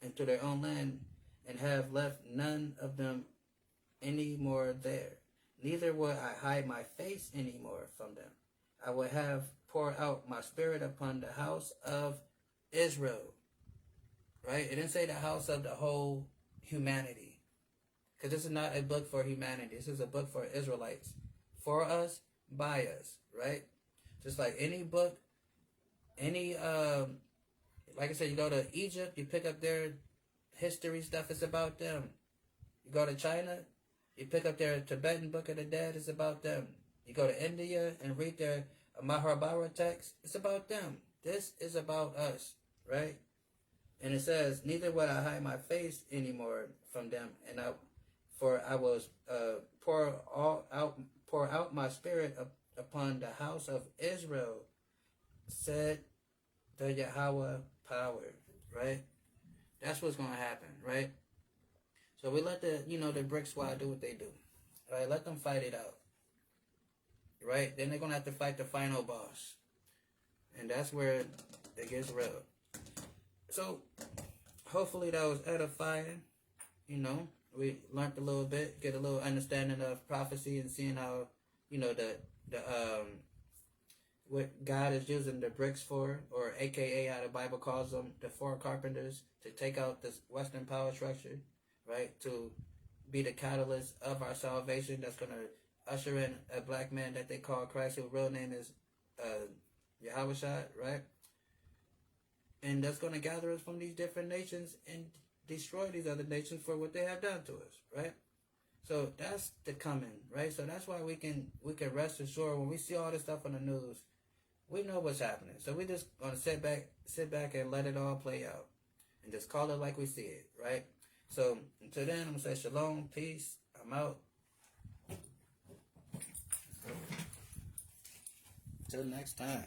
and have left none of them any more there. Neither will I hide my face any more from them. I will have pour out my spirit upon the house of Israel. Right? It didn't say the house of the whole humanity. Because this is not a book for humanity. This is a book for Israelites. For us, by us, right? Just like any book, like I said, you go to Egypt, you pick up their history stuff, it's about them. You go to China, you pick up their Tibetan Book of the Dead, it's about them. You go to India and read their Mahabharata text, it's about them. This is about us, right? And it says, neither will I hide my face anymore from them, and I will pour out my spirit upon the house of Israel, said the Yahweh power, right? That's what's going to happen, right? So we let the brick squad do what they do, right? Let them fight it out, right? Then they're going to have to fight the final boss, and that's where it gets real. So hopefully that was edifying, We learned a little bit, get a little understanding of prophecy, and seeing how, what God is using the bricks for, or AKA how the Bible calls them, the four carpenters, to take out this Western power structure, right? To be the catalyst of our salvation that's going to usher in a black man that they call Christ, whose real name is Yahweh, right? And that's going to gather us from these different nations and destroy these other nations for what they have done to us, right? So that's the coming, right? So that's why we can rest assured when we see all this stuff on the news, we know what's happening. So we just gonna sit back and let it all play out, and just call it like we see it, right? So until then, I'm gonna say shalom, peace. I'm out. Until next time.